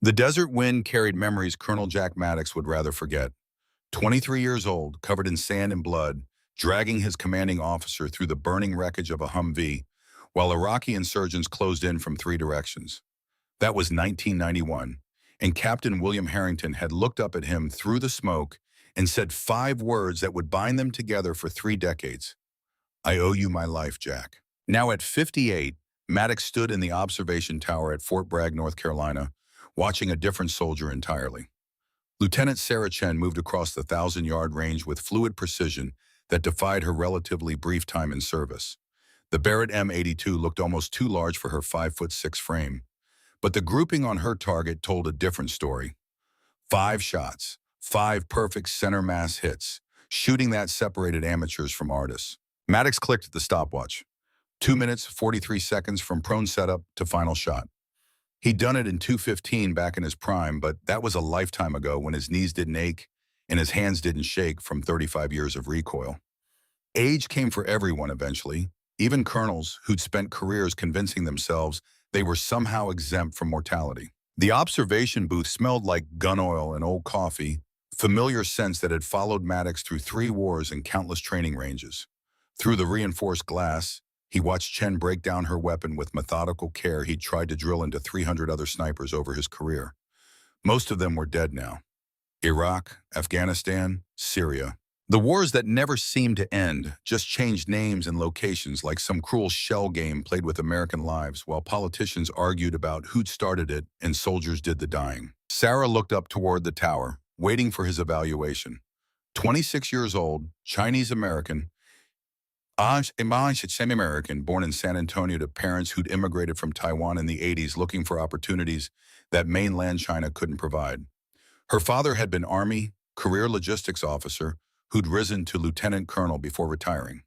The desert wind carried memories Colonel Jack Maddox would rather forget. 23 years old, covered in sand and blood, dragging his commanding officer through the burning wreckage of a Humvee, while Iraqi insurgents closed in from three directions. That was 1991, and Captain William Harrington had looked up at him through the smoke and said 5 words that would bind them together for 3 decades. "I owe you my life, Jack." Now at 58, Maddox stood in the observation tower at Fort Bragg, North Carolina, watching a different soldier entirely. Lieutenant Sarah Chen moved across the 1,000-yard range with fluid precision that defied her relatively brief time in service. The Barrett M82 looked almost too large for her 5'6" frame, but the grouping on her target told a different story. 5 shots, 5 perfect center mass hits, shooting that separated amateurs from artists. Maddox clicked at the stopwatch. 2 minutes, 43 seconds from prone setup to final shot. He'd done it in 2:15 back in his prime, but that was a lifetime ago when his knees didn't ache and his hands didn't shake from 35 years of recoil. Age came for everyone eventually, even colonels who'd spent careers convincing themselves they were somehow exempt from mortality. The observation booth smelled like gun oil and old coffee, familiar scents that had followed Maddox through 3 wars and countless training ranges. Through the reinforced glass, he watched Chen break down her weapon with methodical care he'd tried to drill into 300 other snipers over his career. Most of them were dead now. Iraq, Afghanistan, Syria. The wars that never seemed to end just changed names and locations like some cruel shell game played with American lives while politicians argued about who'd started it and soldiers did the dying. Sarah looked up toward the tower, waiting for his evaluation. 26 years old, Chinese-American, semi-American, born in San Antonio to parents who'd immigrated from Taiwan in the 80s looking for opportunities that mainland China couldn't provide. Her father had been Army, career logistics officer, who'd risen to lieutenant colonel before retiring.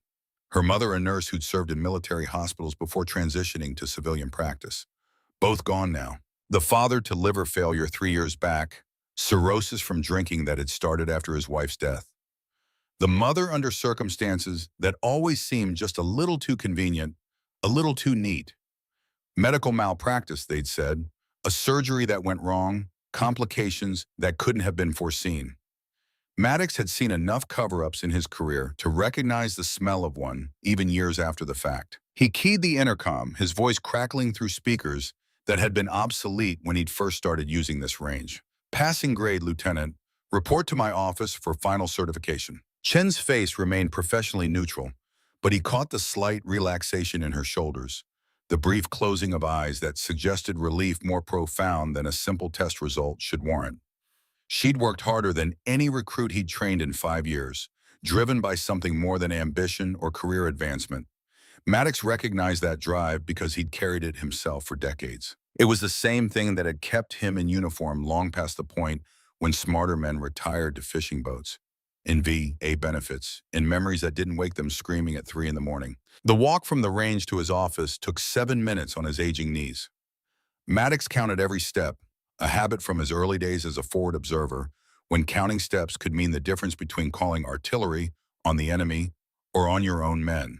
Her mother a nurse who'd served in military hospitals before transitioning to civilian practice. Both gone now. The father to liver failure 3 years back, cirrhosis from drinking that had started after his wife's death. The mother under circumstances that always seemed just a little too convenient, a little too neat. Medical malpractice, they'd said, a surgery that went wrong, complications that couldn't have been foreseen. Maddox had seen enough cover-ups in his career to recognize the smell of one, even years after the fact. He keyed the intercom, his voice crackling through speakers that had been obsolete when he'd first started using this range. "Passing grade, Lieutenant. Report to my office for final certification." Chen's face remained professionally neutral, but he caught the slight relaxation in her shoulders, the brief closing of eyes that suggested relief more profound than a simple test result should warrant. She'd worked harder than any recruit he'd trained in 5 years, driven by something more than ambition or career advancement. Maddox recognized that drive because he'd carried it himself for decades. It was the same thing that had kept him in uniform long past the point when smarter men retired to fishing boats. In VA benefits, in memories that didn't wake them screaming at 3 in the morning. The walk from the range to his office took 7 minutes on his aging knees. Maddox counted every step, a habit from his early days as a forward observer, when counting steps could mean the difference between calling artillery on the enemy or on your own men.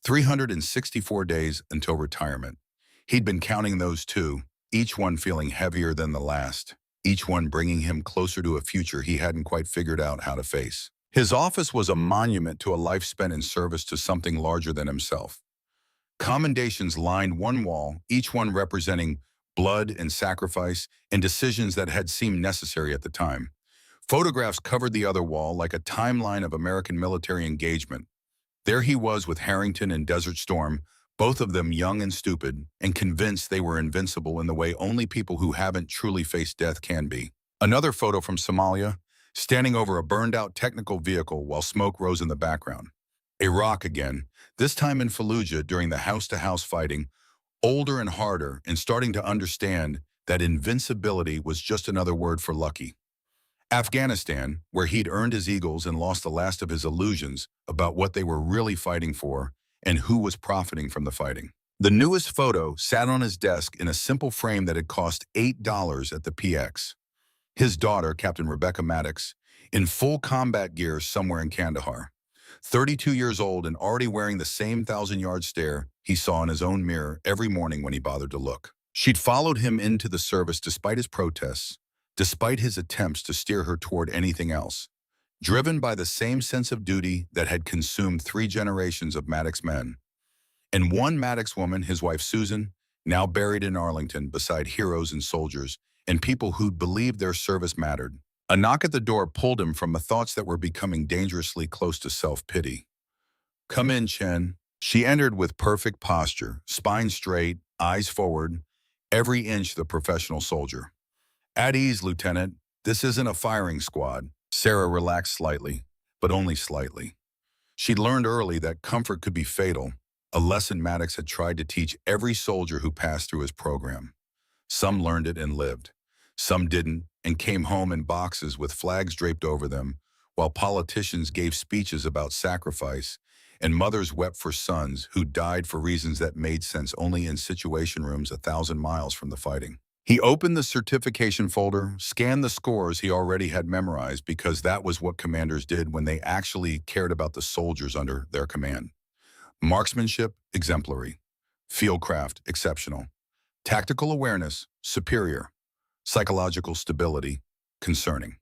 364 days until retirement. He'd been counting those too, each one feeling heavier than the last. Each one bringing him closer to a future he hadn't quite figured out how to face. His office was a monument to a life spent in service to something larger than himself. Commendations lined one wall, each one representing blood and sacrifice and decisions that had seemed necessary at the time. Photographs covered the other wall like a timeline of American military engagement. There he was with Harrington and Desert Storm, both of them young and stupid, and convinced they were invincible in the way only people who haven't truly faced death can be. Another photo from Somalia, standing over a burned-out technical vehicle while smoke rose in the background. Iraq again, this time in Fallujah during the house-to-house fighting, older and harder and starting to understand that invincibility was just another word for lucky. Afghanistan, where he'd earned his eagles and lost the last of his illusions about what they were really fighting for and who was profiting from the fighting. The newest photo sat on his desk in a simple frame that had cost $8 at the PX. His daughter, Captain Rebecca Maddox, in full combat gear somewhere in Kandahar. 32 years old and already wearing the same 1,000-yard stare he saw in his own mirror every morning when he bothered to look. She'd followed him into the service despite his protests, despite his attempts to steer her toward anything else, driven by the same sense of duty that had consumed 3 generations of Maddox men. And one Maddox woman, his wife Susan, now buried in Arlington beside heroes and soldiers and people who'd believed their service mattered. A knock at the door pulled him from the thoughts that were becoming dangerously close to self-pity. "Come in, Chen." She entered with perfect posture, spine straight, eyes forward, every inch the professional soldier. "At ease, Lieutenant. This isn't a firing squad." Sarah relaxed slightly, but only slightly. She'd learned early that comfort could be fatal, a lesson Maddox had tried to teach every soldier who passed through his program. Some learned it and lived. Some didn't and came home in boxes with flags draped over them, while politicians gave speeches about sacrifice and mothers wept for sons who died for reasons that made sense only in situation rooms 1,000 miles from the fighting. He opened the certification folder, scanned the scores he already had memorized because that was what commanders did when they actually cared about the soldiers under their command. Marksmanship, exemplary. Fieldcraft, exceptional. Tactical awareness, superior. Psychological stability, concerning.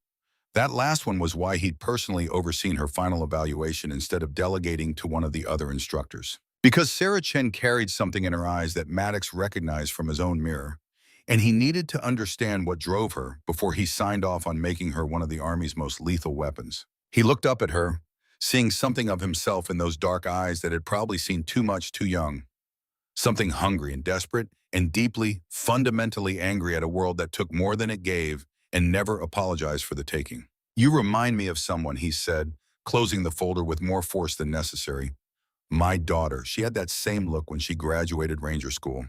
That last one was why he'd personally overseen her final evaluation instead of delegating to one of the other instructors. Because Sarah Chen carried something in her eyes that Maddox recognized from his own mirror, and he needed to understand what drove her before he signed off on making her one of the Army's most lethal weapons. He looked up at her, seeing something of himself in those dark eyes that had probably seen too much too young. Something hungry and desperate and deeply, fundamentally angry at a world that took more than it gave and never apologized for the taking. "You remind me of someone," he said, closing the folder with more force than necessary. "My daughter." She had that same look when she graduated Ranger School.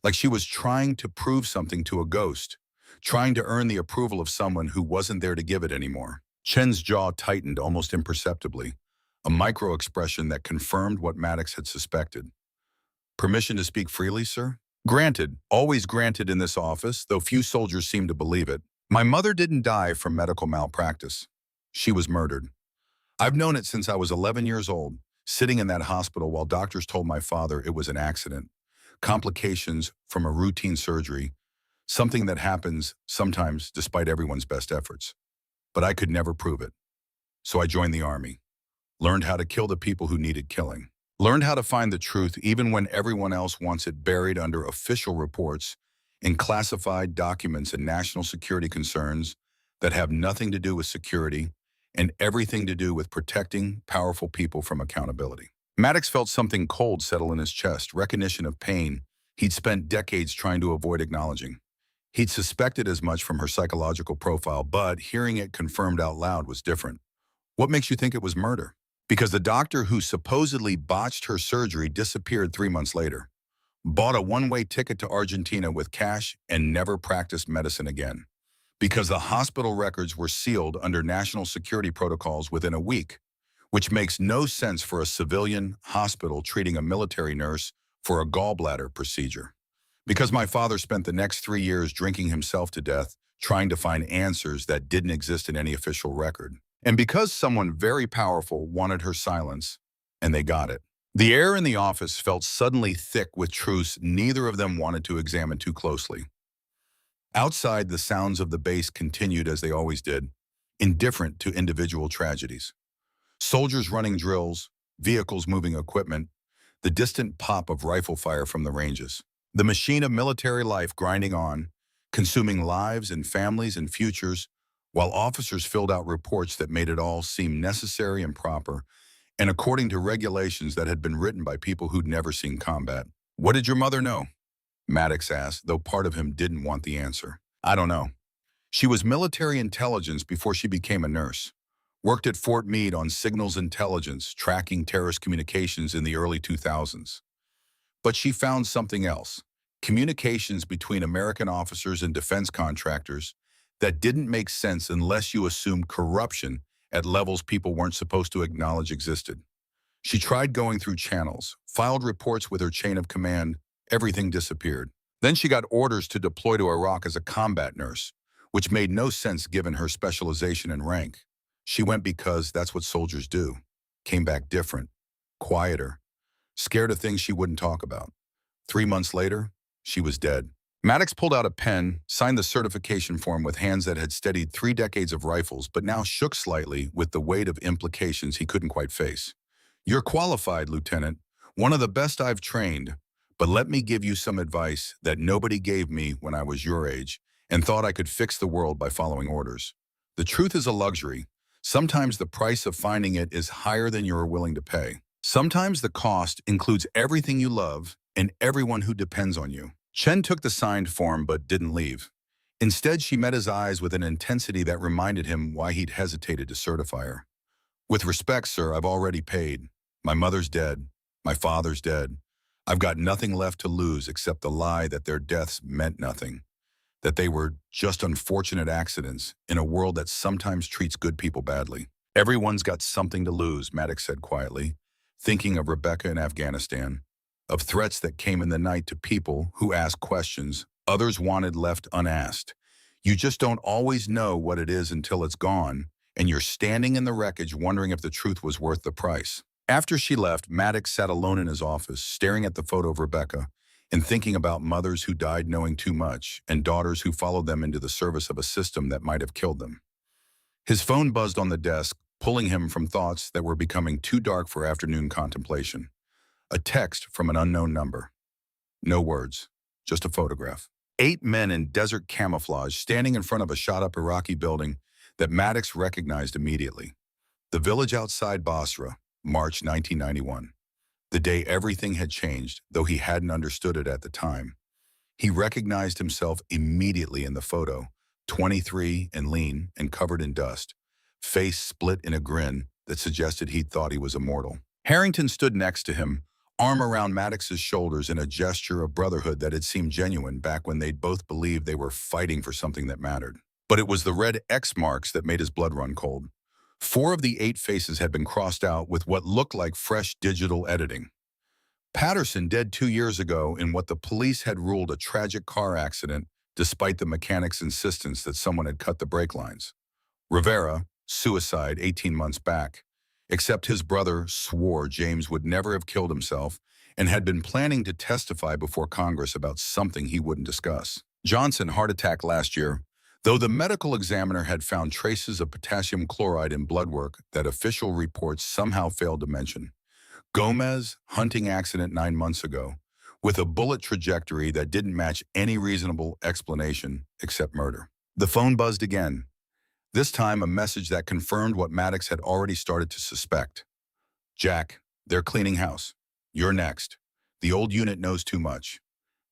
Like she was trying to prove something to a ghost, trying to earn the approval of someone who wasn't there to give it anymore. Chen's jaw tightened almost imperceptibly, a micro-expression that confirmed what Maddox had suspected. "Permission to speak freely, sir?" "Granted, always granted in this office, though few soldiers seem to believe it. My mother didn't die from medical malpractice. She was murdered. I've known it since I was 11 years old, sitting in that hospital while doctors told my father it was an accident, complications from a routine surgery, something that happens sometimes despite everyone's best efforts. But I could never prove it. So I joined the Army, learned how to kill the people who needed killing, learned how to find the truth even when everyone else wants it buried under official reports in classified documents and national security concerns that have nothing to do with security and everything to do with protecting powerful people from accountability." Maddox felt something cold settle in his chest, recognition of pain he'd spent decades trying to avoid acknowledging. He'd suspected as much from her psychological profile, but hearing it confirmed out loud was different. "What makes you think it was murder?" "Because the doctor who supposedly botched her surgery disappeared 3 months later, bought a one-way ticket to Argentina with cash, and never practiced medicine again. Because the hospital records were sealed under national security protocols within a week, which makes no sense for a civilian hospital treating a military nurse for a gallbladder procedure. Because my father spent the next 3 years drinking himself to death, trying to find answers that didn't exist in any official record. And because someone very powerful wanted her silence, and they got it." The air in the office felt suddenly thick with truths neither of them wanted to examine too closely. Outside, the sounds of the base continued as they always did, indifferent to individual tragedies. Soldiers running drills, vehicles moving equipment, the distant pop of rifle fire from the ranges. The machine of military life grinding on, consuming lives and families and futures, while officers filled out reports that made it all seem necessary and proper, and according to regulations that had been written by people who'd never seen combat. "What did your mother know?" Maddox asked, though part of him didn't want the answer. "I don't know. She was military intelligence before she became a nurse. Worked at Fort Meade on signals intelligence, tracking terrorist communications in the early 2000s. But she found something else, communications between American officers and defense contractors that didn't make sense unless you assumed corruption at levels people weren't supposed to acknowledge existed. She tried going through channels, filed reports with her chain of command, everything disappeared. Then she got orders to deploy to Iraq as a combat nurse, which made no sense given her specialization and rank. She went because that's what soldiers do. Came back different, quieter, scared of things she wouldn't talk about. 3 months later, she was dead. Maddox pulled out a pen, signed the certification form with hands that had steadied 3 decades of rifles, but now shook slightly with the weight of implications he couldn't quite face. "You're qualified, Lieutenant, one of the best I've trained, but let me give you some advice that nobody gave me when I was your age and thought I could fix the world by following orders. The truth is a luxury. Sometimes the price of finding it is higher than you're willing to pay. Sometimes the cost includes everything you love and everyone who depends on you." Chen took the signed form but didn't leave. Instead, she met his eyes with an intensity that reminded him why he'd hesitated to certify her. "With respect, sir, I've already paid. My mother's dead. My father's dead. I've got nothing left to lose except the lie that their deaths meant nothing, that they were just unfortunate accidents in a world that sometimes treats good people badly." "Everyone's got something to lose," Maddox said quietly, thinking of Rebecca in Afghanistan, of threats that came in the night to people who asked questions others wanted left unasked. You just don't always know what it is until it's gone, and you're standing in the wreckage wondering if the truth was worth the price. After she left, Maddox sat alone in his office, staring at the photo of Rebecca and thinking about mothers who died knowing too much and daughters who followed them into the service of a system that might have killed them. His phone buzzed on the desk, pulling him from thoughts that were becoming too dark for afternoon contemplation. A text from an unknown number. No words, just a photograph. 8 men in desert camouflage standing in front of a shot-up Iraqi building that Maddox recognized immediately. The village outside Basra, March 1991. The day everything had changed, though he hadn't understood it at the time. He recognized himself immediately in the photo, 23 and lean and covered in dust, face split in a grin that suggested he'd thought he was immortal. Harrington stood next to him, arm around Maddox's shoulders in a gesture of brotherhood that had seemed genuine back when they'd both believed they were fighting for something that mattered. But it was the red X marks that made his blood run cold. 4 of the 8 faces had been crossed out with what looked like fresh digital editing. Patterson, dead 2 years ago in what the police had ruled a tragic car accident, despite the mechanic's insistence that someone had cut the brake lines. Rivera, suicide 18 months back, except his brother swore James would never have killed himself and had been planning to testify before Congress about something he wouldn't discuss. Johnson, heart attack last year, though the medical examiner had found traces of potassium chloride in blood work that official reports somehow failed to mention. Gomez, hunting accident 9 months ago, with a bullet trajectory that didn't match any reasonable explanation except murder. The phone buzzed again. This time, a message that confirmed what Maddox had already started to suspect. "Jack, they're cleaning house. You're next. The old unit knows too much.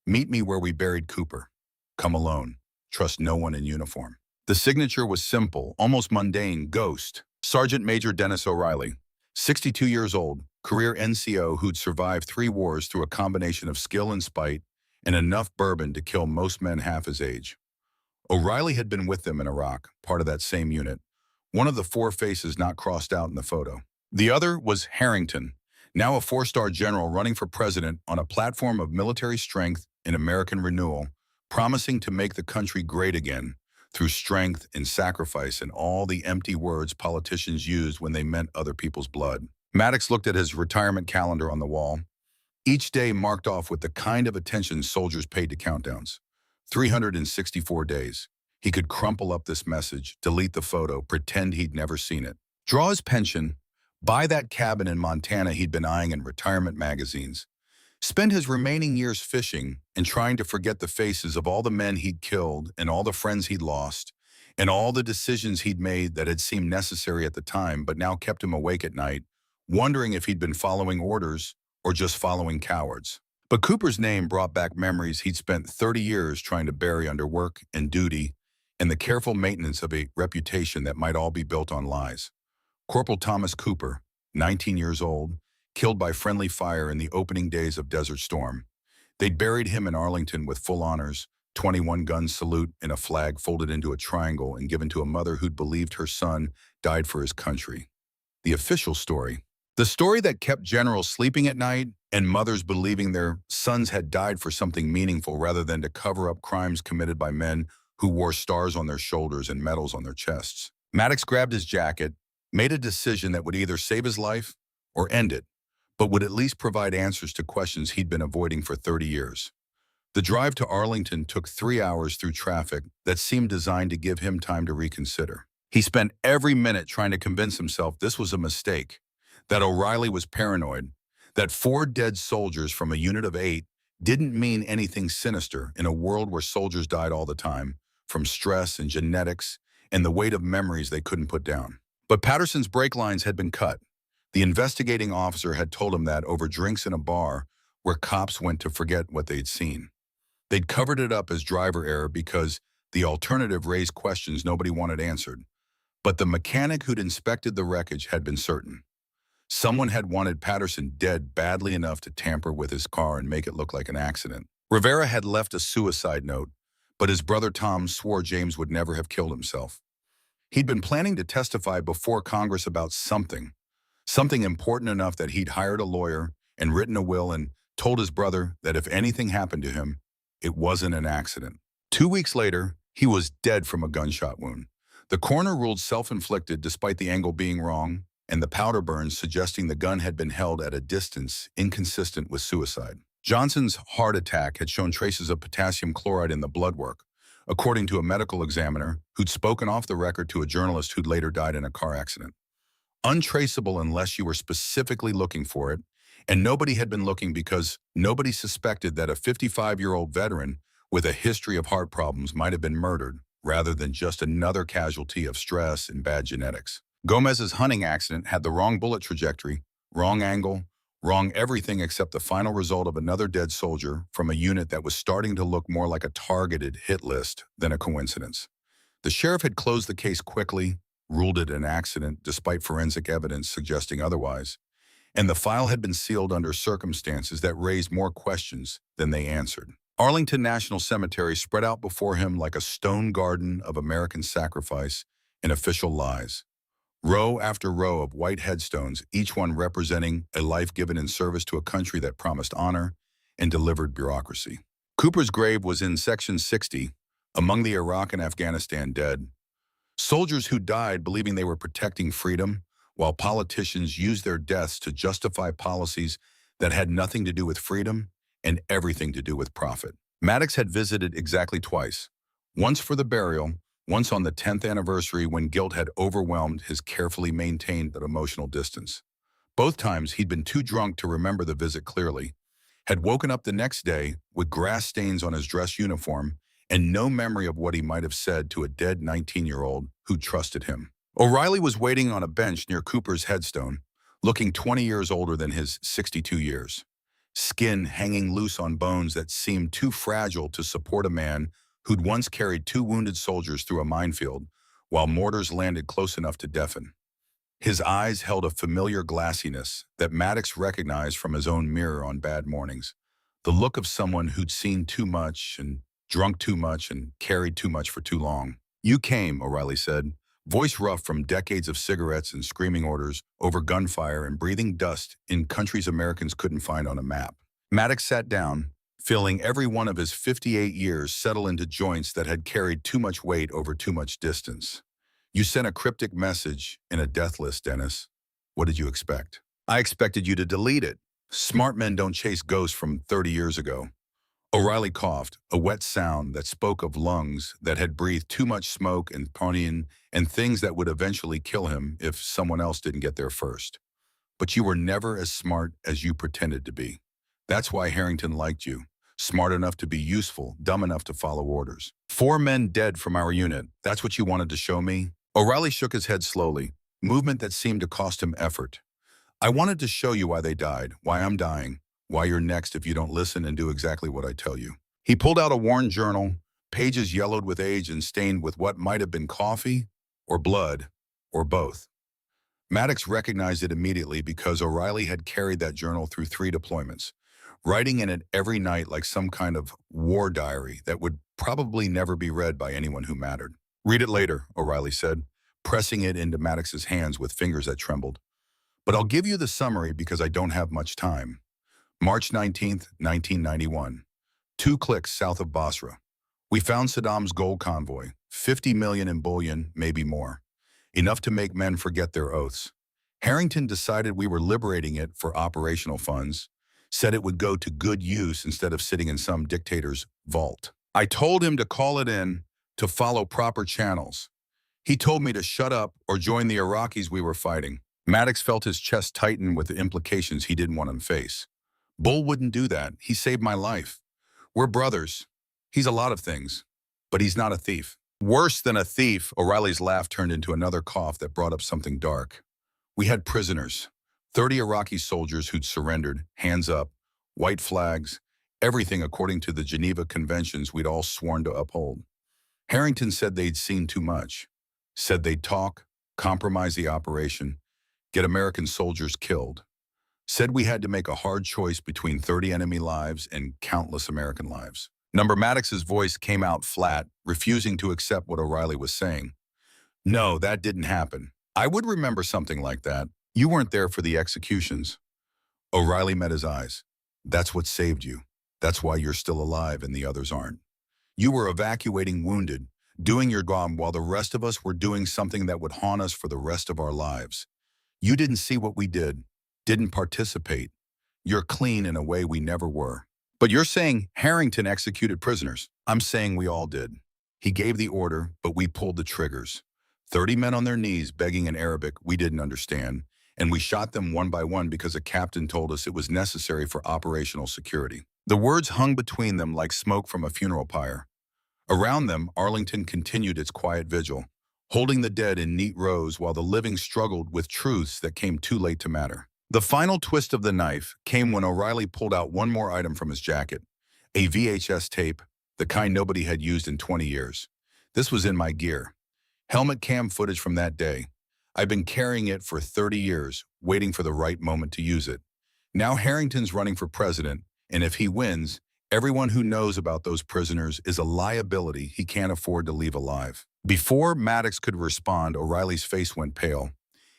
Meet me where we buried Cooper. Come alone. Trust no one in uniform." The signature was simple, almost mundane. Ghost. Sergeant Major Dennis O'Reilly, 62 years old, career NCO who'd survived 3 wars through a combination of skill and spite and enough bourbon to kill most men half his age. O'Reilly had been with them in Iraq, part of that same unit, one of the 4 faces not crossed out in the photo. The other was Harrington, now a 4-star general running for president on a platform of military strength and American renewal, promising to make the country great again through strength and sacrifice and all the empty words politicians used when they meant other people's blood. Maddox looked at his retirement calendar on the wall, each day marked off with the kind of attention soldiers paid to countdowns. 364 days. He could crumple up this message, delete the photo, pretend he'd never seen it. Draw his pension, buy that cabin in Montana he'd been eyeing in retirement magazines. Spend his remaining years fishing and trying to forget the faces of all the men he'd killed and all the friends he'd lost and all the decisions he'd made that had seemed necessary at the time but now kept him awake at night, wondering if he'd been following orders or just following cowards. But Cooper's name brought back memories he'd spent 30 years trying to bury under work and duty and the careful maintenance of a reputation that might all be built on lies. Corporal Thomas Cooper, 19 years old, killed by friendly fire in the opening days of Desert Storm. They'd buried him in Arlington with full honors, 21-gun salute and a flag folded into a triangle and given to a mother who'd believed her son died for his country. The official story. The story that kept generals sleeping at night and mothers believing their sons had died for something meaningful rather than to cover up crimes committed by men who wore stars on their shoulders and medals on their chests. Maddox grabbed his jacket, made a decision that would either save his life or end it, but would at least provide answers to questions he'd been avoiding for 30 years. The drive to Arlington took 3 hours through traffic that seemed designed to give him time to reconsider. He spent every minute trying to convince himself this was a mistake, that O'Reilly was paranoid, that 4 dead soldiers from a unit of 8 didn't mean anything sinister in a world where soldiers died all the time, from stress and genetics and the weight of memories they couldn't put down. But Patterson's brake lines had been cut. The investigating officer had told him that over drinks in a bar where cops went to forget what they'd seen. They'd covered it up as driver error because the alternative raised questions nobody wanted answered. But the mechanic who'd inspected the wreckage had been certain. Someone had wanted Patterson dead badly enough to tamper with his car and make it look like an accident. Rivera had left a suicide note, but his brother Tom swore James would never have killed himself. He'd been planning to testify before Congress about something important enough that he'd hired a lawyer and written a will and told his brother that if anything happened to him, it wasn't an accident. 2 weeks later, he was dead from a gunshot wound. The coroner ruled self-inflicted despite the angle being wrong, and the powder burns suggesting the gun had been held at a distance inconsistent with suicide. Johnson's heart attack had shown traces of potassium chloride in the blood work, according to a medical examiner who'd spoken off the record to a journalist who'd later died in a car accident. Untraceable unless you were specifically looking for it, and nobody had been looking because nobody suspected that a 55-year-old veteran with a history of heart problems might have been murdered, rather than just another casualty of stress and bad genetics. Gomez's hunting accident had the wrong bullet trajectory, wrong angle, wrong everything except the final result of another dead soldier from a unit that was starting to look more like a targeted hit list than a coincidence. The sheriff had closed the case quickly, ruled it an accident despite forensic evidence suggesting otherwise, and the file had been sealed under circumstances that raised more questions than they answered. Arlington National Cemetery spread out before him like a stone garden of American sacrifice and official lies. Row after row of white headstones, each one representing a life given in service to a country that promised honor and delivered bureaucracy. Cooper's grave was in Section 60, among the Iraq and Afghanistan dead. Soldiers who died believing they were protecting freedom, while politicians used their deaths to justify policies that had nothing to do with freedom and everything to do with profit. Maddox had visited exactly twice, once for the burial, once on the 10th anniversary when guilt had overwhelmed his carefully maintained but emotional distance. Both times he'd been too drunk to remember the visit clearly, had woken up the next day with grass stains on his dress uniform and no memory of what he might have said to a dead 19-year-old who trusted him. O'Reilly was waiting on a bench near Cooper's headstone, looking 20 years older than his 62 years. Skin hanging loose on bones that seemed too fragile to support a man who'd once carried 2 wounded soldiers through a minefield, while mortars landed close enough to deafen. His eyes held a familiar glassiness that Maddox recognized from his own mirror on bad mornings, the look of someone who'd seen too much and drunk too much and carried too much for too long. "You came," O'Reilly said, voice rough from decades of cigarettes and screaming orders over gunfire and breathing dust in countries Americans couldn't find on a map. Maddox sat down, feeling every one of his 58 years settle into joints that had carried too much weight over too much distance. "You sent a cryptic message in a death list, Dennis. What did you expect?" "I expected you to delete it. Smart men don't chase ghosts from 30 years ago." O'Reilly coughed, a wet sound that spoke of lungs that had breathed too much smoke and ponion and things that would eventually kill him if someone else didn't get there first. "But you were never as smart as you pretended to be. That's why Harrington liked you. Smart enough to be useful, dumb enough to follow orders. 4 men dead from our unit. That's what you wanted to show me?" O'Reilly shook his head slowly, movement that seemed to cost him effort. "I wanted to show you why they died, why I'm dying, why you're next if you don't listen and do exactly what I tell you." He pulled out a worn journal, pages yellowed with age and stained with what might have been coffee or blood or both. Maddox recognized it immediately because O'Reilly had carried that journal through 3 deployments, writing in it every night like some kind of war diary that would probably never be read by anyone who mattered. "Read it later," O'Reilly said, pressing it into Maddox's hands with fingers that trembled. "But I'll give you the summary because I don't have much time. March 19th, 1991. 2 clicks south of Basra. We found Saddam's gold convoy, 50 million in bullion, maybe more. Enough to make men forget their oaths. Harrington decided we were liberating it for operational funds. Said it would go to good use instead of sitting in some dictator's vault. I told him to call it in, to follow proper channels. He told me to shut up or join the Iraqis we were fighting. Maddox felt his chest tighten with the implications he didn't want him to face. Bull wouldn't do that. He saved my life. We're brothers. He's a lot of things, but he's not a thief. Worse than a thief, O'Reilly's laugh turned into another cough that brought up something dark. We had prisoners, 30 Iraqi soldiers who'd surrendered, hands up, white flags, everything according to the Geneva Conventions we'd all sworn to uphold. Harrington said they'd seen too much, said they'd talk, compromise the operation, get American soldiers killed. Said we had to make a hard choice between 30 enemy lives and countless American lives. Number Maddox's voice came out flat, refusing to accept what O'Reilly was saying. No, that didn't happen. I would remember something like that. You weren't there for the executions. O'Reilly met his eyes. That's what saved you. That's why you're still alive and the others aren't. You were evacuating wounded, doing your job while the rest of us were doing something that would haunt us for the rest of our lives. You didn't see what we did, didn't participate. You're clean in a way we never were. But you're saying Harrington executed prisoners. I'm saying we all did. He gave the order, but we pulled the triggers. 30 men on their knees begging in Arabic we didn't understand, and we shot them one by one because a captain told us it was necessary for operational security. The words hung between them like smoke from a funeral pyre. Around them, Arlington continued its quiet vigil, holding the dead in neat rows while the living struggled with truths that came too late to matter. The final twist of the knife came when O'Reilly pulled out one more item from his jacket, a VHS tape, the kind nobody had used in 20 years. This was in my gear. Helmet cam footage from that day. I've been carrying it for 30 years, waiting for the right moment to use it. Now Harrington's running for president, and if he wins, everyone who knows about those prisoners is a liability he can't afford to leave alive. Before Maddox could respond, O'Reilly's face went pale.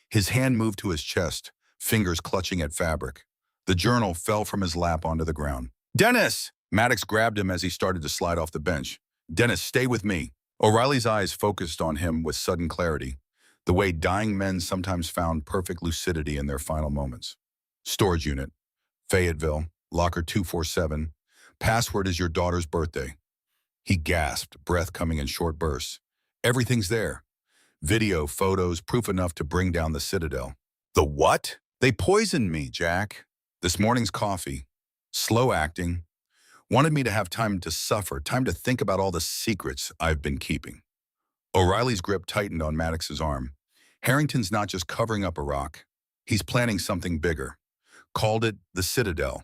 His hand moved to his chest, fingers clutching at fabric. The journal fell from his lap onto the ground. Dennis! Maddox grabbed him as he started to slide off the bench. Dennis, stay with me. O'Reilly's eyes focused on him with sudden clarity, the way dying men sometimes found perfect lucidity in their final moments. Storage unit, Fayetteville, locker 247. Password is your daughter's birthday. He gasped, breath coming in short bursts. Everything's there. Video, photos, proof enough to bring down the Citadel. The what? They poisoned me, Jack. This morning's coffee. Slow acting. Wanted me to have time to suffer, time to think about all the secrets I've been keeping. O'Reilly's grip tightened on Maddox's arm. Harrington's not just covering up Iraq. He's planning something bigger. Called it the Citadel.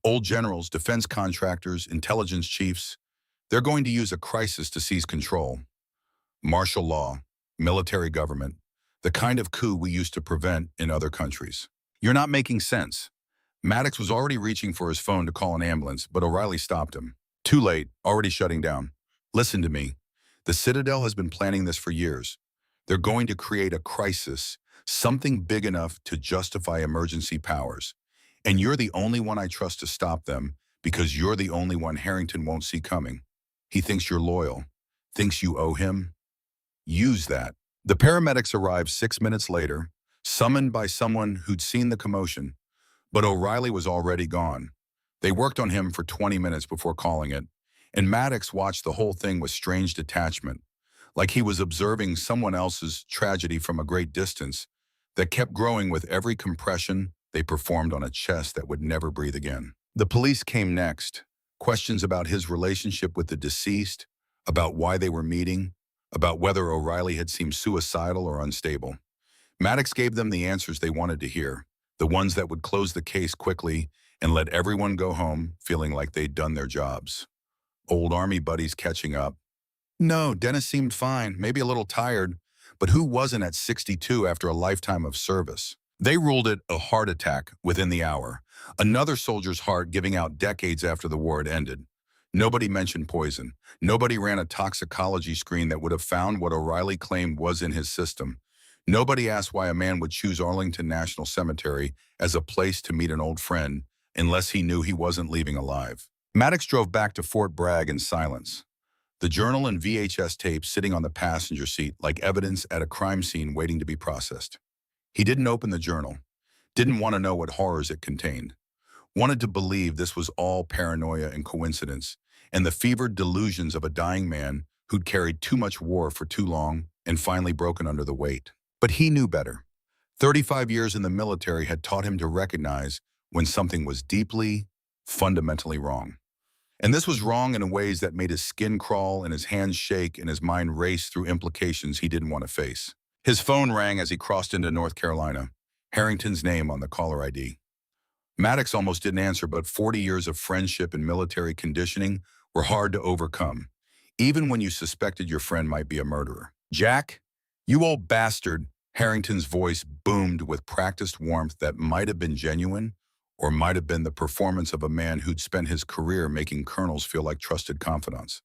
Old generals, defense contractors, intelligence chiefs. They're going to use a crisis to seize control. Martial law, military government, the kind of coup we used to prevent in other countries. You're not making sense. Maddox was already reaching for his phone to call an ambulance, but O'Reilly stopped him. Too late, already shutting down. Listen to me. The Citadel has been planning this for years. They're going to create a crisis, something big enough to justify emergency powers. And you're the only one I trust to stop them because you're the only one Harrington won't see coming. He thinks you're loyal, thinks you owe him. Use that. The paramedics arrived 6 minutes later, summoned by someone who'd seen the commotion, but O'Reilly was already gone. They worked on him for 20 minutes before calling it, and Maddox watched the whole thing with strange detachment, like he was observing someone else's tragedy from a great distance that kept growing with every compression they performed on a chest that would never breathe again. The police came next. Questions about his relationship with the deceased, about why they were meeting, about whether O'Reilly had seemed suicidal or unstable. Maddox gave them the answers they wanted to hear, the ones that would close the case quickly and let everyone go home feeling like they'd done their jobs. Old Army buddies catching up. No, Dennis seemed fine, maybe a little tired, but who wasn't at 62 after a lifetime of service? They ruled it a heart attack within the hour, another soldier's heart giving out decades after the war had ended. Nobody mentioned poison. Nobody ran a toxicology screen that would have found what O'Reilly claimed was in his system. Nobody asked why a man would choose Arlington National Cemetery as a place to meet an old friend unless he knew he wasn't leaving alive. Maddox drove back to Fort Bragg in silence. The journal and VHS tape sitting on the passenger seat like evidence at a crime scene waiting to be processed. He didn't open the journal, didn't want to know what horrors it contained. wanted to believe this was all paranoia and coincidence, and the fevered delusions of a dying man who'd carried too much war for too long and finally broken under the weight. But he knew better. 35 years in the military had taught him to recognize when something was deeply, fundamentally wrong. And this was wrong in ways that made his skin crawl and his hands shake and his mind race through implications he didn't want to face. His phone rang as he crossed into North Carolina, Harrington's name on the caller ID. Maddox almost didn't answer, but 40 years of friendship and military conditioning were hard to overcome, even when you suspected your friend might be a murderer. "Jack, you old bastard," Harrington's voice boomed with practiced warmth that might have been genuine or might have been the performance of a man who'd spent his career making colonels feel like trusted confidants.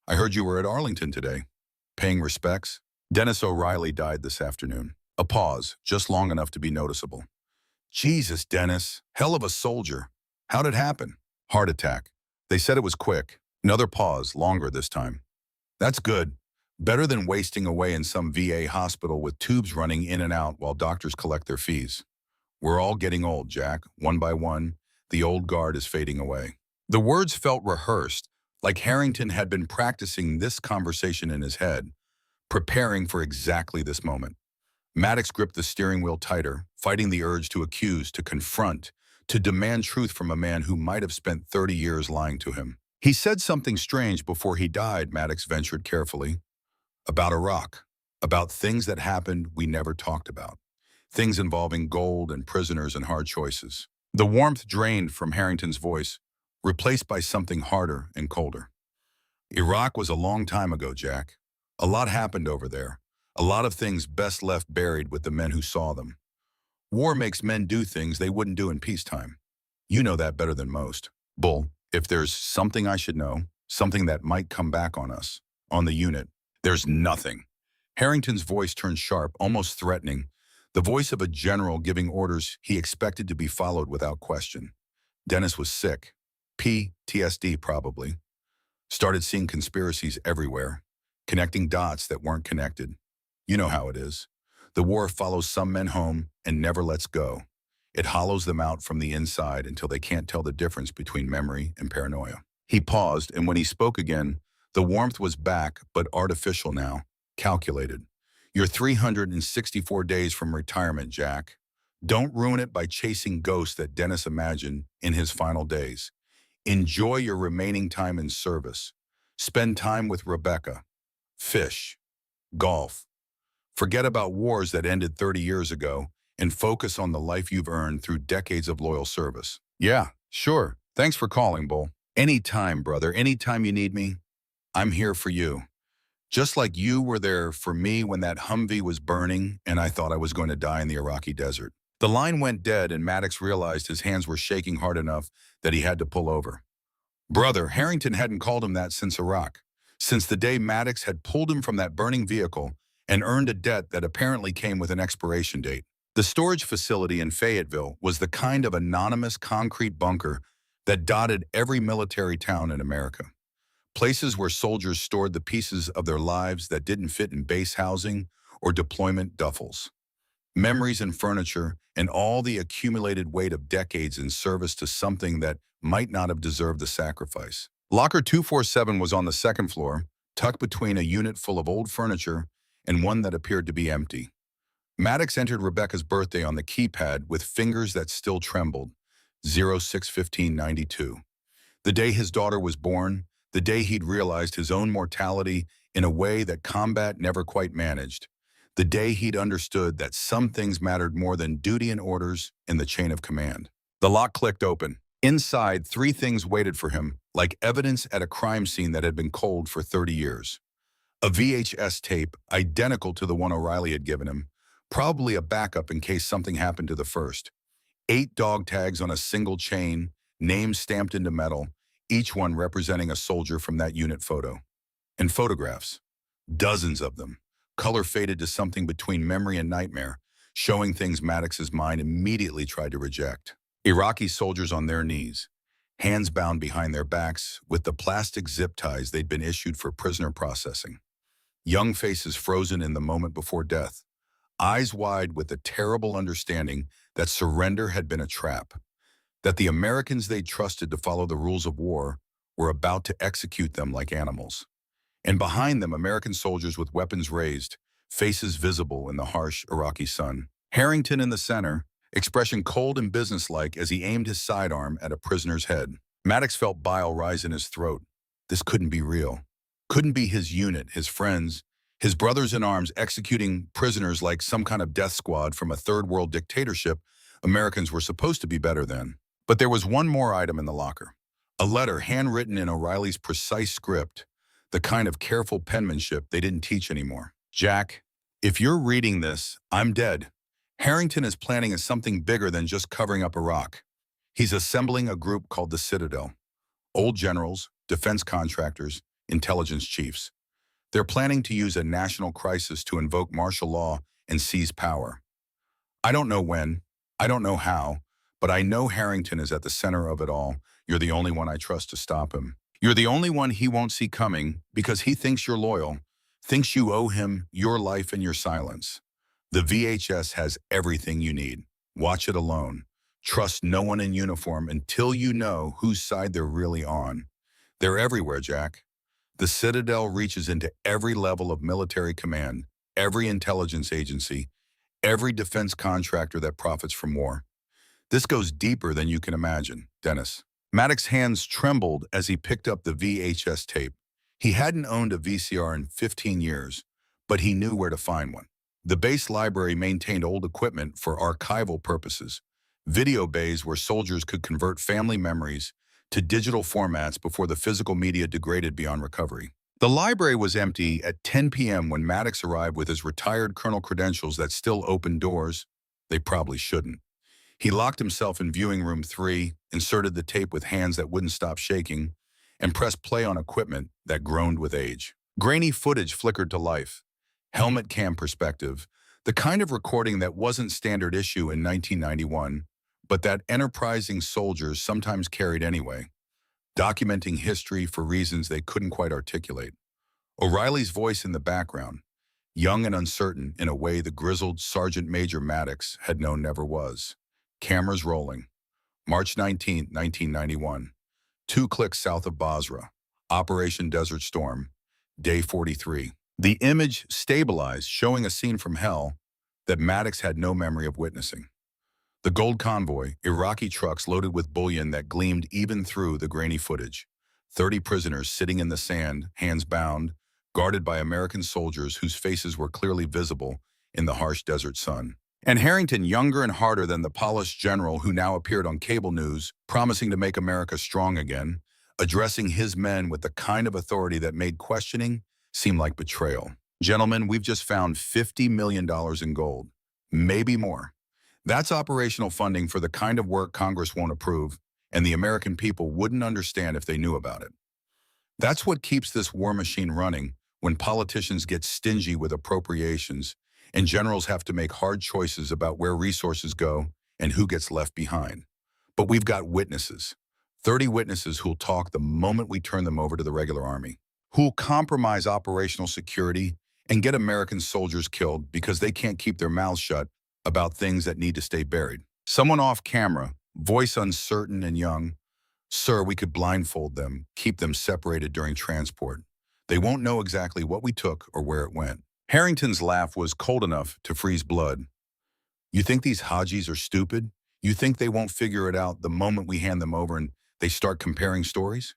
"I heard you were at Arlington today, paying respects." Dennis O'Reilly died this afternoon. A pause, just long enough to be noticeable. "Jesus, Dennis, hell of a soldier. How'd it happen?" "Heart attack. They said it was quick." Another pause, longer this time. "That's good. Better than wasting away in some VA hospital with tubes running in and out while doctors collect their fees. We're all getting old, Jack. One by one, the old guard is fading away." The words felt rehearsed, like Harrington had been practicing this conversation in his head, preparing for exactly this moment. Maddox gripped the steering wheel tighter, fighting the urge to accuse, to confront, to demand truth from a man who might have spent 30 years lying to him. "He said something strange before he died," Maddox ventured carefully. "About Iraq, about things that happened we never talked about. Things involving gold and prisoners and hard choices." The warmth drained from Harrington's voice, replaced by something harder and colder. "Iraq was a long time ago, Jack. A lot happened over there. A lot of things best left buried with the men who saw them. War makes men do things they wouldn't do in peacetime. You know that better than most. Bull, if there's something I should know, something that might come back on us, on the unit, there's nothing." Harrington's voice turned sharp, almost threatening, the voice of a general giving orders he expected to be followed without question. Dennis was sick. PTSD, probably. Started seeing conspiracies everywhere, connecting dots that weren't connected. You know how it is. The war follows some men home and never lets go. It hollows them out from the inside until they can't tell the difference between memory and paranoia. He paused, and when he spoke again, the warmth was back, but artificial now, calculated. "You're 364 days from retirement, Jack. Don't ruin it by chasing ghosts that Dennis imagined in his final days. Enjoy your remaining time in service. Spend time with Rebecca. Fish. Golf. Forget about wars that ended 30 years ago and focus on the life you've earned through decades of loyal service." "Yeah, sure. Thanks for calling, Bull. Anytime, brother. Anytime you need me, I'm here for you. Just like you were there for me when that Humvee was burning and I thought I was going to die in the Iraqi desert." The line went dead and Maddox realized his hands were shaking hard enough that he had to pull over. Brother, Harrington hadn't called him that since Iraq, since the day Maddox had pulled him from that burning vehicle and earned a debt that apparently came with an expiration date. The storage facility in Fayetteville was the kind of anonymous concrete bunker that dotted every military town in America. Places where soldiers stored the pieces of their lives that didn't fit in base housing or deployment duffels. Memories and furniture and all the accumulated weight of decades in service to something that might not have deserved the sacrifice. Locker 247 was on the second floor, tucked between a unit full of old furniture and one that appeared to be empty. Maddox entered Rebecca's birthday on the keypad with fingers that still trembled, 06/15/92. The day his daughter was born, the day he'd realized his own mortality in a way that combat never quite managed, the day he'd understood that some things mattered more than duty and orders in the chain of command. The lock clicked open. Inside, 3 things waited for him, like evidence at a crime scene that had been cold for 30 years. A VHS tape, identical to the one O'Reilly had given him, probably a backup in case something happened to the first. 8 dog tags on a single chain, names stamped into metal, each one representing a soldier from that unit photo. And photographs. Dozens of them, color faded to something between memory and nightmare, showing things Maddox's mind immediately tried to reject. Iraqi soldiers on their knees, hands bound behind their backs with the plastic zip ties they'd been issued for prisoner processing. Young faces frozen in the moment before death, eyes wide with the terrible understanding that surrender had been a trap. that the Americans they trusted to follow the rules of war were about to execute them like animals. And behind them, American soldiers with weapons raised, faces visible in the harsh Iraqi sun. Harrington in the center, expression cold and businesslike as he aimed his sidearm at a prisoner's head. Maddox felt bile rise in his throat. This couldn't be real. Couldn't be his unit, his friends, his brothers in arms executing prisoners like some kind of death squad from a third world dictatorship Americans were supposed to be better than. But there was one more item in the locker. A letter handwritten in O'Reilly's precise script, the kind of careful penmanship they didn't teach anymore. Jack, if you're reading this, I'm dead. Harrington is planning something bigger than just covering up Iraq. He's assembling a group called the Citadel. Old generals, defense contractors, intelligence chiefs. They're planning to use a national crisis to invoke martial law and seize power. I don't know when, I don't know how, but I know Harrington is at the center of it all. You're the only one I trust to stop him. You're the only one he won't see coming because he thinks you're loyal, thinks you owe him your life and your silence. The VHS has everything you need. Watch it alone. Trust no one in uniform until you know whose side they're really on. They're everywhere, Jack. The Citadel reaches into every level of military command, every intelligence agency, every defense contractor that profits from war. This goes deeper than you can imagine, Dennis. Maddox's hands trembled as he picked up the VHS tape. He hadn't owned a VCR in 15 years, but he knew where to find one. The base library maintained old equipment for archival purposes, video bays where soldiers could convert family memories to digital formats before the physical media degraded beyond recovery. The library was empty at 10 p.m. when Maddox arrived with his retired colonel credentials that still opened doors they probably shouldn't. He locked himself in viewing room 3, inserted the tape with hands that wouldn't stop shaking, and pressed play on equipment that groaned with age. Grainy footage flickered to life. Helmet cam perspective, the kind of recording that wasn't standard issue in 1991, but that enterprising soldiers sometimes carried anyway, documenting history for reasons they couldn't quite articulate. O'Reilly's voice in the background, young and uncertain in a way the grizzled Sergeant Major Maddox had known never was. Cameras rolling. March 19, 1991. 2 clicks south of Basra. Operation Desert Storm. Day 43. The image stabilized, showing a scene from hell that Maddox had no memory of witnessing. The gold convoy, Iraqi trucks loaded with bullion that gleamed even through the grainy footage. 30 prisoners sitting in the sand, hands bound, guarded by American soldiers whose faces were clearly visible in the harsh desert sun. And Harrington, younger and harder than the polished general who now appeared on cable news, promising to make America strong again, addressing his men with the kind of authority that made questioning seem like betrayal. Gentlemen, we've just found $50 million in gold. Maybe more. That's operational funding for the kind of work Congress won't approve, and the American people wouldn't understand if they knew about it. That's what keeps this war machine running when politicians get stingy with appropriations and generals have to make hard choices about where resources go and who gets left behind. But we've got witnesses, 30 witnesses who'll talk the moment we turn them over to the regular army, who'll compromise operational security and get American soldiers killed because they can't keep their mouths shut about things that need to stay buried. Someone off camera, voice uncertain and young, "Sir, we could blindfold them, keep them separated during transport. They won't know exactly what we took or where it went." Harrington's laugh was cold enough to freeze blood. "You think these Hajis are stupid? You think they won't figure it out the moment we hand them over and they start comparing stories?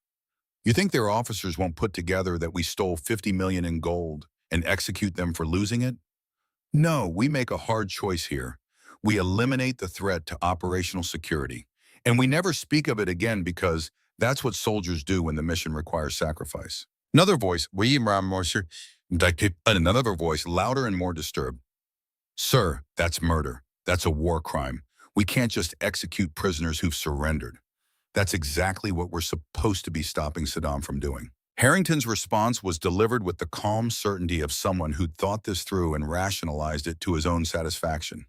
You think their officers won't put together that we stole 50 million in gold and execute them for losing it? No, we make a hard choice here. We eliminate the threat to operational security, and we never speak of it again because that's what soldiers do when the mission requires sacrifice." Another voice, another voice, louder and more disturbed. "Sir, that's murder. That's a war crime. We can't just execute prisoners who've surrendered. That's exactly what we're supposed to be stopping Saddam from doing." Harrington's response was delivered with the calm certainty of someone who'd thought this through and rationalized it to his own satisfaction.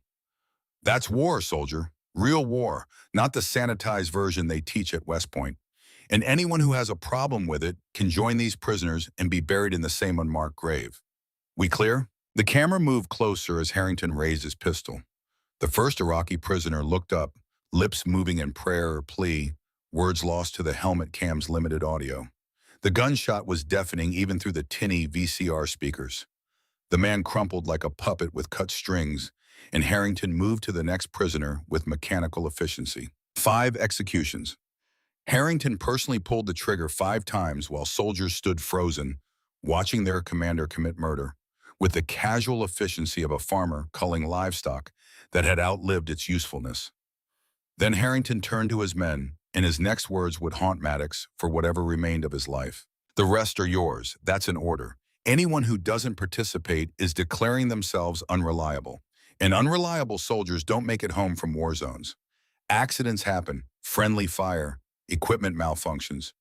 "That's war, soldier. Real war, not the sanitized version they teach at West Point. And anyone who has a problem with it can join these prisoners and be buried in the same unmarked grave. We clear?" The camera moved closer as Harrington raised his pistol. The first Iraqi prisoner looked up, lips moving in prayer or plea, words lost to the helmet cam's limited audio. The gunshot was deafening even through the tinny VCR speakers. The man crumpled like a puppet with cut strings, and Harrington moved to the next prisoner with mechanical efficiency. 5 executions. Harrington personally pulled the trigger 5 times while soldiers stood frozen, watching their commander commit murder, with the casual efficiency of a farmer culling livestock that had outlived its usefulness. Then Harrington turned to his men, and his next words would haunt Maddox for whatever remained of his life. "The rest are yours. That's an order. Anyone who doesn't participate is declaring themselves unreliable. And unreliable soldiers don't make it home from war zones. Accidents happen, friendly fire, equipment malfunctions.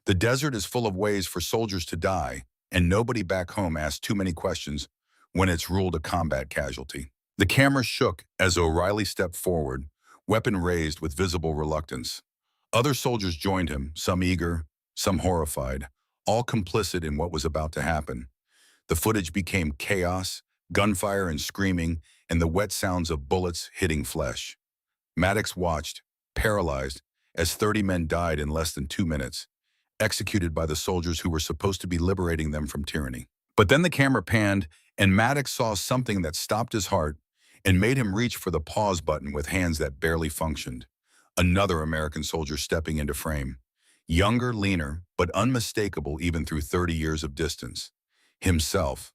The desert is full of ways for soldiers to die, and nobody back home asks too many questions when it's ruled a combat casualty." The camera shook as O'Reilly stepped forward, weapon raised with visible reluctance. Other soldiers joined him, some eager, some horrified, all complicit in what was about to happen. The footage became chaos, gunfire and screaming, and the wet sounds of bullets hitting flesh. Maddox watched, paralyzed, as 30 men died in less than 2 minutes, executed by the soldiers who were supposed to be liberating them from tyranny. But then the camera panned, and Maddox saw something that stopped his heart and made him reach for the pause button with hands that barely functioned. Another American soldier stepping into frame. Younger, leaner, but unmistakable even through 30 years of distance. Himself.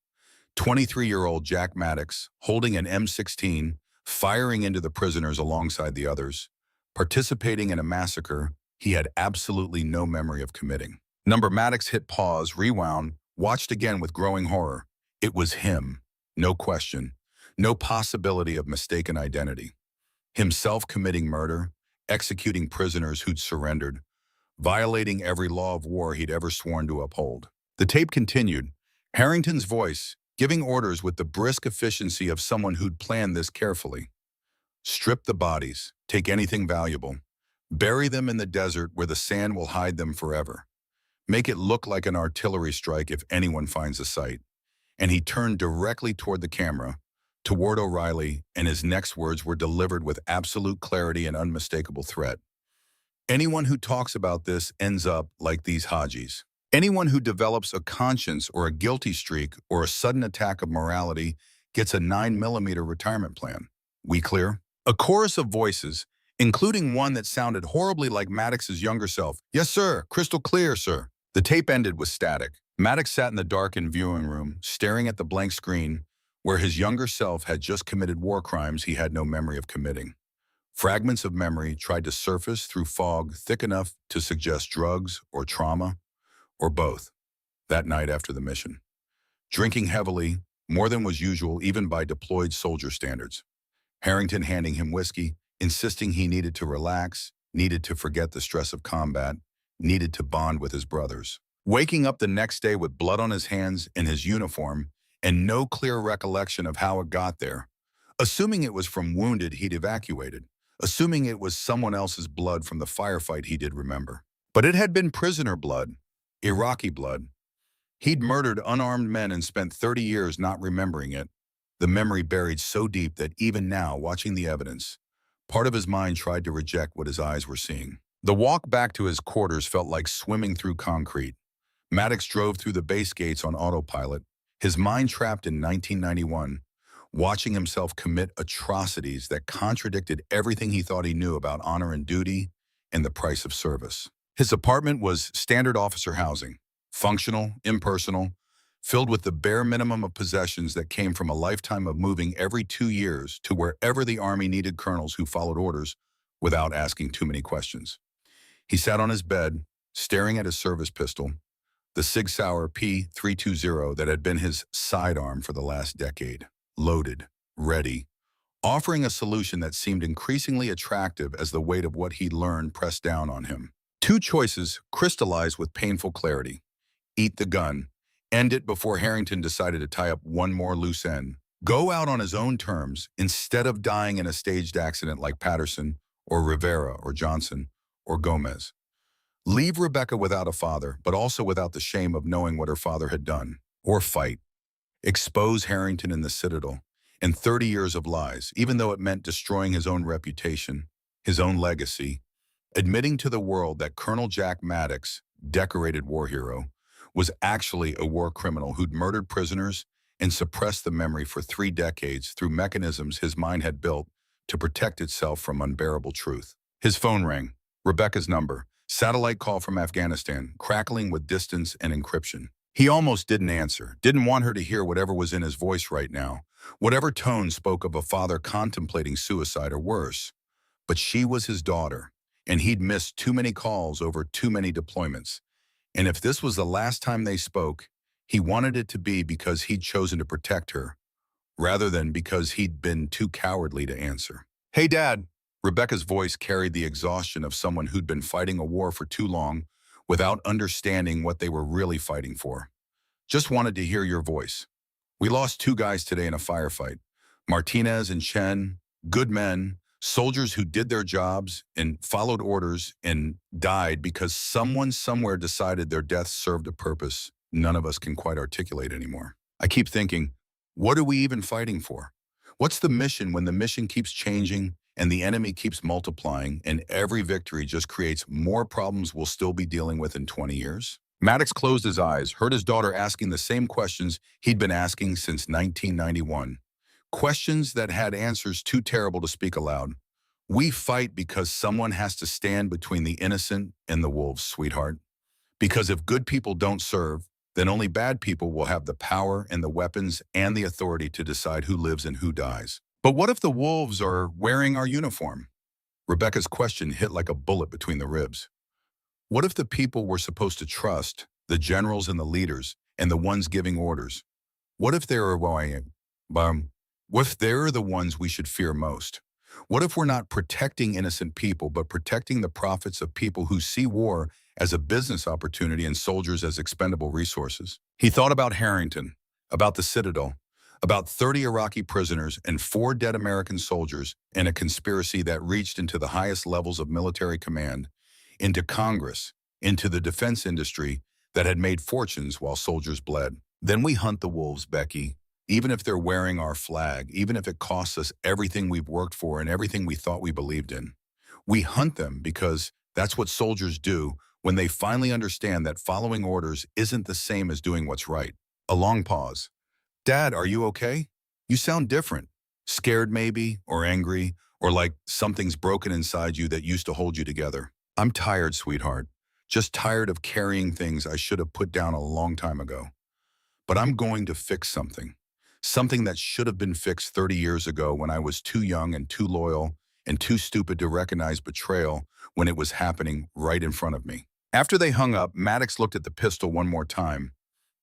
23-year-old Jack Maddox, holding an M16, firing into the prisoners alongside the others, participating in a massacre he had absolutely no memory of committing. Maddox hit pause, rewound, watched again with growing horror. It was him. No question. No possibility of mistaken identity. Himself committing murder, executing prisoners who'd surrendered, violating every law of war he'd ever sworn to uphold. The tape continued, Harrington's voice, giving orders with the brisk efficiency of someone who'd planned this carefully. "Strip the bodies, take anything valuable, bury them in the desert where the sand will hide them forever. Make it look like an artillery strike if anyone finds a site." And he turned directly toward the camera, toward O'Reilly, and his next words were delivered with absolute clarity and unmistakable threat. "Anyone who talks about this ends up like these Hajis. Anyone who develops a conscience or a guilty streak or a sudden attack of morality gets a 9mm retirement plan. We clear?" A chorus of voices, including one that sounded horribly like Maddox's younger self. "Yes, sir. Crystal clear, sir." The tape ended with static. Maddox sat in the darkened viewing room, staring at the blank screen, where his younger self had just committed war crimes he had no memory of committing. Fragments of memory tried to surface through fog thick enough to suggest drugs or trauma, or both, that night after the mission. Drinking heavily, more than was usual even by deployed soldier standards. Harrington handing him whiskey, insisting he needed to relax, needed to forget the stress of combat, needed to bond with his brothers. Waking up the next day with blood on his hands and his uniform, and no clear recollection of how it got there. Assuming it was from wounded he'd evacuated. Assuming it was someone else's blood from the firefight he did remember. But it had been prisoner blood. Iraqi blood. He'd murdered unarmed men and spent 30 years not remembering it. The memory buried so deep that even now, watching the evidence, part of his mind tried to reject what his eyes were seeing. The walk back to his quarters felt like swimming through concrete. Maddox drove through the base gates on autopilot, his mind trapped in 1991, watching himself commit atrocities that contradicted everything he thought he knew about honor and duty and the price of service. His apartment was standard officer housing, functional, impersonal, filled with the bare minimum of possessions that came from a lifetime of moving every 2 years to wherever the Army needed colonels who followed orders without asking too many questions. He sat on his bed, staring at his service pistol, the Sig Sauer P320 that had been his sidearm for the last decade, loaded, ready, offering a solution that seemed increasingly attractive as the weight of what he'd learned pressed down on him. 2 choices crystallized with painful clarity. Eat the gun, end it before Harrington decided to tie up one more loose end. Go out on his own terms instead of dying in a staged accident like Patterson or Rivera or Johnson or Gomez. Leave Rebecca without a father, but also without the shame of knowing what her father had done. Or fight. Expose Harrington in the Citadel and 30 years of lies, even though it meant destroying his own reputation, his own legacy, admitting to the world that Colonel Jack Maddox, decorated war hero, was actually a war criminal who'd murdered prisoners and suppressed the memory for 3 decades through mechanisms his mind had built to protect itself from unbearable truth. His phone rang. Rebecca's number. Satellite call from Afghanistan, crackling with distance and encryption. He almost didn't answer, didn't want her to hear whatever was in his voice right now, whatever tone spoke of a father contemplating suicide or worse. But she was his daughter, and he'd missed too many calls over too many deployments. And if this was the last time they spoke, he wanted it to be because he'd chosen to protect her, rather than because he'd been too cowardly to answer. "Hey, Dad." Rebecca's voice carried the exhaustion of someone who'd been fighting a war for too long without understanding what they were really fighting for. "Just wanted to hear your voice. We lost 2 guys today in a firefight. Martinez and Chen, good men, soldiers who did their jobs and followed orders and died because someone somewhere decided their deaths served a purpose none of us can quite articulate anymore." I keep thinking, what are we even fighting for? What's the mission when the mission keeps changing and the enemy keeps multiplying and every victory just creates more problems we'll still be dealing with in 20 years? Maddox closed his eyes, heard his daughter asking the same questions he'd been asking since 1991. Questions that had answers too terrible to speak aloud. "We fight because someone has to stand between the innocent and the wolves, sweetheart. Because if good people don't serve, then only bad people will have the power and the weapons and the authority to decide who lives and who dies." "But what if the wolves are wearing our uniform?" Rebecca's question hit like a bullet between the ribs. What if the people we're supposed to trust, the generals and the leaders, and the ones giving orders, what if they're what if they're the ones we should fear most? What if we're not protecting innocent people, but protecting the profits of people who see war as a business opportunity and soldiers as expendable resources? He thought about Harrington, about the Citadel, about 30 Iraqi prisoners and 4 dead American soldiers in a conspiracy that reached into the highest levels of military command, into Congress, into the defense industry that had made fortunes while soldiers bled. Then we hunt the wolves, Becky, even if they're wearing our flag, even if it costs us everything we've worked for and everything we thought we believed in. We hunt them because that's what soldiers do when they finally understand that following orders isn't the same as doing what's right. A long pause. "Dad, are you okay? You sound different. Scared maybe, or angry, or like something's broken inside you that used to hold you together." "I'm tired, sweetheart. Just tired of carrying things I should have put down a long time ago. But I'm going to fix something. Something that should have been fixed 30 years ago when I was too young and too loyal and too stupid to recognize betrayal when it was happening right in front of me." After they hung up, Maddox looked at the pistol one more time.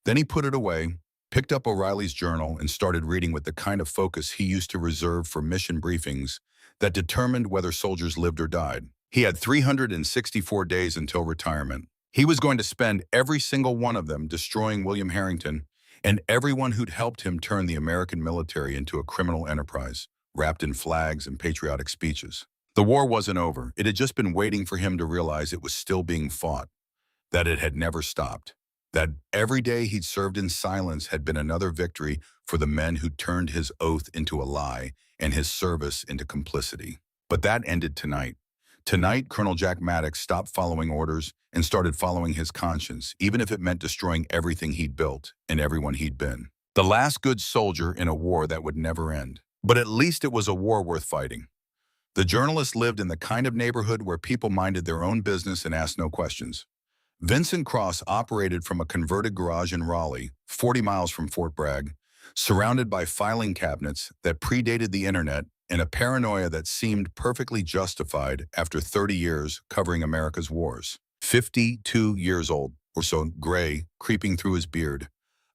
Then he put it away, picked up O'Reilly's journal, and started reading with the kind of focus he used to reserve for mission briefings that determined whether soldiers lived or died. He had 364 days until retirement. He was going to spend every single one of them destroying William Harrington and everyone who'd helped him turn the American military into a criminal enterprise, wrapped in flags and patriotic speeches. The war wasn't over. It had just been waiting for him to realize it was still being fought, that it had never stopped, that every day he'd served in silence had been another victory for the men who turned his oath into a lie and his service into complicity. But that ended tonight. Tonight, Colonel Jack Maddox stopped following orders and started following his conscience, even if it meant destroying everything he'd built and everyone he'd been. The last good soldier in a war that would never end. But at least it was a war worth fighting. The journalist lived in the kind of neighborhood where people minded their own business and asked no questions. Vincent Cross operated from a converted garage in Raleigh, 40 miles from Fort Bragg, surrounded by filing cabinets that predated the internet and a paranoia that seemed perfectly justified after 30 years covering America's wars. 52 years old, or so, gray, creeping through his beard,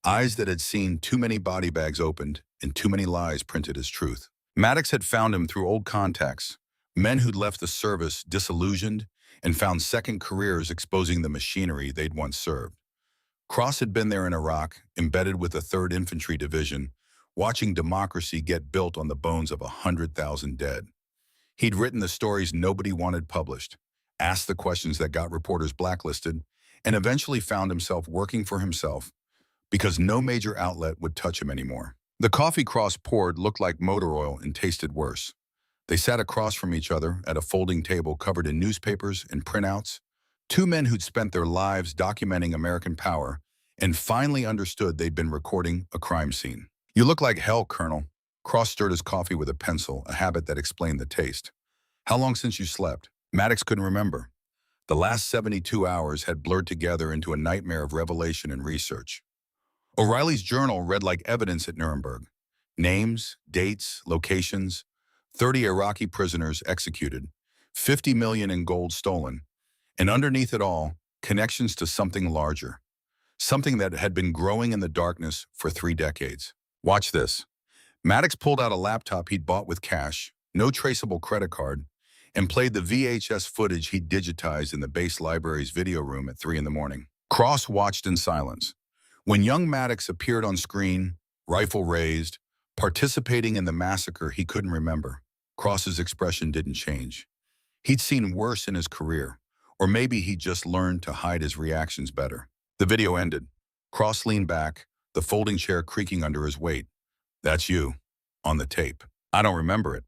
eyes that had seen too many body bags opened and too many lies printed as truth. Maddox had found him through old contacts, men who'd left the service disillusioned and found second careers exposing the machinery they'd once served. Cross had been there in Iraq, embedded with the 3rd Infantry Division, watching democracy get built on the bones of 100,000 dead. He'd written the stories nobody wanted published, asked the questions that got reporters blacklisted, and eventually found himself working for himself because no major outlet would touch him anymore. The coffee Cross poured looked like motor oil and tasted worse. They sat across from each other at a folding table covered in newspapers and printouts. Two men who'd spent their lives documenting American power and finally understood they'd been recording a crime scene. "You look like hell, Colonel." Cross stirred his coffee with a pencil, a habit that explained the taste. "How long since you slept?" Maddox couldn't remember. The last 72 hours had blurred together into a nightmare of revelation and research. O'Reilly's journal read like evidence at Nuremberg. Names, dates, locations, 30 Iraqi prisoners executed, 50 million in gold stolen, and underneath it all, connections to something larger, something that had been growing in the darkness for 3 decades. Watch this. Maddox pulled out a laptop he'd bought with cash, no traceable credit card, and played the VHS footage he'd digitized in the base library's video room at 3 in the morning. Cross watched in silence. When young Maddox appeared on screen, rifle raised, participating in the massacre he couldn't remember, Cross's expression didn't change. He'd seen worse in his career, or maybe he'd just learned to hide his reactions better. The video ended. Cross leaned back, the folding chair creaking under his weight. "That's you, on the tape." "I don't remember it."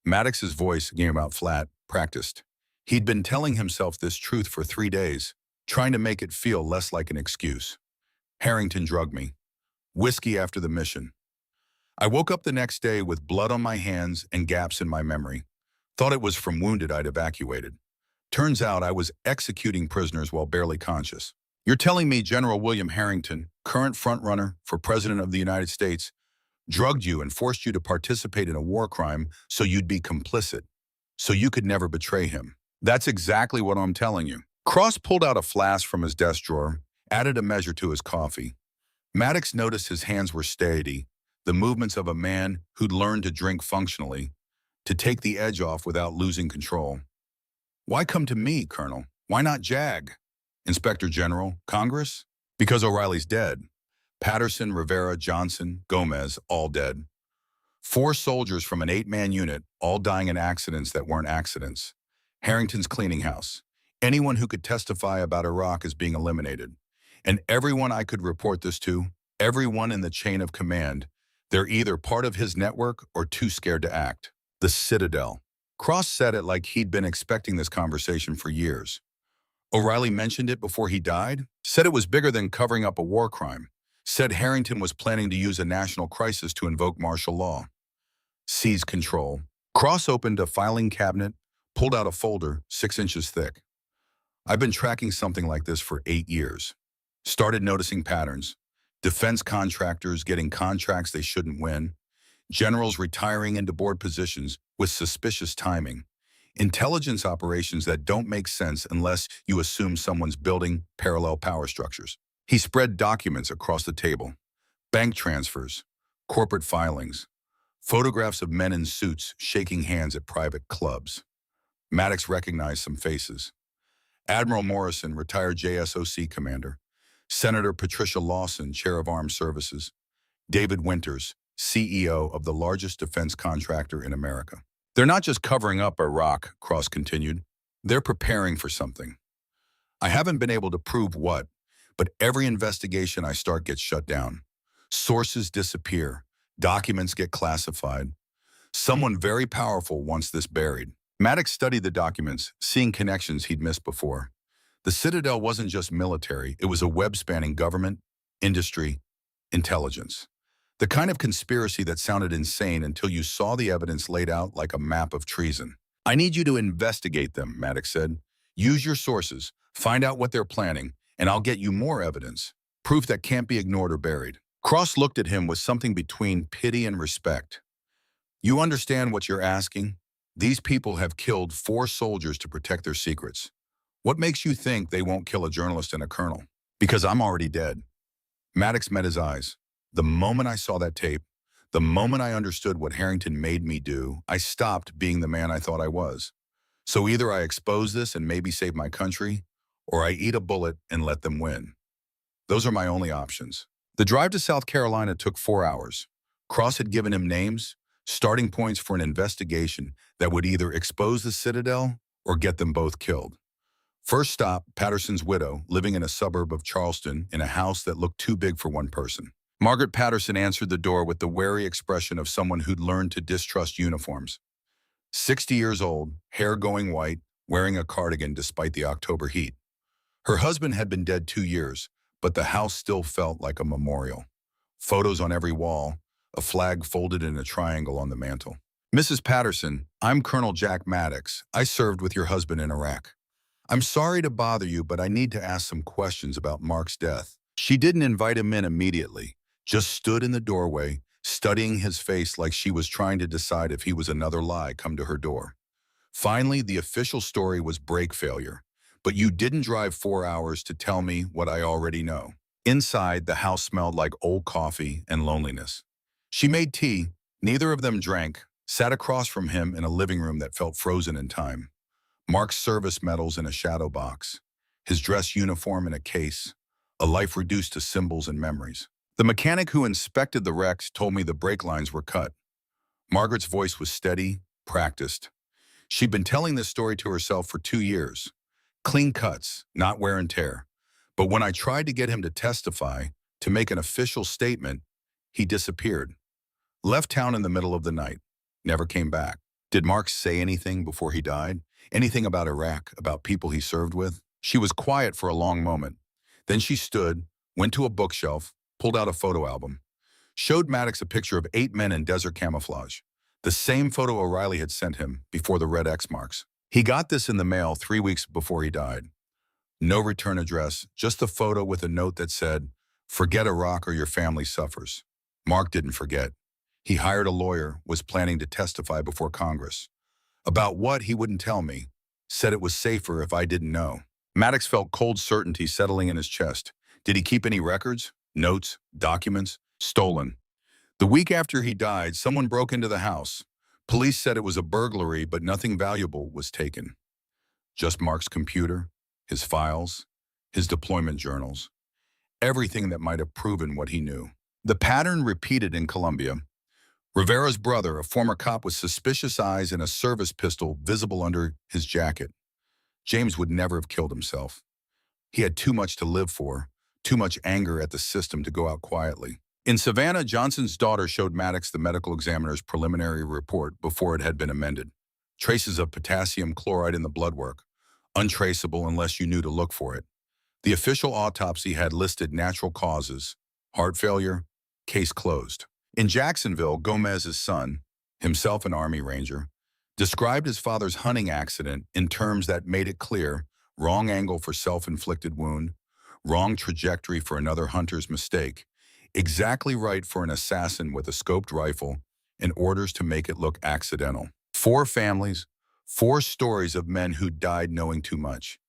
Maddox's voice came out flat, practiced. He'd been telling himself this truth for 3 days, trying to make it feel less like an excuse. "Harrington drugged me. Whiskey after the mission. I woke up the next day with blood on my hands and gaps in my memory. Thought it was from wounded I'd evacuated. Turns out I was executing prisoners while barely conscious." "You're telling me General William Harrington, current frontrunner for President of the United States, drugged you and forced you to participate in a war crime so you'd be complicit, so you could never betray him?" "That's exactly what I'm telling you." Cross pulled out a flask from his desk drawer, added a measure to his coffee. Maddox noticed his hands were steady, the movements of a man who'd learned to drink functionally, to take the edge off without losing control. "Why come to me, Colonel? Why not JAG? Inspector General? Congress?" "Because O'Reilly's dead. Patterson, Rivera, Johnson, Gomez, all dead. 4 soldiers from an 8-man unit, all dying in accidents that weren't accidents. Harrington's cleaning house. Anyone who could testify about Iraq is being eliminated. And everyone I could report this to, everyone in the chain of command, they're either part of his network or too scared to act. The Citadel." Cross said it like he'd been expecting this conversation for years. "O'Reilly mentioned it before he died? Said it was bigger than covering up a war crime. Said Harrington was planning to use a national crisis to invoke martial law." Seize control. Cross opened a filing cabinet, pulled out a folder 6 inches thick. "I've been tracking something like this for 8 years. Started noticing patterns. Defense contractors getting contracts they shouldn't win. Generals retiring into board positions with suspicious timing. Intelligence operations that don't make sense unless you assume someone's building parallel power structures." He spread documents across the table. Bank transfers, corporate filings, photographs of men in suits shaking hands at private clubs. Maddox recognized some faces. Admiral Morrison, retired JSOC commander. Senator Patricia Lawson, chair of Armed Services. David Winters, CEO of the largest defense contractor in America. "They're not just covering up Iraq," Cross continued. "They're preparing for something. I haven't been able to prove what, but every investigation I start gets shut down. Sources disappear. Documents get classified. Someone very powerful wants this buried." Maddox studied the documents, seeing connections he'd missed before. The Citadel wasn't just military, it was a web spanning government, industry, intelligence. The kind of conspiracy that sounded insane until you saw the evidence laid out like a map of treason. "I need you to investigate them," Maddox said. "Use your sources, find out what they're planning, and I'll get you more evidence, proof that can't be ignored or buried." Cross looked at him with something between pity and respect. "You understand what you're asking? These people have killed 4 soldiers to protect their secrets. What makes you think they won't kill a journalist and a colonel?" "Because I'm already dead." Maddox met his eyes. "The moment I saw that tape, the moment I understood what Harrington made me do, I stopped being the man I thought I was. So either I expose this and maybe save my country, or I eat a bullet and let them win. Those are my only options." The drive to South Carolina took 4 hours. Cross had given him names, starting points for an investigation that would either expose the Citadel or get them both killed. First stop, Patterson's widow, living in a suburb of Charleston in a house that looked too big for one person. Margaret Patterson answered the door with the wary expression of someone who'd learned to distrust uniforms. 60 years old, hair going white, wearing a cardigan despite the October heat. Her husband had been dead 2 years, but the house still felt like a memorial. Photos on every wall, a flag folded in a triangle on the mantel. Mrs. Patterson, I'm Colonel Jack Maddox. I served with your husband in Iraq. I'm sorry to bother you, but I need to ask some questions about Mark's death. She didn't invite him in immediately, just stood in the doorway, studying his face like she was trying to decide if he was another lie come to her door. Finally, the official story was brake failure, but you didn't drive 4 hours to tell me what I already know. Inside, the house smelled like old coffee and loneliness. She made tea, neither of them drank, sat across from him in a living room that felt frozen in time. Mark's service medals in a shadow box, his dress uniform in a case, a life reduced to symbols and memories. The mechanic who inspected the wrecks told me the brake lines were cut. Margaret's voice was steady, practiced. She'd been telling this story to herself for 2 years. Clean cuts, not wear and tear. But when I tried to get him to testify, to make an official statement, he disappeared. Left town in the middle of the night. Never came back. Did Mark say anything before he died? Anything about Iraq, about people he served with? She was quiet for a long moment. Then she stood, went to a bookshelf, pulled out a photo album, showed Maddox a picture of 8 men in desert camouflage. The same photo O'Reilly had sent him before the red X marks. He got this in the mail 3 weeks before he died. No return address, just a photo with a note that said, "Forget Iraq or your family suffers." Mark didn't forget. He hired a lawyer, was planning to testify before Congress. About what, he wouldn't tell me. Said it was safer if I didn't know. Maddox felt cold certainty settling in his chest. Did he keep any records? Notes? Documents? Stolen. The week after he died, someone broke into the house. Police said it was a burglary, but nothing valuable was taken. Just Mark's computer, his files, his deployment journals. Everything that might have proven what he knew. The pattern repeated in Colombia. Rivera's brother, a former cop with suspicious eyes and a service pistol visible under his jacket. James would never have killed himself. He had too much to live for, too much anger at the system to go out quietly. In Savannah, Johnson's daughter showed Maddox the medical examiner's preliminary report before it had been amended. Traces of potassium chloride in the blood work, untraceable unless you knew to look for it. The official autopsy had listed natural causes, heart failure, case closed. In Jacksonville, Gomez's son, himself an Army Ranger, described his father's hunting accident in terms that made it clear: wrong angle for self-inflicted wound, wrong trajectory for another hunter's mistake, exactly right for an assassin with a scoped rifle, and orders to make it look accidental. 4 families, 4 stories of men who died knowing too much.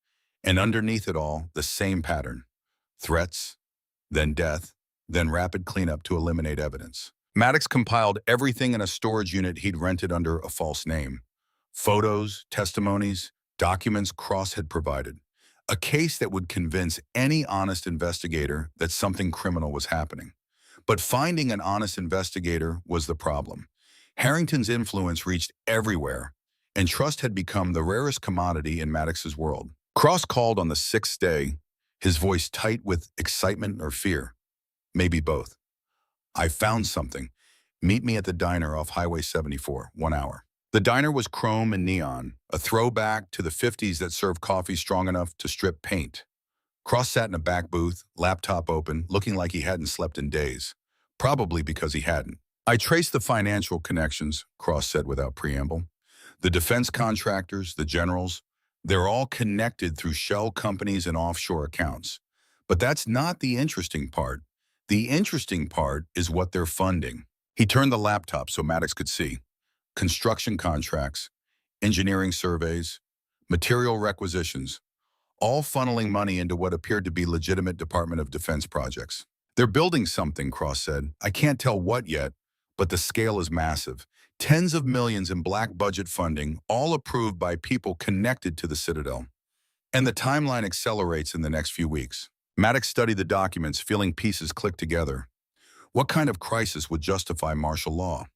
And underneath it all, the same pattern. Threats, then death, then rapid cleanup to eliminate evidence. Maddox compiled everything in a storage unit he'd rented under a false name. Photos, testimonies, documents Cross had provided. A case that would convince any honest investigator that something criminal was happening. But finding an honest investigator was the problem. Harrington's influence reached everywhere, and trust had become the rarest commodity in Maddox's world. Cross called on the 6th day, his voice tight with excitement or fear. Maybe both. "I found something. Meet me at the diner off Highway 74, 1 hour." The diner was chrome and neon, a throwback to the 50s that served coffee strong enough to strip paint. Cross sat in a back booth, laptop open, looking like he hadn't slept in days. Probably because he hadn't. "I traced the financial connections," Cross said without preamble. "The defense contractors, the generals, they're all connected through shell companies and offshore accounts. But that's not the interesting part. The interesting part is what they're funding." He turned the laptop so Maddox could see. Construction contracts, engineering surveys, material requisitions, all funneling money into what appeared to be legitimate Department of Defense projects. "They're building something," Cross said. "I can't tell what yet, but the scale is massive. Tens of millions in black budget funding, all approved by people connected to the Citadel. And the timeline accelerates in the next few weeks." Maddox studied the documents, feeling pieces click together. What kind of crisis would justify martial law?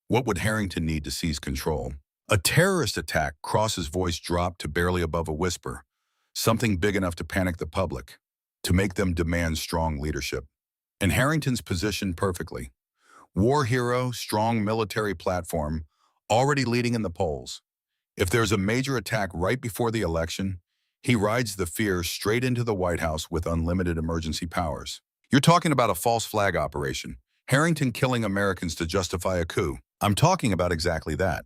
What would Harrington need to seize control? A terrorist attack. Cross's voice dropped to barely above a whisper. Something big enough to panic the public, to make them demand strong leadership. And Harrington's positioned perfectly. War hero, strong military platform, already leading in the polls. If there's a major attack right before the election, he rides the fear straight into the White House with unlimited emergency powers. You're talking about a false flag operation, Harrington killing Americans to justify a coup. I'm talking about exactly that.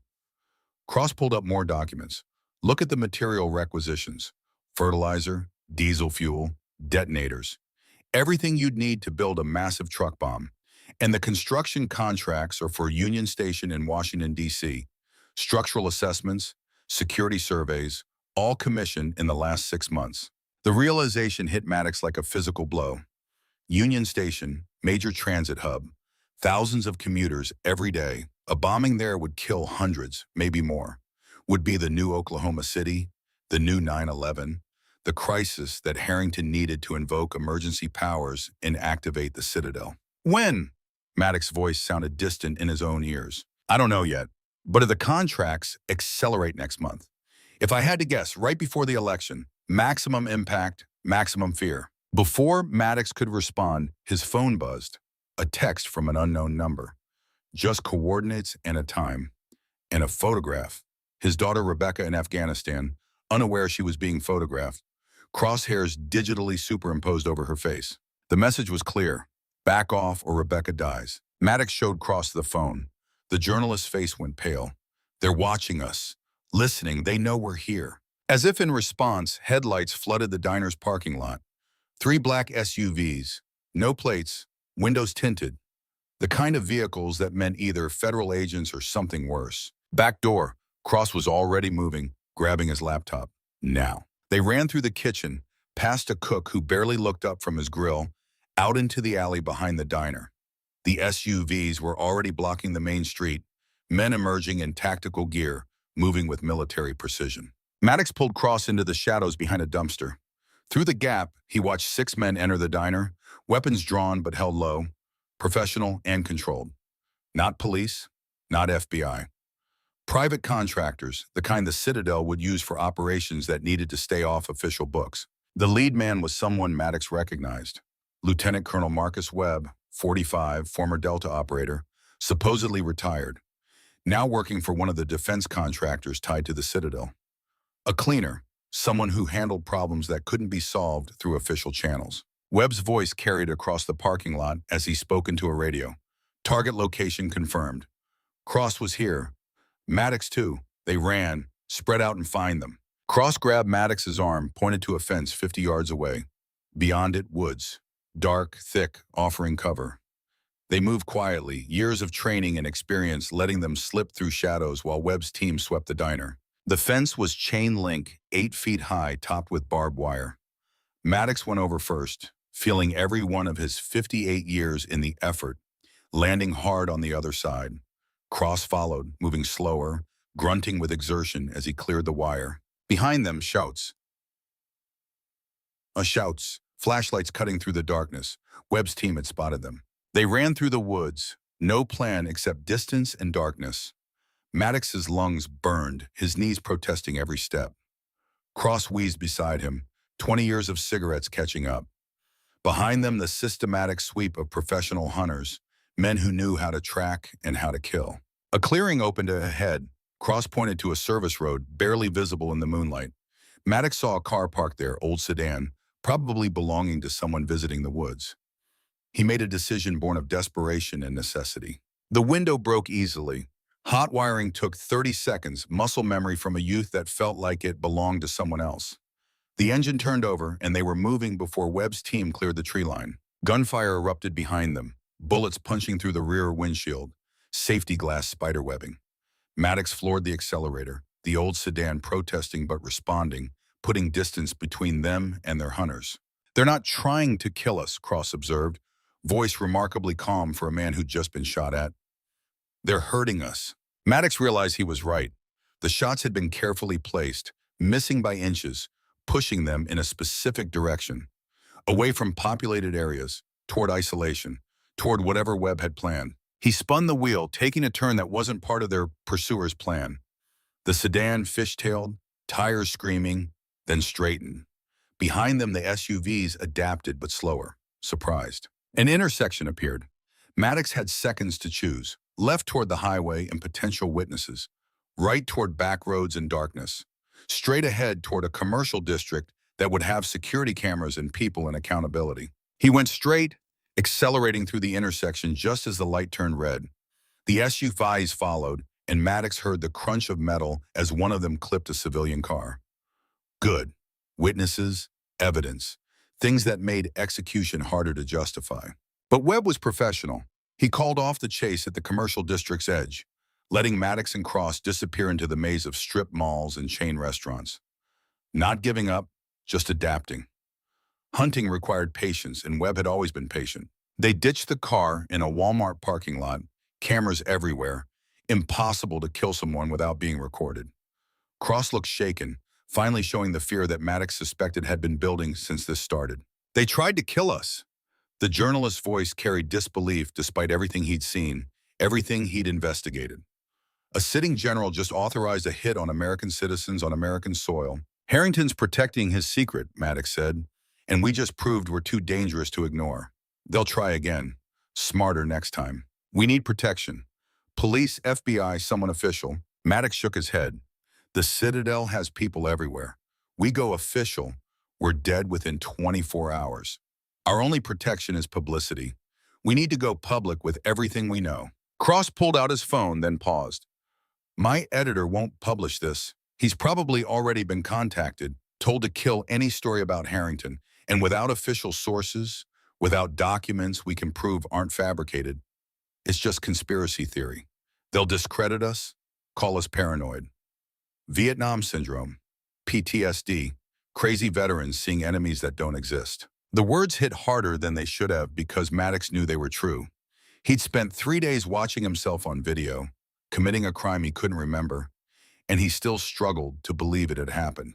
Cross pulled up more documents. Look at the material requisitions: fertilizer, diesel fuel, detonators. Everything you'd need to build a massive truck bomb. And the construction contracts are for Union Station in Washington, D.C. Structural assessments, security surveys, all commissioned in the last 6 months. The realization hit Maddox like a physical blow. Union Station, major transit hub, thousands of commuters every day. A bombing there would kill hundreds, maybe more. Would be the new Oklahoma City, the new 9/11, the crisis that Harrington needed to invoke emergency powers and activate the Citadel. When? Maddox's voice sounded distant in his own ears. I don't know yet, but if the contracts accelerate next month. If I had to guess, right before the election, maximum impact, maximum fear. Before Maddox could respond, his phone buzzed. A text from an unknown number. Just coordinates and a time. And a photograph. His daughter Rebecca in Afghanistan, unaware she was being photographed. Crosshairs digitally superimposed over her face. The message was clear. Back off or Rebecca dies. Maddox showed Cross the phone. The journalist's face went pale. They're watching us. Listening, they know we're here. As if in response, headlights flooded the diner's parking lot. 3 black SUVs. No plates. Windows tinted. The kind of vehicles that meant either federal agents or something worse. Back door. Cross was already moving, grabbing his laptop. Now. They ran through the kitchen, past a cook who barely looked up from his grill, out into the alley behind the diner. The SUVs were already blocking the main street, men emerging in tactical gear, moving with military precision. Maddox pulled Cross into the shadows behind a dumpster. Through the gap, he watched 6 men enter the diner, weapons drawn but held low, professional and controlled. Not police, not FBI. Private contractors, the kind the Citadel would use for operations that needed to stay off official books. The lead man was someone Maddox recognized. Lieutenant Colonel Marcus Webb, 45, former Delta operator, supposedly retired, now working for one of the defense contractors tied to the Citadel. A cleaner, someone who handled problems that couldn't be solved through official channels. Webb's voice carried across the parking lot as he spoke into a radio. Target location confirmed. Cross was here. Maddox too. They ran, spread out and find them. Cross grabbed Maddox's arm, pointed to a fence 50 yards away. Beyond it, woods. Dark, thick, offering cover. They moved quietly, years of training and experience letting them slip through shadows while Webb's team swept the diner. The fence was chain link, 8 feet high, topped with barbed wire. Maddox went over first, feeling every one of his 58 years in the effort, landing hard on the other side. Cross followed, moving slower, grunting with exertion as he cleared the wire. Behind them, shouts. Shouts, flashlights cutting through the darkness. Webb's team had spotted them. They ran through the woods, no plan except distance and darkness. Maddox's lungs burned, his knees protesting every step. Cross wheezed beside him, 20 years of cigarettes catching up. Behind them, the systematic sweep of professional hunters, men who knew how to track and how to kill. A clearing opened ahead. Cross pointed to a service road, barely visible in the moonlight. Maddox saw a car parked there, old sedan, probably belonging to someone visiting the woods. He made a decision born of desperation and necessity. The window broke easily. Hot wiring took 30 seconds, muscle memory from a youth that felt like it belonged to someone else. The engine turned over, and they were moving before Webb's team cleared the tree line. Gunfire erupted behind them, bullets punching through the rear windshield, safety glass spiderwebbing. Maddox floored the accelerator, the old sedan protesting but responding, putting distance between them and their hunters. "They're not trying to kill us," Cross observed, voice remarkably calm for a man who'd just been shot at. "They're hurting us." Maddox realized he was right. The shots had been carefully placed, missing by inches, pushing them in a specific direction, away from populated areas, toward isolation, toward whatever Webb had planned. He spun the wheel, taking a turn that wasn't part of their pursuer's plan. The sedan fishtailed, tires screaming, then straightened. Behind them, the SUVs adapted but slower, surprised. An intersection appeared. Maddox had seconds to choose, left toward the highway and potential witnesses, right toward back roads and darkness, straight ahead toward a commercial district that would have security cameras and people and accountability. He went straight, accelerating through the intersection just as the light turned red. The SUVs followed, and Maddox heard the crunch of metal as one of them clipped a civilian car. Good. Witnesses, evidence, things that made execution harder to justify. But Webb was professional. He called off the chase at the commercial district's edge, letting Maddox and Cross disappear into the maze of strip malls and chain restaurants. Not giving up, just adapting. Hunting required patience, and Webb had always been patient. They ditched the car in a Walmart parking lot, cameras everywhere, impossible to kill someone without being recorded. Cross looked shaken, finally showing the fear that Maddox suspected had been building since this started. They tried to kill us. The journalist's voice carried disbelief despite everything he'd seen, everything he'd investigated. A sitting general just authorized a hit on American citizens on American soil. Harrington's protecting his secret, Maddox said, and we just proved we're too dangerous to ignore. They'll try again. Smarter next time. We need protection. Police, FBI, someone official. Maddox shook his head. The Citadel has people everywhere. We go official, we're dead within 24 hours. Our only protection is publicity. We need to go public with everything we know. Cross pulled out his phone, then paused. My editor won't publish this. He's probably already been contacted, told to kill any story about Harrington, and without official sources, without documents we can prove aren't fabricated, it's just conspiracy theory. They'll discredit us, call us paranoid. Vietnam syndrome, PTSD, crazy veterans seeing enemies that don't exist. The words hit harder than they should have because Maddox knew they were true. He'd spent 3 days watching himself on video, committing a crime he couldn't remember, and he still struggled to believe it had happened.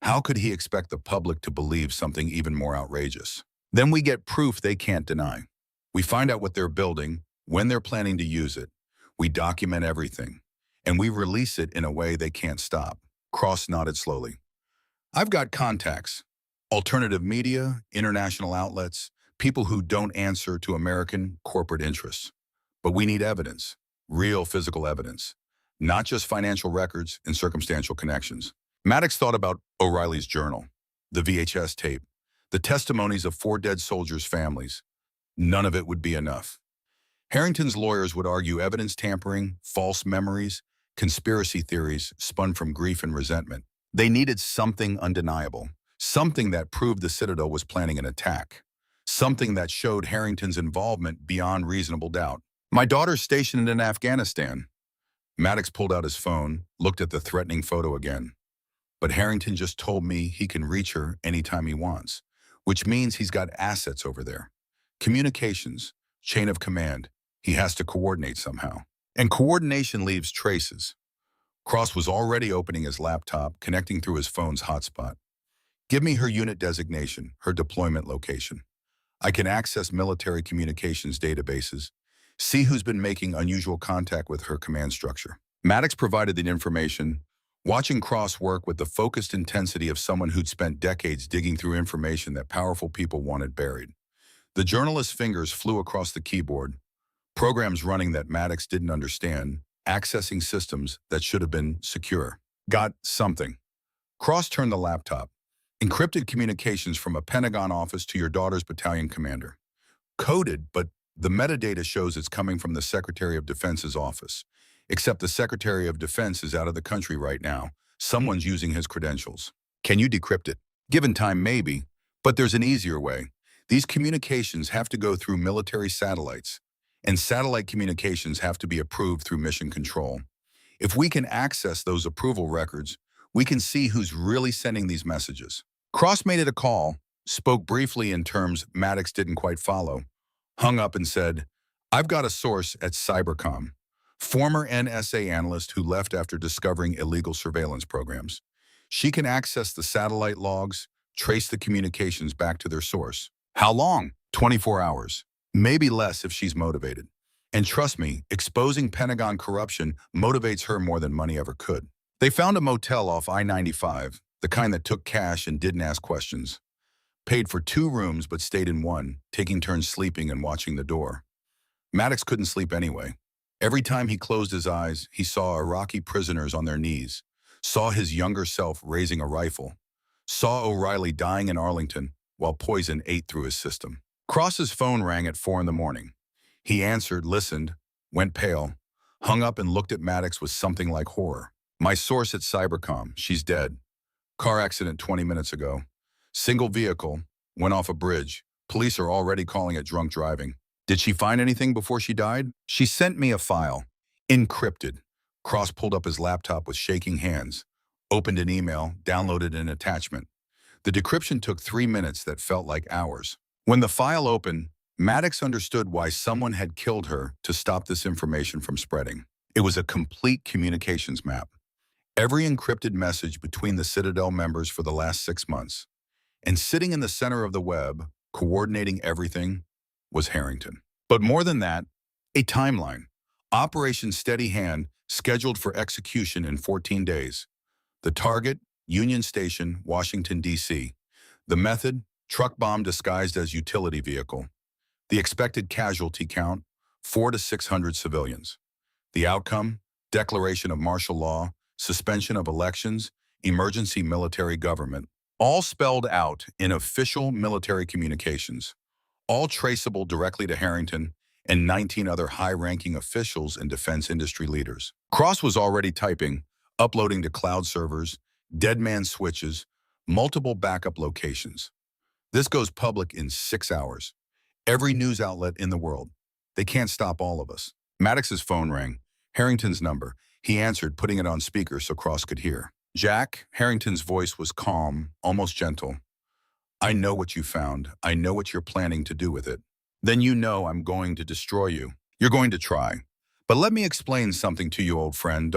How could he expect the public to believe something even more outrageous? Then we get proof they can't deny. We find out what they're building, when they're planning to use it. We document everything, and we release it in a way they can't stop. Cross nodded slowly. I've got contacts. Alternative media, international outlets, people who don't answer to American corporate interests. But we need evidence, real physical evidence, not just financial records and circumstantial connections. Maddox thought about O'Reilly's journal, the VHS tape, the testimonies of 4 dead soldiers' families. None of it would be enough. Harrington's lawyers would argue evidence tampering, false memories, conspiracy theories spun from grief and resentment. They needed something undeniable, something that proved the Citadel was planning an attack, something that showed Harrington's involvement beyond reasonable doubt. My daughter's stationed in Afghanistan. Maddox pulled out his phone, looked at the threatening photo again. But Harrington just told me he can reach her anytime he wants, which means he's got assets over there. Communications, chain of command. He has to coordinate somehow. And coordination leaves traces. Cross was already opening his laptop, connecting through his phone's hotspot. Give me her unit designation, her deployment location. I can access military communications databases, see who's been making unusual contact with her command structure. Maddox provided the information, watching Cross work with the focused intensity of someone who'd spent decades digging through information that powerful people wanted buried. The journalist's fingers flew across the keyboard, programs running that Maddox didn't understand, accessing systems that should have been secure. Got something. Cross turned the laptop. Encrypted communications from a Pentagon office to your daughter's battalion commander. Coded, but the metadata shows it's coming from the Secretary of Defense's office. Except the Secretary of Defense is out of the country right now. Someone's using his credentials. Can you decrypt it? Given time, maybe. But there's an easier way. These communications have to go through military satellites, and satellite communications have to be approved through mission control. If we can access those approval records, we can see who's really sending these messages. Cross made it a call, spoke briefly in terms Maddox didn't quite follow, hung up and said, I've got a source at Cybercom, former NSA analyst who left after discovering illegal surveillance programs. She can access the satellite logs, trace the communications back to their source. How long? 24 hours. Maybe less if she's motivated. And trust me, exposing Pentagon corruption motivates her more than money ever could. They found a motel off I-95, the kind that took cash and didn't ask questions. Paid for 2 rooms but stayed in one, taking turns sleeping and watching the door. Maddox couldn't sleep anyway. Every time he closed his eyes, he saw Iraqi prisoners on their knees, saw his younger self raising a rifle, saw O'Reilly dying in Arlington while poison ate through his system. Cross's phone rang at 4 in the morning. He answered, listened, went pale, hung up and looked at Maddox with something like horror. My source at Cybercom, she's dead. Car accident 20 minutes ago. Single vehicle, went off a bridge. Police are already calling it drunk driving. Did she find anything before she died? She sent me a file, encrypted. Cross pulled up his laptop with shaking hands, opened an email, downloaded an attachment. The decryption took 3 minutes that felt like hours. When the file opened, Maddox understood why someone had killed her to stop this information from spreading. It was a complete communications map. Every encrypted message between the Citadel members for the last 6 months. And sitting in the center of the web, coordinating everything, was Harrington. But more than that, a timeline. Operation Steady Hand, scheduled for execution in 14 days. The target, Union Station, Washington, D.C. The method, truck bomb disguised as utility vehicle. The expected casualty count, 400 to 600 civilians. The outcome, declaration of martial law, suspension of elections, emergency military government. All spelled out in official military communications. All traceable directly to Harrington and 19 other high-ranking officials and defense industry leaders. Cross was already typing, uploading to cloud servers, dead man switches, multiple backup locations. This goes public in 6 hours. Every news outlet in the world. They can't stop all of us. Maddox's phone rang. Harrington's number. He answered, putting it on speaker so Cross could hear. Jack, Harrington's voice was calm, almost gentle. I know what you found. I know what you're planning to do with it. Then you know I'm going to destroy you. You're going to try. But let me explain something to you, old friend.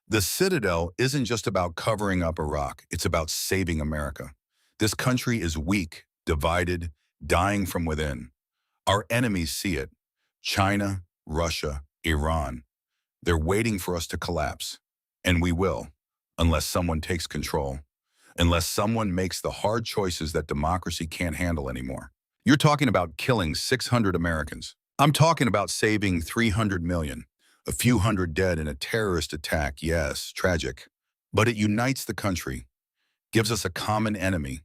The Citadel isn't just about covering up Iraq. It's about saving America. This country is weak, divided, dying from within. Our enemies see it. China, Russia, Iran. They're waiting for us to collapse. And we will, unless someone takes control. Unless someone makes the hard choices that democracy can't handle anymore. You're talking about killing 600 Americans. I'm talking about saving 300 million. A few hundred dead in a terrorist attack, yes, tragic. But it unites the country, gives us a common enemy,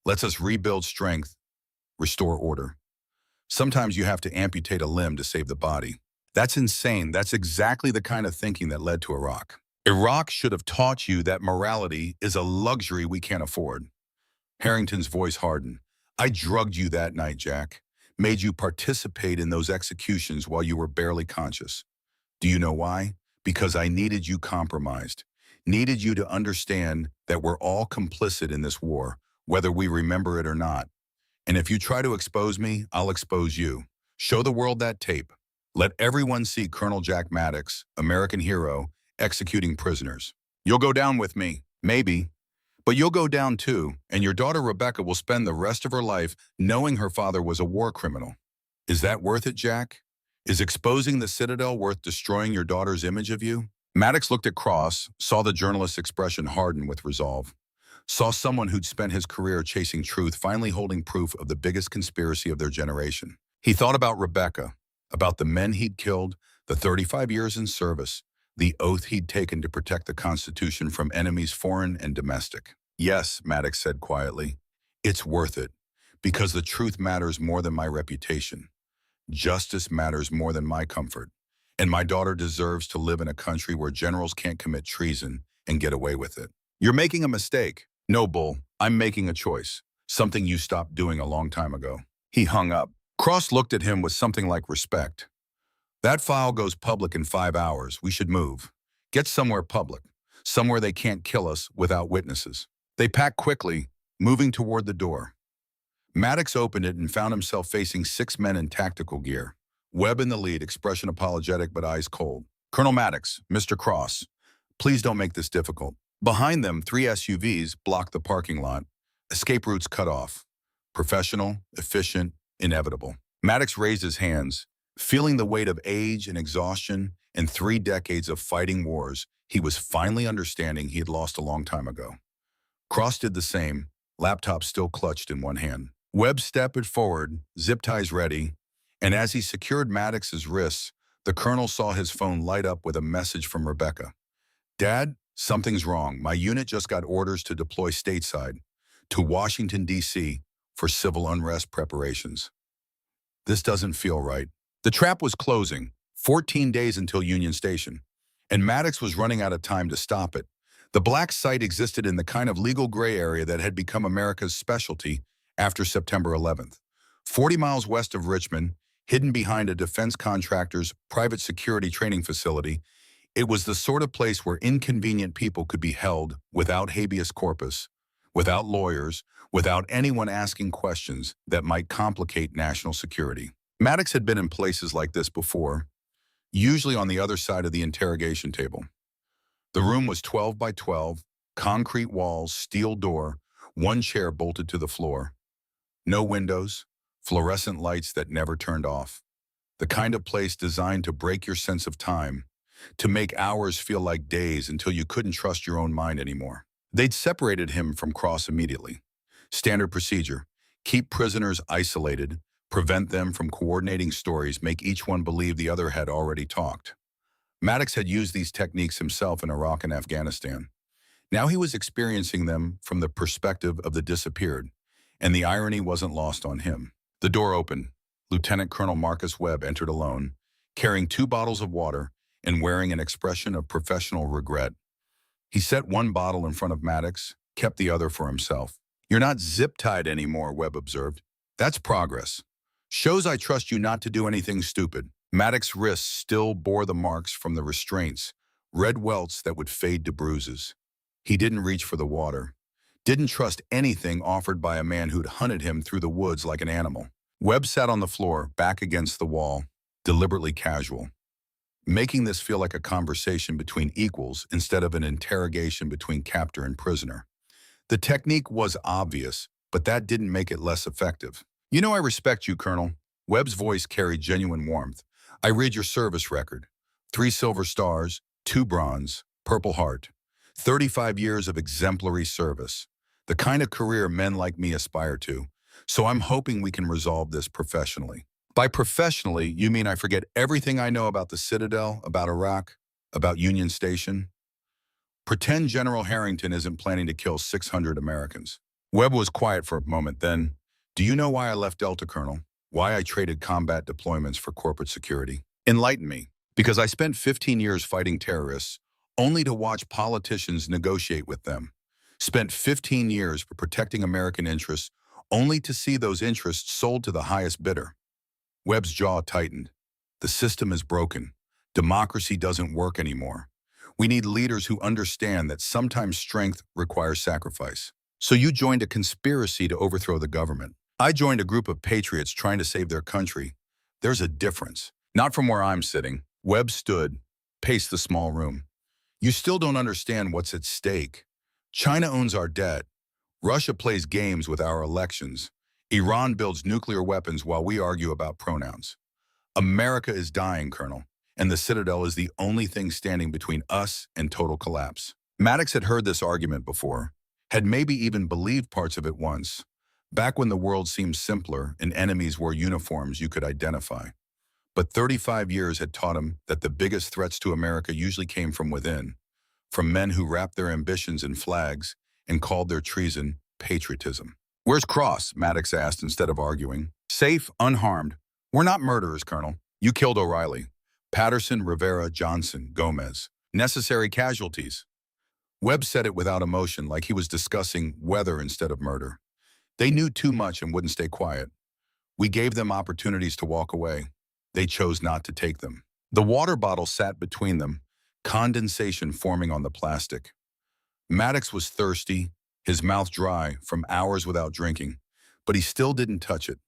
lets us rebuild strength, restore order. Sometimes you have to amputate a limb to save the body. That's insane. That's exactly the kind of thinking that led to Iraq. Iraq should have taught you that morality is a luxury we can't afford. Harrington's voice hardened. I drugged you that night, Jack. Made you participate in those executions while you were barely conscious. Do you know why? Because I needed you compromised. Needed you to understand that we're all complicit in this war, whether we remember it or not. And if you try to expose me, I'll expose you. Show the world that tape. Let everyone see Colonel Jack Maddox, American hero, executing prisoners. You'll go down with me, maybe. But you'll go down too, and your daughter Rebecca will spend the rest of her life knowing her father was a war criminal. Is that worth it, Jack? Is exposing the Citadel worth destroying your daughter's image of you? Maddox looked at Cross, saw the journalist's expression harden with resolve. Saw someone who'd spent his career chasing truth finally holding proof of the biggest conspiracy of their generation. He thought about Rebecca, about the men he'd killed, the 35 years in service, the oath he'd taken to protect the Constitution from enemies foreign and domestic. Yes, Maddox said quietly, it's worth it, because the truth matters more than my reputation. Justice matters more than my comfort. And my daughter deserves to live in a country where generals can't commit treason and get away with it. You're making a mistake. No, Bull, I'm making a choice. Something you stopped doing a long time ago. He hung up. Cross looked at him with something like respect. That file goes public in 5 hours. We should move. Get somewhere public. Somewhere they can't kill us without witnesses. They packed quickly, moving toward the door. Maddox opened it and found himself facing 6 men in tactical gear. Webb in the lead, expression apologetic but eyes cold. Colonel Maddox, Mr. Cross, please don't make this difficult. Behind them, 3 SUVs blocked the parking lot. Escape routes cut off. Professional, efficient, inevitable. Maddox raised his hands. Feeling the weight of age and exhaustion and 3 decades of fighting wars, he was finally understanding he had lost a long time ago. Cross did the same, laptop still clutched in one hand. Webb stepped forward, zip ties ready, and as he secured Maddox's wrists, The colonel saw his phone light up with a message from Rebecca. Dad, something's wrong. My unit just got orders to deploy stateside to Washington, D.C. for civil unrest preparations. This doesn't feel right. The trap was closing, 14 days until Union Station, and Maddox was running out of time to stop it. The black site existed in the kind of legal gray area that had become America's specialty after September 11th. 40 miles west of Richmond, hidden behind a defense contractor's private security training facility, it was the sort of place where inconvenient people could be held without habeas corpus, without lawyers, without anyone asking questions that might complicate national security. Maddox had been in places like this before, usually on the other side of the interrogation table. The room was 12 by 12, concrete walls, steel door, one chair bolted to the floor. No windows, fluorescent lights that never turned off. The kind of place designed to break your sense of time, to make hours feel like days until you couldn't trust your own mind anymore. They'd separated him from Cross immediately. Standard procedure: keep prisoners isolated, prevent them from coordinating stories, make each one believe the other had already talked. Maddox had used these techniques himself in Iraq and Afghanistan. Now he was experiencing them from the perspective of the disappeared, and the irony wasn't lost on him. The door opened. Lieutenant Colonel Marcus Webb entered alone, carrying 2 bottles of water and wearing an expression of professional regret. He set one bottle in front of Maddox, kept the other for himself. "You're not zip-tied anymore," Webb observed. "That's progress. Shows I trust you not to do anything stupid." Maddox's wrists still bore the marks from the restraints, red welts that would fade to bruises. He didn't reach for the water, didn't trust anything offered by a man who'd hunted him through the woods like an animal. Webb sat on the floor, back against the wall, deliberately casual, making this feel like a conversation between equals instead of an interrogation between captor and prisoner. The technique was obvious, but that didn't make it less effective. "You know I respect you, Colonel." Webb's voice carried genuine warmth. "I read your service record. 3 silver stars, 2 bronze, Purple Heart. 35 years of exemplary service. The kind of career men like me aspire to. So I'm hoping we can resolve this professionally." By professionally, you mean I forget everything I know about the Citadel, about Iraq, about Union Station? Pretend General Harrington isn't planning to kill 600 Americans. Webb was quiet for a moment, then, "Do you know why I left Delta, Colonel? Why I traded combat deployments for corporate security? Enlighten me." "Because I spent 15 years fighting terrorists, only to watch politicians negotiate with them. Spent 15 years protecting American interests, only to see those interests sold to the highest bidder." Webb's jaw tightened. "The system is broken. Democracy doesn't work anymore. We need leaders who understand that sometimes strength requires sacrifice." "So you joined a conspiracy to overthrow the government." "I joined a group of patriots trying to save their country. There's a difference." "Not from where I'm sitting." Webb stood, paced the small room. "You still don't understand what's at stake. China owns our debt. Russia plays games with our elections. Iran builds nuclear weapons while we argue about pronouns. America is dying, Colonel, and the Citadel is the only thing standing between us and total collapse." Maddox had heard this argument before, had maybe even believed parts of it once, back when the world seemed simpler and enemies wore uniforms you could identify. But 35 years had taught him that the biggest threats to America usually came from within, from men who wrapped their ambitions in flags and called their treason patriotism. "Where's Cross?" Maddox asked instead of arguing. "Safe, unharmed. We're not murderers, Colonel. You killed O'Reilly. Patterson, Rivera, Johnson, Gomez. Necessary casualties." Webb said it without emotion, like he was discussing weather instead of murder. "They knew too much and wouldn't stay quiet. We gave them opportunities to walk away. They chose not to take them." The water bottle sat between them, condensation forming on the plastic. Maddox was thirsty, his mouth dry from hours without drinking, but he still didn't touch it.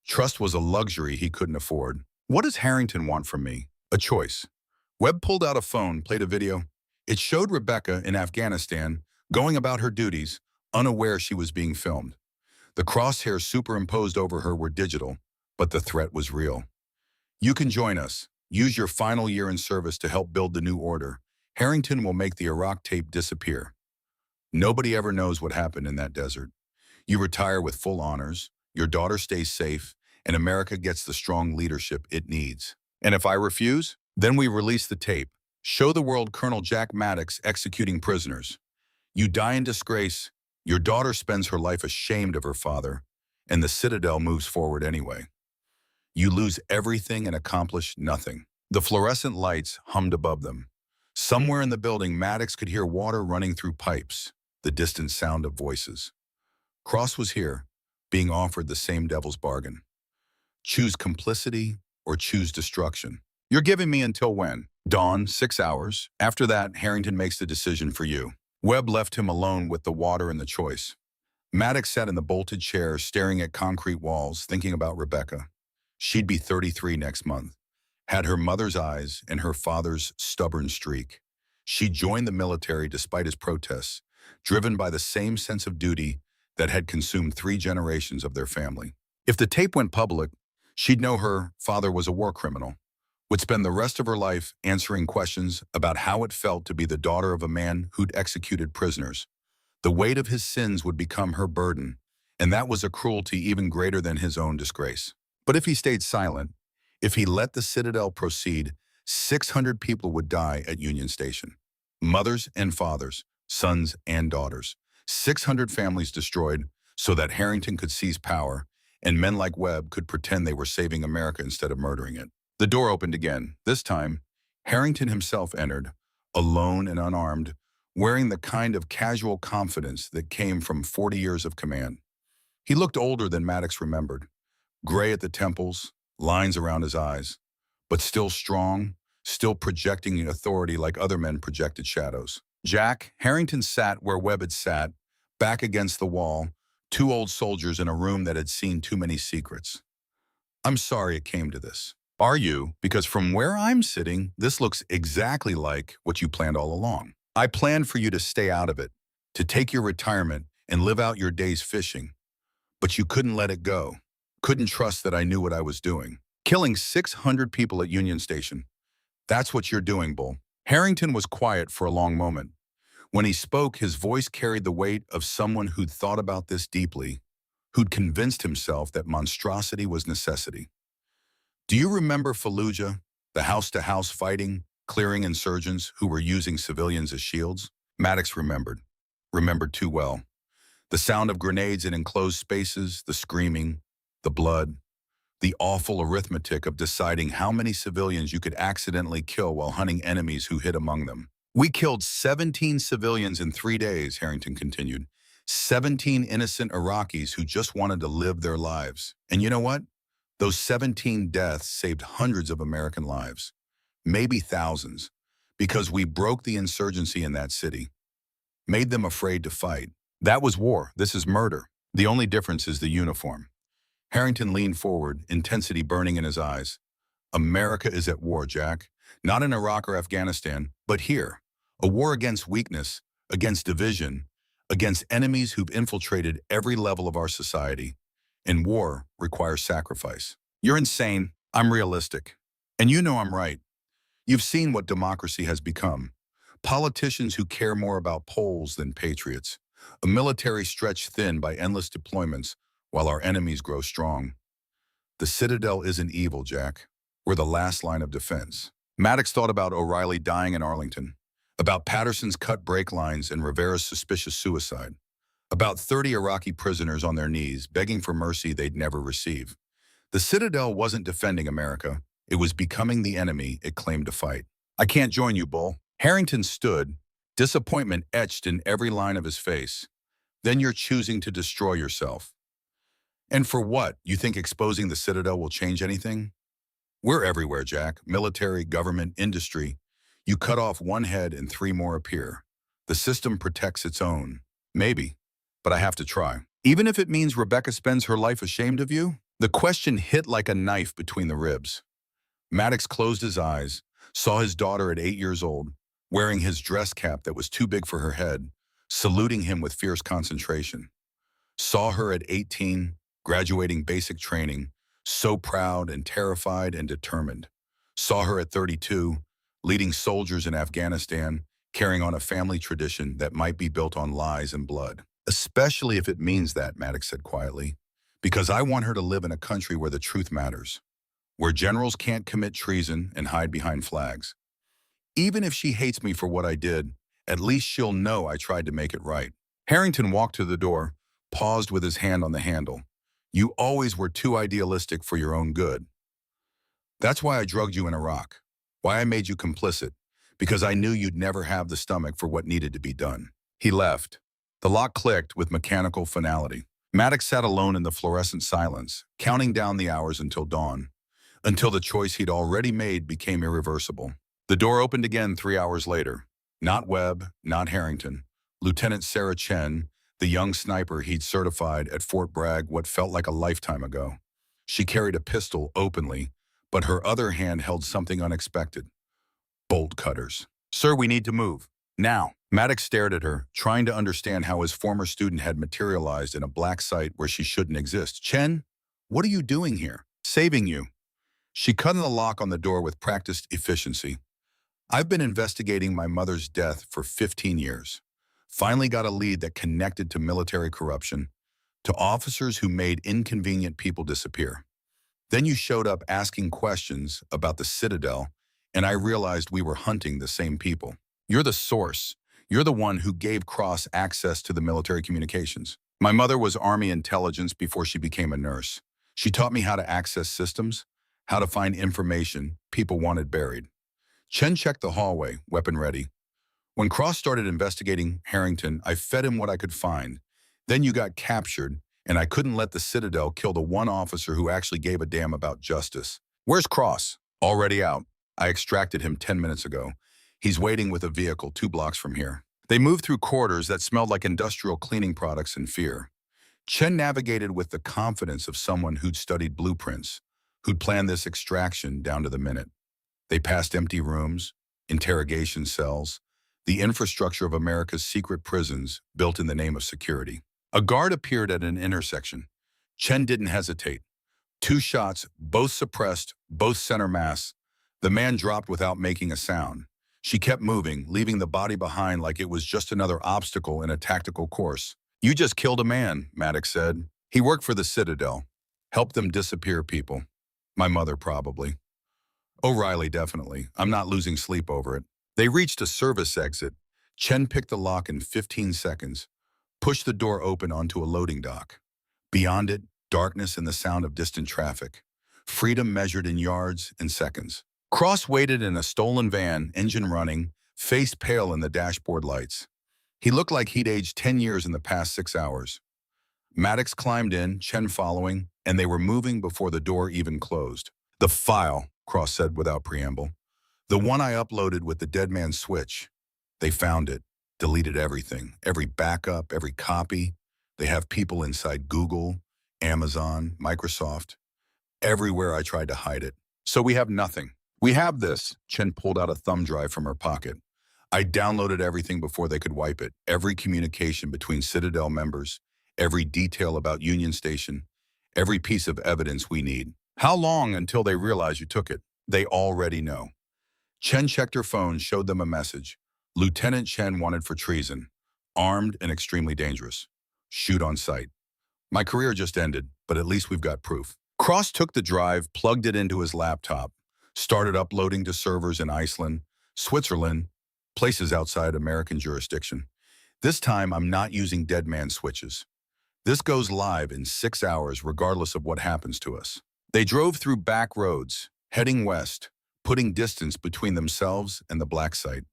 Trust was a luxury he couldn't afford. "What does Harrington want from me?" "A choice." Webb pulled out a phone, played a video. It showed Rebecca in Afghanistan, going about her duties, unaware she was being filmed. The crosshairs superimposed over her were digital, but the threat was real. "You can join us. Use your final year in service to help build the new order. Harrington will make the Iraq tape disappear. Nobody ever knows what happened in that desert. You retire with full honors, your daughter stays safe, and America gets the strong leadership it needs." "And if I refuse?" Then we release the tape. Show the world Colonel Jack Maddox executing prisoners. You die in disgrace, your daughter spends her life ashamed of her father, and the Citadel moves forward anyway. You lose everything and accomplish nothing. The fluorescent lights hummed above them. Somewhere in the building, Maddox could hear water running through pipes, the distant sound of voices. Cross was here, being offered the same devil's bargain. Choose complicity or choose destruction. You're giving me until when? Dawn, 6 hours. After that, Harrington makes the decision for you. Webb left him alone with the water and the choice. Maddox sat in the bolted chair, staring at concrete walls, thinking about Rebecca. She'd be 33 next month. Had her mother's eyes and her father's stubborn streak. She joined the military despite his protests, driven by the same sense of duty that had consumed 3 generations of their family. If the tape went public, she'd know her father was a war criminal, would spend the rest of her life answering questions about how it felt to be the daughter of a man who'd executed prisoners. The weight of his sins would become her burden, and that was a cruelty even greater than his own disgrace. But if he stayed silent, if he let the Citadel proceed, 600 people would die at Union Station. Mothers and fathers, sons and daughters. 600 families destroyed so that Harrington could seize power, and men like Webb could pretend they were saving America instead of murdering it. The door opened again. This time, Harrington himself entered, alone and unarmed, wearing the kind of casual confidence that came from 40 years of command. He looked older than Maddox remembered, gray at the temples, lines around his eyes, but still strong, still projecting authority like other men projected shadows. Jack, Harrington sat where Webb had sat, back against the wall, 2 old soldiers in a room that had seen too many secrets. I'm sorry it came to this. Are you? Because from where I'm sitting, this looks exactly like what you planned all along. I planned for you to stay out of it, to take your retirement and live out your days fishing. But you couldn't let it go. Couldn't trust that I knew what I was doing. Killing 600 people at Union Station. That's what you're doing, Bull. Harrington was quiet for a long moment. When he spoke, his voice carried the weight of someone who'd thought about this deeply, who'd convinced himself that monstrosity was necessity. Do you remember Fallujah, the house-to-house fighting, clearing insurgents who were using civilians as shields? Maddox remembered too well. The sound of grenades in enclosed spaces, the screaming, the blood, the awful arithmetic of deciding how many civilians you could accidentally kill while hunting enemies who hid among them. We killed 17 civilians in 3 days, Harrington continued. 17 innocent Iraqis who just wanted to live their lives. And you know what? Those 17 deaths saved hundreds of American lives, maybe thousands, because we broke the insurgency in that city, made them afraid to fight. That was war. This is murder. The only difference is the uniform. Harrington leaned forward, intensity burning in his eyes. America is at war, Jack. Not in Iraq or Afghanistan, but here. A war against weakness, against division, against enemies who've infiltrated every level of our society. And war requires sacrifice. You're insane. I'm realistic. And you know I'm right. You've seen what democracy has become. Politicians who care more about polls than patriots. A military stretched thin by endless deployments while our enemies grow strong. The Citadel isn't evil, Jack. We're the last line of defense. Maddox thought about O'Reilly dying in Arlington, about Patterson's cut brake lines and Rivera's suspicious suicide, about 30 Iraqi prisoners on their knees begging for mercy they'd never receive. The Citadel wasn't defending America. It was becoming the enemy it claimed to fight. I can't join you, Bull. Harrington stood, disappointment etched in every line of his face. Then you're choosing to destroy yourself. And for what? You think exposing the Citadel will change anything? We're everywhere, Jack. Military, government, industry. You cut off one head and 3 more appear. The system protects its own. Maybe, but I have to try. Even if it means Rebecca spends her life ashamed of you? The question hit like a knife between the ribs. Maddox closed his eyes, saw his daughter at 8 years old, wearing his dress cap that was too big for her head, saluting him with fierce concentration. Saw her at 18, graduating basic training, so proud and terrified and determined. Saw her at 32, leading soldiers in Afghanistan, carrying on a family tradition that might be built on lies and blood. Especially if it means that, Maddox said quietly, because I want her to live in a country where the truth matters, where generals can't commit treason and hide behind flags. Even if she hates me for what I did, at least she'll know I tried to make it right. Harrington walked to the door, paused with his hand on the handle. You always were too idealistic for your own good. That's why I drugged you in Iraq. Why I made you complicit. Because I knew you'd never have the stomach for what needed to be done. He left. The lock clicked with mechanical finality. Maddox sat alone in the fluorescent silence, counting down the hours until dawn, until the choice he'd already made became irreversible. The door opened again 3 hours later. Not Webb, not Harrington. Lieutenant Sarah Chen, the young sniper he'd certified at Fort Bragg what felt like a lifetime ago. She carried a pistol openly, but her other hand held something unexpected. Bolt cutters. Sir, we need to move. Now. Maddox stared at her, trying to understand how his former student had materialized in a black site where she shouldn't exist. Chen, what are you doing here? Saving you. She cut in the lock on the door with practiced efficiency. I've been investigating my mother's death for 15 years. Finally got a lead that connected to military corruption, to officers who made inconvenient people disappear. Then you showed up asking questions about the Citadel, and I realized we were hunting the same people. You're the source. You're the one who gave Cross access to the military communications. My mother was Army intelligence before she became a nurse. She taught me how to access systems, how to find information people wanted buried. Chen checked the hallway, weapon ready. When Cross started investigating Harrington, I fed him what I could find. Then you got captured, and I couldn't let the Citadel kill the one officer who actually gave a damn about justice. Where's Cross? Already out. I extracted him 10 minutes ago. He's waiting with a vehicle 2 blocks from here. They moved through corridors that smelled like industrial cleaning products in fear. Chen navigated with the confidence of someone who'd studied blueprints, who'd planned this extraction down to the minute. They passed empty rooms, interrogation cells, the infrastructure of America's secret prisons built in the name of security. A guard appeared at an intersection. Chen didn't hesitate. 2 shots, both suppressed, both center mass. The man dropped without making a sound. She kept moving, leaving the body behind like it was just another obstacle in a tactical course. You just killed a man, Maddox said. He worked for the Citadel. Helped them disappear people. My mother, probably. O'Reilly, definitely. I'm not losing sleep over it. They reached a service exit. Chen picked the lock in 15 seconds, pushed the door open onto a loading dock. Beyond it, darkness and the sound of distant traffic. Freedom measured in yards and seconds. Cross waited in a stolen van, engine running, face pale in the dashboard lights. He looked like he'd aged 10 years in the past 6 hours. Maddox climbed in, Chen following, and they were moving before the door even closed. The file, Cross said without preamble. The one I uploaded with the dead man's switch. They found it, deleted everything, every backup, every copy. They have people inside Google, Amazon, Microsoft. Everywhere I tried to hide it. So we have nothing. We have this. Chen pulled out a thumb drive from her pocket. I downloaded everything before they could wipe it. Every communication between Citadel members, every detail about Union Station, every piece of evidence we need. How long until they realize you took it? They already know. Chen checked her phone, showed them a message. Lieutenant Chen wanted for treason. Armed and extremely dangerous. Shoot on sight. My career just ended, but at least we've got proof. Cross took the drive, plugged it into his laptop, started uploading to servers in Iceland, Switzerland, places outside American jurisdiction. This time, I'm not using dead man switches. This goes live in 6 hours regardless of what happens to us. They drove through back roads, heading west, putting distance between themselves and the black site.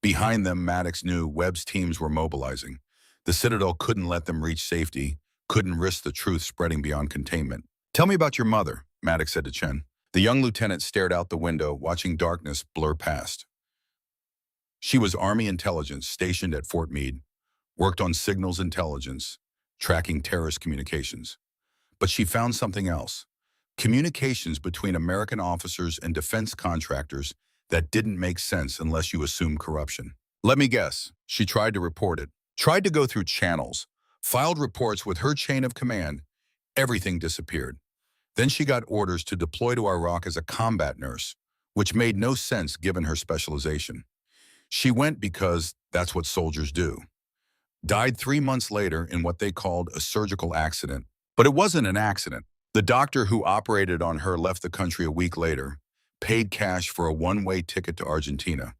Behind them, Maddox knew Webb's teams were mobilizing. The Citadel couldn't let them reach safety, couldn't risk the truth spreading beyond containment. Tell me about your mother, Maddox said to Chen. The young lieutenant stared out the window, watching darkness blur past. She was Army intelligence stationed at Fort Meade, worked on signals intelligence, tracking terrorist communications. But she found something else. Communications between American officers and defense contractors that didn't make sense unless you assume corruption. Let me guess, she tried to report it, tried to go through channels, filed reports with her chain of command. Everything disappeared. Then she got orders to deploy to Iraq as a combat nurse, which made no sense given her specialization. She went because that's what soldiers do. Died 3 months later in what they called a surgical accident. But it wasn't an accident. The doctor who operated on her left the country a week later, paid cash for a one-way ticket to Argentina.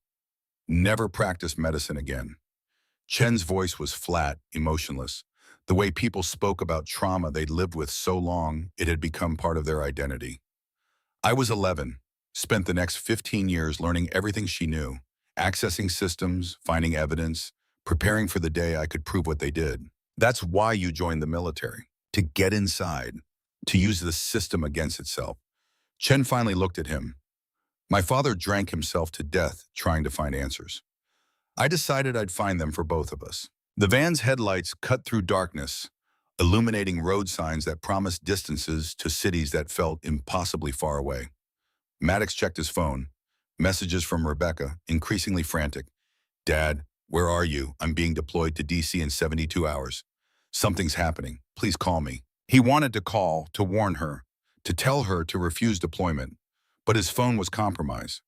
Never practiced medicine again. Chen's voice was flat, emotionless. The way people spoke about trauma they'd lived with so long, it had become part of their identity. I was 11, spent the next 15 years learning everything she knew, accessing systems, finding evidence, preparing for the day I could prove what they did. That's why you joined the military, to get inside, to use the system against itself. Chen finally looked at him. My father drank himself to death trying to find answers. I decided I'd find them for both of us. The van's headlights cut through darkness, illuminating road signs that promised distances to cities that felt impossibly far away. Maddox checked his phone. Messages from Rebecca, increasingly frantic. Dad, where are you? I'm being deployed to DC in 72 hours. Something's happening. Please call me. He wanted to call, to warn her, to tell her to refuse deployment, but his phone was compromised.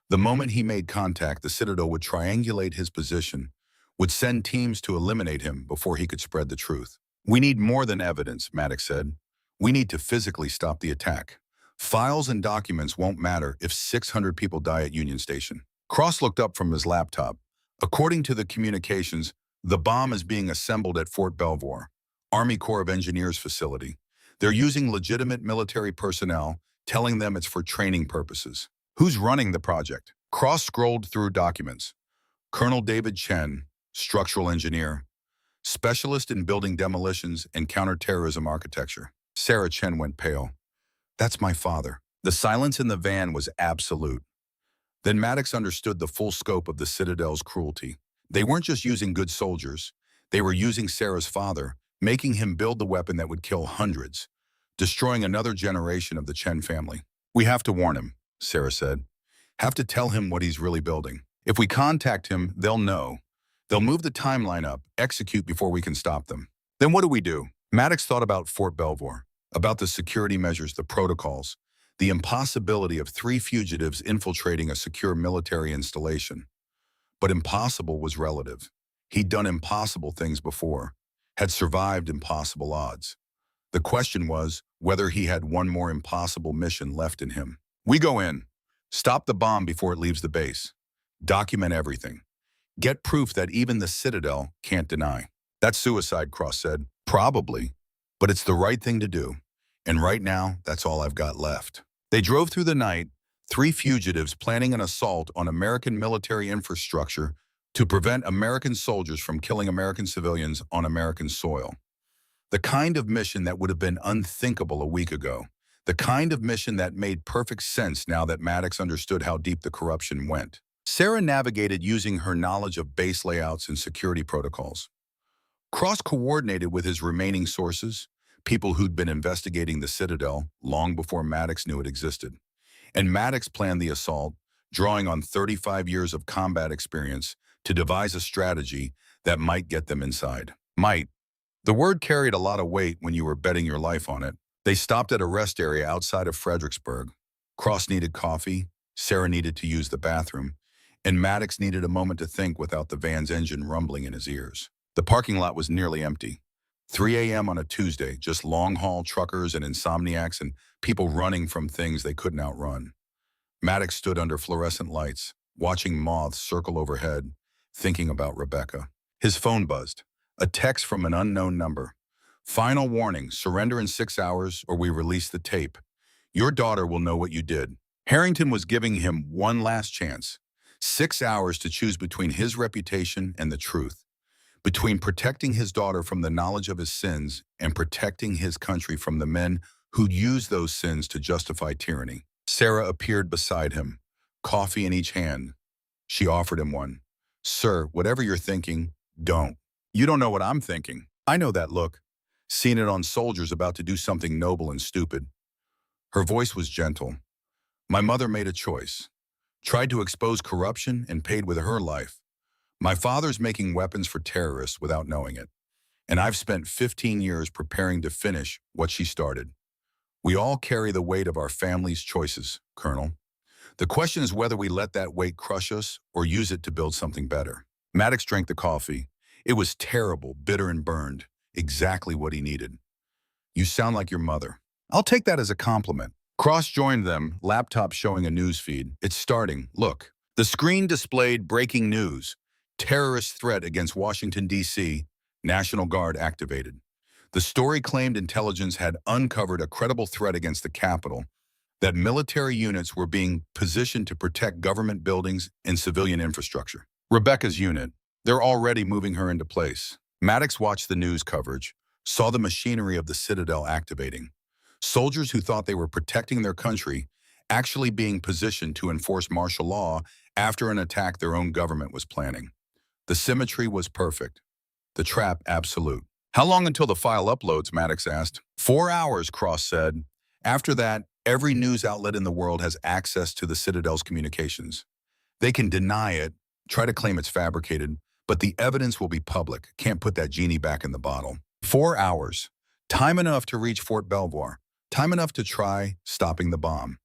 The moment he made contact, the Citadel would triangulate his position, would send teams to eliminate him before he could spread the truth. We need more than evidence, Maddox said. We need to physically stop the attack. Files and documents won't matter if 600 people die at Union Station. Cross looked up from his laptop. According to the communications, the bomb is being assembled at Fort Belvoir, Army Corps of Engineers facility. They're using legitimate military personnel, telling them it's for training purposes. Who's running the project? Cross scrolled through documents. Colonel David Chen, structural engineer, specialist in building demolitions and counterterrorism architecture. Sarah Chen went pale. That's my father. The silence in the van was absolute. Then Maddox understood the full scope of the Citadel's cruelty. They weren't just using good soldiers. They were using Sarah's father, making him build the weapon that would kill hundreds, destroying another generation of the Chen family. We have to warn him, Sarah said. Have to tell him what he's really building. If we contact him, they'll know. They'll move the timeline up, execute before we can stop them. Then what do we do? Maddox thought about Fort Belvoir, about the security measures, the protocols, the impossibility of 3 fugitives infiltrating a secure military installation. But impossible was relative. He'd done impossible things before, had survived impossible odds. The question was whether he had one more impossible mission left in him. We go in, stop the bomb before it leaves the base, document everything, get proof that even the Citadel can't deny. That's suicide, Cross said. Probably, but it's the right thing to do. And right now, that's all I've got left. They drove through the night, 3 fugitives planning an assault on American military infrastructure to prevent American soldiers from killing American civilians on American soil. The kind of mission that would have been unthinkable a week ago. The kind of mission that made perfect sense now that Maddox understood how deep the corruption went. Sarah navigated using her knowledge of base layouts and security protocols. Cross coordinated with his remaining sources, people who'd been investigating the Citadel long before Maddox knew it existed. And Maddox planned the assault, drawing on 35 years of combat experience to devise a strategy that might get them inside. Might. The word carried a lot of weight when you were betting your life on it. They stopped at a rest area outside of Fredericksburg. Cross needed coffee, Sarah needed to use the bathroom, and Maddox needed a moment to think without the van's engine rumbling in his ears. The parking lot was nearly empty. 3 a.m. on a Tuesday, just long-haul truckers and insomniacs and people running from things they couldn't outrun. Maddox stood under fluorescent lights, watching moths circle overhead, thinking about Rebecca. His phone buzzed. A text from an unknown number. Final warning, surrender in 6 hours or we release the tape. Your daughter will know what you did. Harrington was giving him one last chance. 6 hours to choose between his reputation and the truth. Between protecting his daughter from the knowledge of his sins and protecting his country from the men who'd use those sins to justify tyranny. Sarah appeared beside him, coffee in each hand. She offered him one. Sir, whatever you're thinking, don't. You don't know what I'm thinking. I know that look. Seen it on soldiers about to do something noble and stupid. Her voice was gentle. My mother made a choice. Tried to expose corruption and paid with her life. My father's making weapons for terrorists without knowing it. And I've spent 15 years preparing to finish what she started. We all carry the weight of our family's choices, Colonel. The question is whether we let that weight crush us or use it to build something better. Maddox drank the coffee. It was terrible, bitter and burned. Exactly what he needed. You sound like your mother. I'll take that as a compliment. Cross joined them, laptop showing a news feed. It's starting. Look. The screen displayed breaking news. Terrorist threat against Washington, D.C. National Guard activated. The story claimed intelligence had uncovered a credible threat against the Capitol, that military units were being positioned to protect government buildings and civilian infrastructure. Rebecca's unit. They're already moving her into place. Maddox watched the news coverage, saw the machinery of the Citadel activating. Soldiers who thought they were protecting their country actually being positioned to enforce martial law after an attack their own government was planning. The symmetry was perfect. The trap absolute. How long until the file uploads, Maddox asked. 4 hours, Cross said. After that, every news outlet in the world has access to the Citadel's communications. They can deny it, try to claim it's fabricated, but the evidence will be public. Can't put that genie back in the bottle. 4 hours. Time enough to reach Fort Belvoir. Time enough to try stopping the bomb.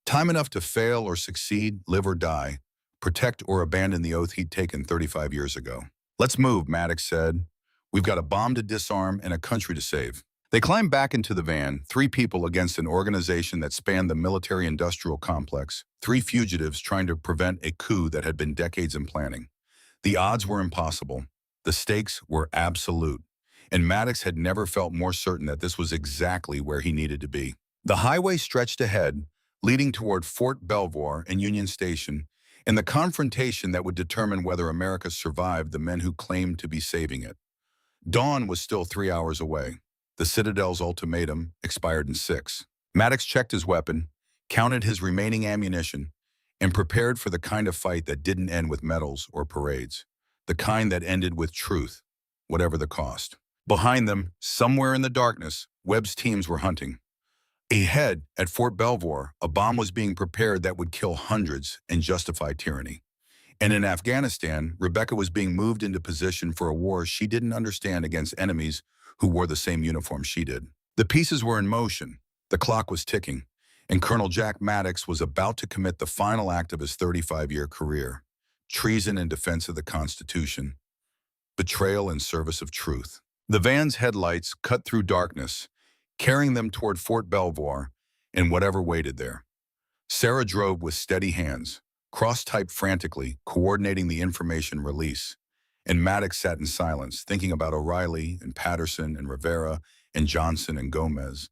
Time enough to fail or succeed, live or die, protect or abandon the oath he'd taken 35 years ago. Let's move, Maddox said. We've got a bomb to disarm and a country to save. They climbed back into the van, 3 people against an organization that spanned the military-industrial complex, 3 fugitives trying to prevent a coup that had been decades in planning. The odds were impossible. The stakes were absolute. And Maddox had never felt more certain that this was exactly where he needed to be. The highway stretched ahead, leading toward Fort Belvoir and Union Station, and the confrontation that would determine whether America survived the men who claimed to be saving it. Dawn was still 3 hours away. The Citadel's ultimatum expired in 6. Maddox checked his weapon, counted his remaining ammunition, and prepared for the kind of fight that didn't end with medals or parades, the kind that ended with truth, whatever the cost. Behind them, somewhere in the darkness, Webb's teams were hunting. Ahead, at Fort Belvoir, a bomb was being prepared that would kill hundreds and justify tyranny. And in Afghanistan, Rebecca was being moved into position for a war she didn't understand against enemies who wore the same uniform she did. The pieces were in motion, the clock was ticking, and Colonel Jack Maddox was about to commit the final act of his 35-year career: treason in defense of the Constitution, betrayal in service of truth. The van's headlights cut through darkness, carrying them toward Fort Belvoir and whatever waited there. Sarah drove with steady hands, cross-typed frantically, coordinating the information release. And Maddox sat in silence, thinking about O'Reilly and Patterson and Rivera and Johnson and Gomez,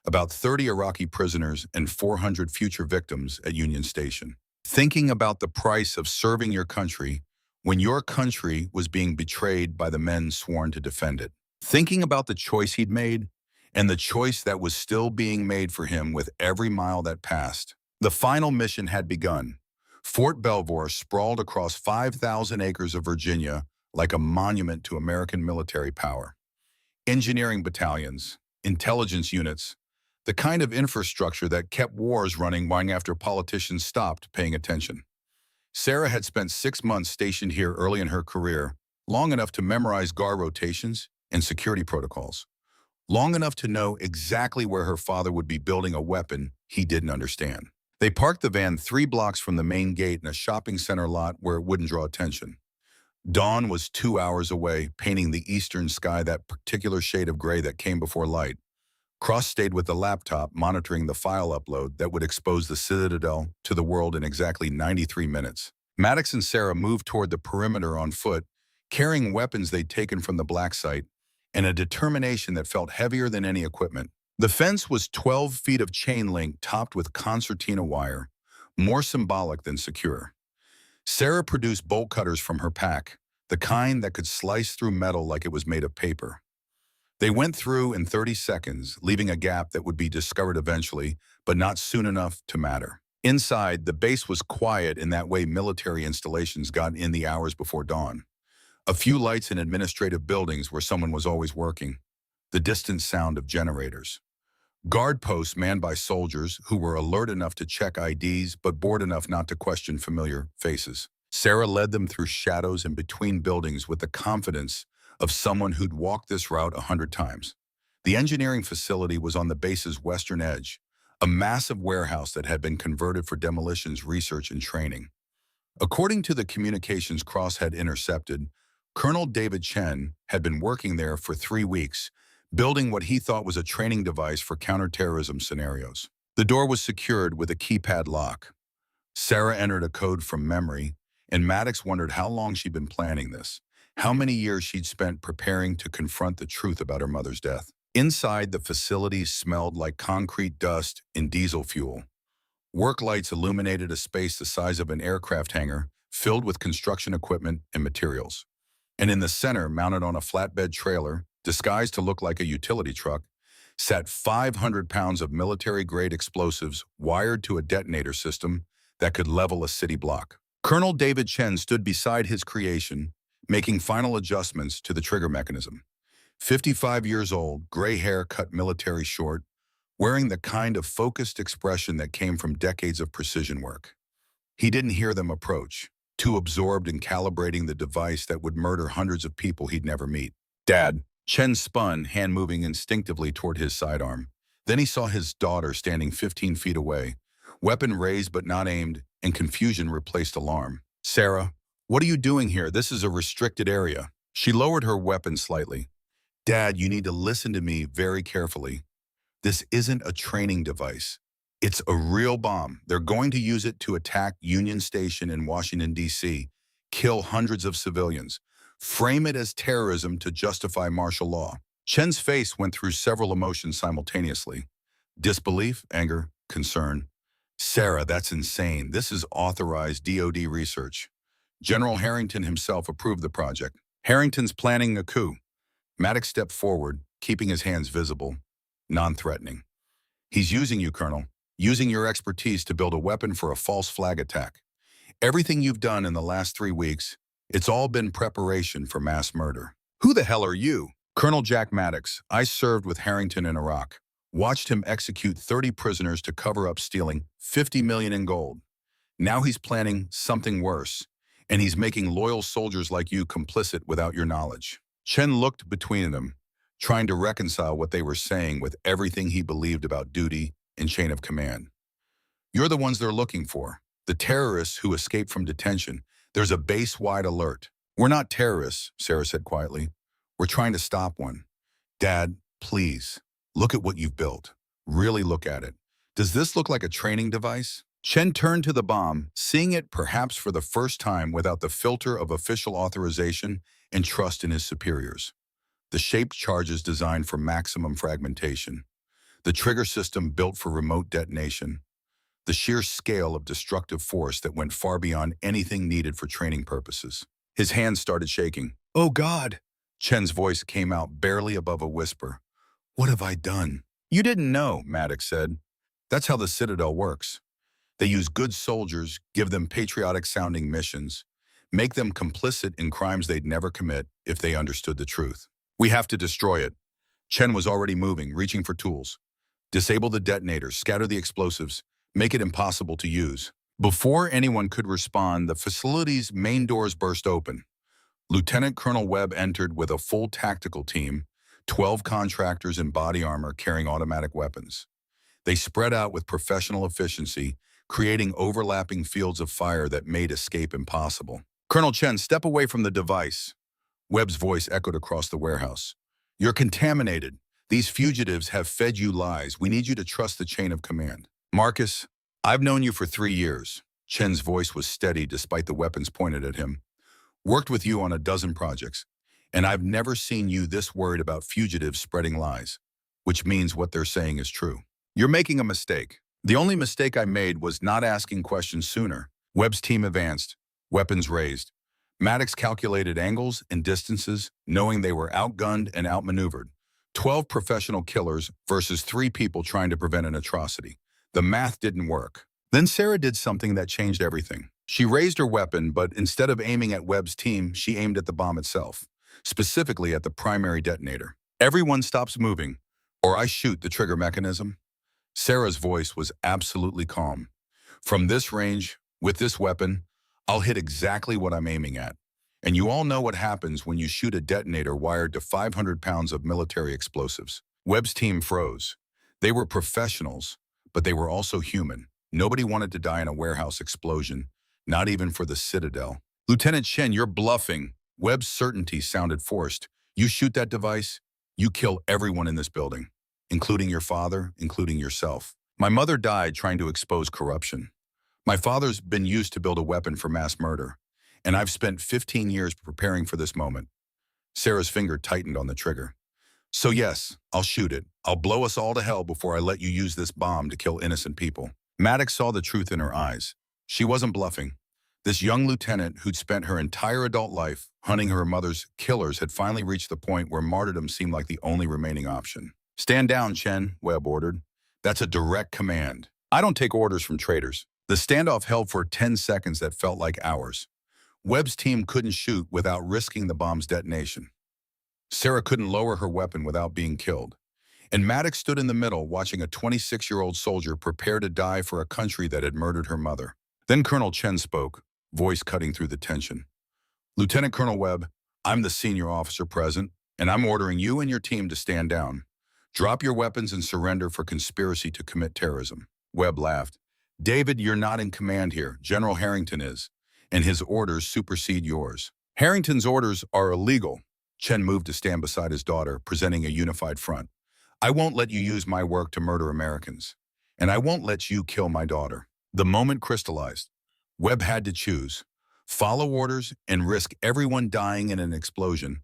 about 30 Iraqi prisoners and 400 future victims at Union Station. Thinking about the price of serving your country when your country was being betrayed by the men sworn to defend it. Thinking about the choice he'd made and the choice that was still being made for him with every mile that passed. The final mission had begun. Fort Belvoir sprawled across 5,000 acres of Virginia like a monument to American military power. Engineering battalions, intelligence units, the kind of infrastructure that kept wars running long after politicians stopped paying attention. Sarah had spent 6 months stationed here early in her career, long enough to memorize guard rotations and security protocols, long enough to know exactly where her father would be building a weapon he didn't understand. They parked the van 3 blocks from the main gate in a shopping center lot where it wouldn't draw attention. Dawn was 2 hours away, painting the eastern sky that particular shade of gray that came before light. Cross stayed with the laptop, monitoring the file upload that would expose the Citadel to the world in exactly 93 minutes. Maddox and Sarah moved toward the perimeter on foot, carrying weapons they'd taken from the black site, and a determination that felt heavier than any equipment. The fence was 12 feet of chain link topped with concertina wire, more symbolic than secure. Sarah produced bolt cutters from her pack, the kind that could slice through metal like it was made of paper. They went through in 30 seconds, leaving a gap that would be discovered eventually, but not soon enough to matter. Inside, the base was quiet in that way military installations got in the hours before dawn. A few lights in administrative buildings where someone was always working. The distant sound of generators. Guard posts manned by soldiers who were alert enough to check IDs but bored enough not to question familiar faces. Sarah led them through shadows and between buildings with the confidence of someone who'd walked this route 100 times. The engineering facility was on the base's western edge, a massive warehouse that had been converted for demolitions research and training. According to the communications Cross had intercepted, Colonel David Chen had been working there for 3 weeks, building what he thought was a training device for counterterrorism scenarios. The door was secured with a keypad lock. Sarah entered a code from memory, and Maddox wondered how long she'd been planning this, how many years she'd spent preparing to confront the truth about her mother's death. Inside, the facility smelled like concrete dust and diesel fuel. Work lights illuminated a space the size of an aircraft hangar, filled with construction equipment and materials. And in the center, mounted on a flatbed trailer, disguised to look like a utility truck, sat 500 pounds of military-grade explosives wired to a detonator system that could level a city block. Colonel David Chen stood beside his creation, making final adjustments to the trigger mechanism. 55 years old, gray hair cut military short, wearing the kind of focused expression that came from decades of precision work. He didn't hear them approach, too absorbed in calibrating the device that would murder hundreds of people he'd never meet. "Dad." Chen spun, hand moving instinctively toward his sidearm. Then he saw his daughter standing 15 feet away, weapon raised but not aimed, and confusion replaced alarm. "Sarah, what are you doing here? This is a restricted area." She lowered her weapon slightly. "Dad, you need to listen to me very carefully. This isn't a training device. It's a real bomb. They're going to use it to attack Union Station in Washington, D.C., kill hundreds of civilians, frame it as terrorism to justify martial law." Chen's face went through several emotions simultaneously. Disbelief, anger, concern. "Sarah, that's insane. This is authorized DoD research. General Harrington himself approved the project. Harrington's planning a coup." Maddox stepped forward, keeping his hands visible, non-threatening. "He's using you, Colonel, using your expertise to build a weapon for a false flag attack. Everything you've done in the last 3 weeks, it's all been preparation for mass murder." "Who the hell are you?" "Colonel Jack Maddox. I served with Harrington in Iraq. Watched him execute 30 prisoners to cover up stealing $50 million in gold. Now he's planning something worse, and he's making loyal soldiers like you complicit without your knowledge." Chen looked between them, trying to reconcile what they were saying with everything he believed about duty and chain of command. "You're the ones they're looking for, the terrorists who escaped from detention. There's a base-wide alert." "We're not terrorists," Sarah said quietly. "We're trying to stop one." "Dad, please, look at what you've built. Really look at it. Does this look like a training device?" Chen turned to the bomb, seeing it perhaps for the first time without the filter of official authorization and trust in his superiors. The shaped charges designed for maximum fragmentation. The trigger system built for remote detonation. The sheer scale of destructive force that went far beyond anything needed for training purposes. His hands started shaking. "Oh God!" Chen's voice came out barely above a whisper. "What have I done?" "You didn't know," Maddox said. "That's how the Citadel works. They use good soldiers, give them patriotic-sounding missions, make them complicit in crimes they'd never commit if they understood the truth. We have to destroy it." Chen was already moving, reaching for tools. "Disable the detonators, scatter the explosives, make it impossible to use." Before anyone could respond, the facility's main doors burst open. Lieutenant Colonel Webb entered with a full tactical team, 12 contractors in body armor carrying automatic weapons. They spread out with professional efficiency, creating overlapping fields of fire that made escape impossible. "Colonel Chen, step away from the device." Webb's voice echoed across the warehouse. "You're contaminated. These fugitives have fed you lies. We need you to trust the chain of command." "Marcus, I've known you for 3 years." Chen's voice was steady despite the weapons pointed at him. "Worked with you on a dozen projects, and I've never seen you this worried about fugitives spreading lies, which means what they're saying is true. You're making a mistake. The only mistake I made was not asking questions sooner." Webb's team advanced, weapons raised. Maddox calculated angles and distances, knowing they were outgunned and outmaneuvered. 12 professional killers versus 3 people trying to prevent an atrocity. The math didn't work. Then Sarah did something that changed everything. She raised her weapon, but instead of aiming at Webb's team, she aimed at the bomb itself, specifically at the primary detonator. "Everyone stops moving, or I shoot the trigger mechanism." Sarah's voice was absolutely calm. "From this range, with this weapon, I'll hit exactly what I'm aiming at. And you all know what happens when you shoot a detonator wired to 500 pounds of military explosives." Webb's team froze. They were professionals, but they were also human. Nobody wanted to die in a warehouse explosion, not even for the Citadel. "Lieutenant Chen, you're bluffing." Webb's certainty sounded forced. "You shoot that device, You kill everyone in this building, including your father, including yourself. My mother died trying to expose corruption. My father's been used to build a weapon for mass murder, and I've spent 15 years preparing for this moment. Sarah's finger tightened on the trigger. So yes, I'll shoot it. I'll blow us all to hell before I let you use this bomb to kill innocent people. Maddox saw the truth in her eyes. She wasn't bluffing. This young lieutenant who'd spent her entire adult life hunting her mother's killers had finally reached the point where martyrdom seemed like the only remaining option. Stand down, Chen, Webb ordered. That's a direct command. I don't take orders from traitors. The standoff held for 10 seconds that felt like hours. Webb's team couldn't shoot without risking the bomb's detonation. Sarah couldn't lower her weapon without being killed. And Maddox stood in the middle watching a 26-year-old soldier prepare to die for a country that had murdered her mother. Then Colonel Chen spoke, voice cutting through the tension. Lieutenant Colonel Webb, I'm the senior officer present, and I'm ordering you and your team to stand down. Drop your weapons and surrender for conspiracy to commit terrorism. Webb laughed. David, you're not in command here. General Harrington is, and his orders supersede yours. Harrington's orders are illegal. Chen moved to stand beside his daughter, presenting a unified front. I won't let you use my work to murder Americans, and I won't let you kill my daughter. The moment crystallized. Webb had to choose, follow orders and risk everyone dying in an explosion,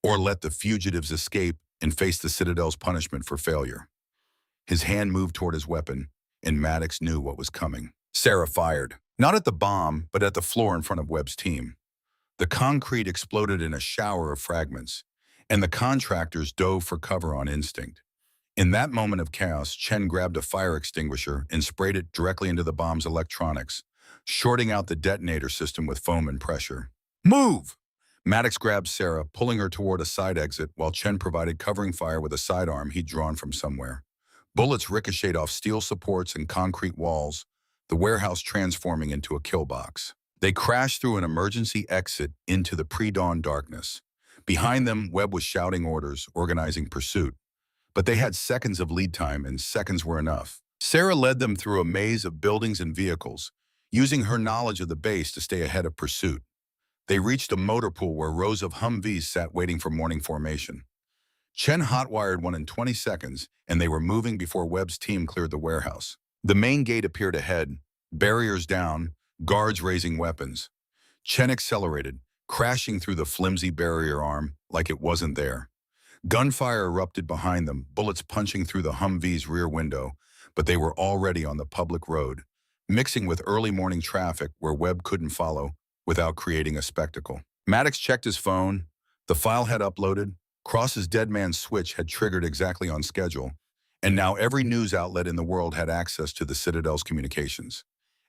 or let the fugitives escape and face the Citadel's punishment for failure. His hand moved toward his weapon, and Maddox knew what was coming. Sarah fired, not at the bomb, but at the floor in front of Webb's team. The concrete exploded in a shower of fragments, and the contractors dove for cover on instinct. In that moment of chaos, Chen grabbed a fire extinguisher and sprayed it directly into the bomb's electronics, shorting out the detonator system with foam and pressure. Move! Maddox grabbed Sarah, pulling her toward a side exit while Chen provided covering fire with a sidearm he'd drawn from somewhere. Bullets ricocheted off steel supports and concrete walls, the warehouse transforming into a kill box. They crashed through an emergency exit into the pre-dawn darkness. Behind them, Webb was shouting orders, organizing pursuit. But they had seconds of lead time, and seconds were enough. Sarah led them through a maze of buildings and vehicles, using her knowledge of the base to stay ahead of pursuit. They reached a motor pool where rows of Humvees sat waiting for morning formation. Chen hotwired one in 20 seconds, and they were moving before Webb's team cleared the warehouse. The main gate appeared ahead, barriers down, guards raising weapons. Chen accelerated, crashing through the flimsy barrier arm like it wasn't there. Gunfire erupted behind them, bullets punching through the Humvee's rear window, but they were already on the public road, mixing with early morning traffic where Webb couldn't follow without creating a spectacle. Maddox checked his phone. The file had uploaded. Cross's dead man's switch had triggered exactly on schedule, and now every news outlet in the world had access to the Citadel's communications.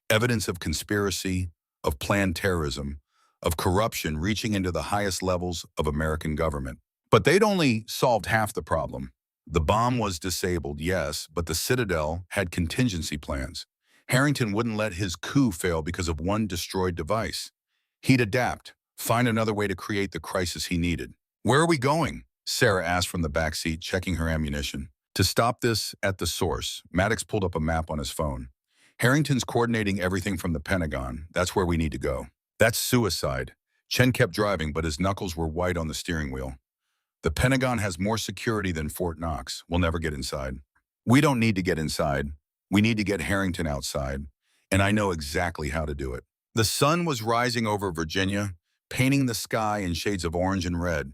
Evidence of conspiracy, of planned terrorism, of corruption reaching into the highest levels of American government. But they'd only solved half the problem. The bomb was disabled, yes, but the Citadel had contingency plans. Harrington wouldn't let his coup fail because of one destroyed device. He'd adapt, find another way to create the crisis he needed. Where are we going? Sarah asked from the back seat, checking her ammunition. To stop this at the source, Maddox pulled up a map on his phone. Harrington's coordinating everything from the Pentagon. That's where we need to go. That's suicide. Chen kept driving, but his knuckles were white on the steering wheel. The Pentagon has more security than Fort Knox. We'll never get inside. We don't need to get inside. We need to get Harrington outside. And I know exactly how to do it. The sun was rising over Virginia, painting the sky in shades of orange and red.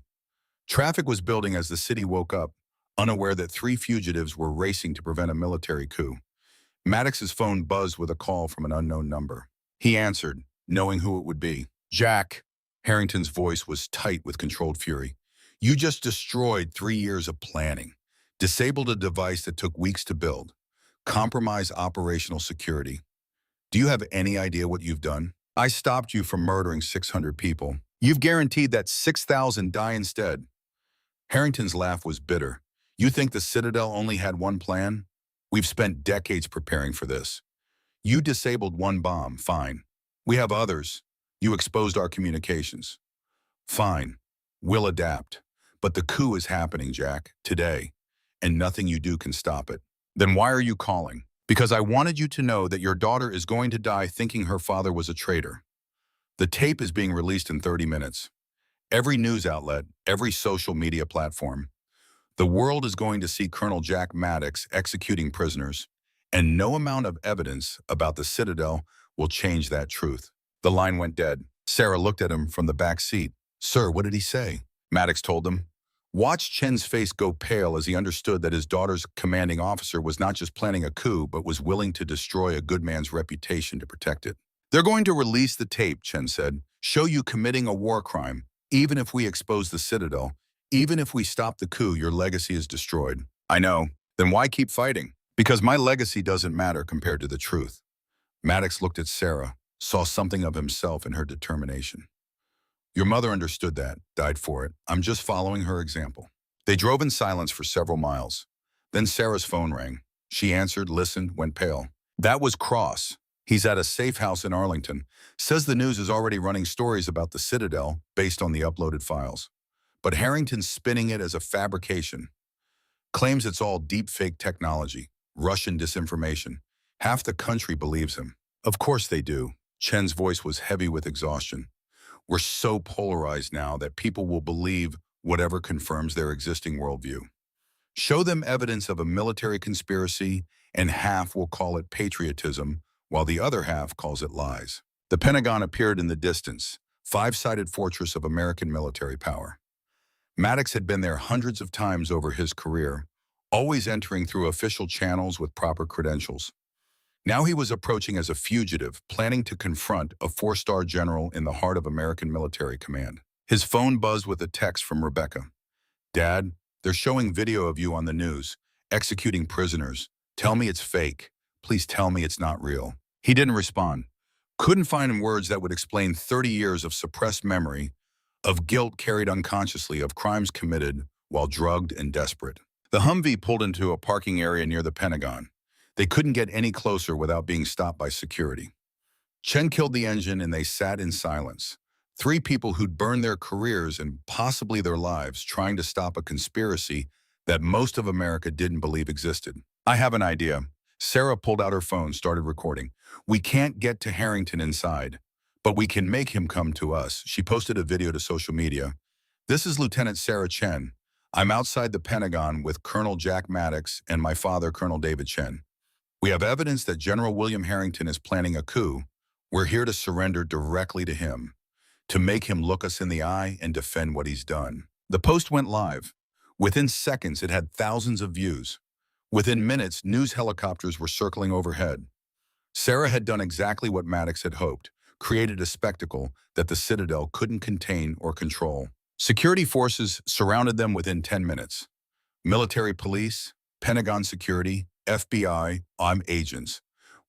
Traffic was building as the city woke up, unaware that 3 fugitives were racing to prevent a military coup. Maddox's phone buzzed with a call from an unknown number. He answered, knowing who it would be. Jack. Harrington's voice was tight with controlled fury. You just destroyed 3 years of planning, disabled a device that took weeks to build, compromised operational security. Do you have any idea what you've done? I stopped you from murdering 600 people. You've guaranteed that 6,000 die instead. Harrington's laugh was bitter. You think the Citadel only had one plan? We've spent decades preparing for this. You disabled one bomb, fine. We have others. You exposed our communications. Fine. We'll adapt. But the coup is happening, Jack, today, and nothing you do can stop it. Then why are you calling? Because I wanted you to know that your daughter is going to die thinking her father was a traitor. The tape is being released in 30 minutes. Every news outlet, every social media platform. The world is going to see Colonel Jack Maddox executing prisoners, and no amount of evidence about the Citadel will change that truth. The line went dead. Sarah looked at him from the back seat. Sir, what did he say? Maddox told them. Watched Chen's face go pale as he understood that his daughter's commanding officer was not just planning a coup, but was willing to destroy a good man's reputation to protect it. They're going to release the tape, Chen said. Show you committing a war crime. Even if we expose the Citadel, even if we stop the coup, your legacy is destroyed. I know. Then why keep fighting? Because my legacy doesn't matter compared to the truth. Maddox looked at Sarah, saw something of himself in her determination. Your mother understood that, died for it. I'm just following her example. They drove in silence for several miles. Then Sarah's phone rang. She answered, listened, went pale. That was Cross. He's at a safe house in Arlington. Says the news is already running stories about the Citadel based on the uploaded files. But Harrington's spinning it as a fabrication. Claims it's all deep-fake technology, Russian disinformation. Half the country believes him. Of course they do. Chen's voice was heavy with exhaustion. We're so polarized now that people will believe whatever confirms their existing worldview. Show them evidence of a military conspiracy, and half will call it patriotism, while the other half calls it lies. The Pentagon appeared in the distance, five-sided fortress of American military power. Maddox had been there hundreds of times over his career, always entering through official channels with proper credentials. Now he was approaching as a fugitive, planning to confront a four-star general in the heart of American military command. His phone buzzed with a text from Rebecca. Dad, they're showing video of you on the news, executing prisoners. Tell me it's fake. Please tell me it's not real. He didn't respond. Couldn't find words that would explain 30 years of suppressed memory, of guilt carried unconsciously, of crimes committed while drugged and desperate. The Humvee pulled into a parking area near the Pentagon. They couldn't get any closer without being stopped by security. Chen killed the engine and they sat in silence. Three people who'd burned their careers and possibly their lives trying to stop a conspiracy that most of America didn't believe existed. I have an idea. Sarah pulled out her phone, started recording. We can't get to Harrington inside, but we can make him come to us. She posted a video to social media. This is Lieutenant Sarah Chen. I'm outside the Pentagon with Colonel Jack Maddox and my father, Colonel David Chen. We have evidence that General William Harrington is planning a coup. We're here to surrender directly to him, to make him look us in the eye and defend what he's done. The post went live. Within seconds, it had thousands of views. Within minutes, news helicopters were circling overhead. Sarah had done exactly what Maddox had hoped, created a spectacle that the Citadel couldn't contain or control. Security forces surrounded them within 10 minutes. Military police, Pentagon security, FBI, agents.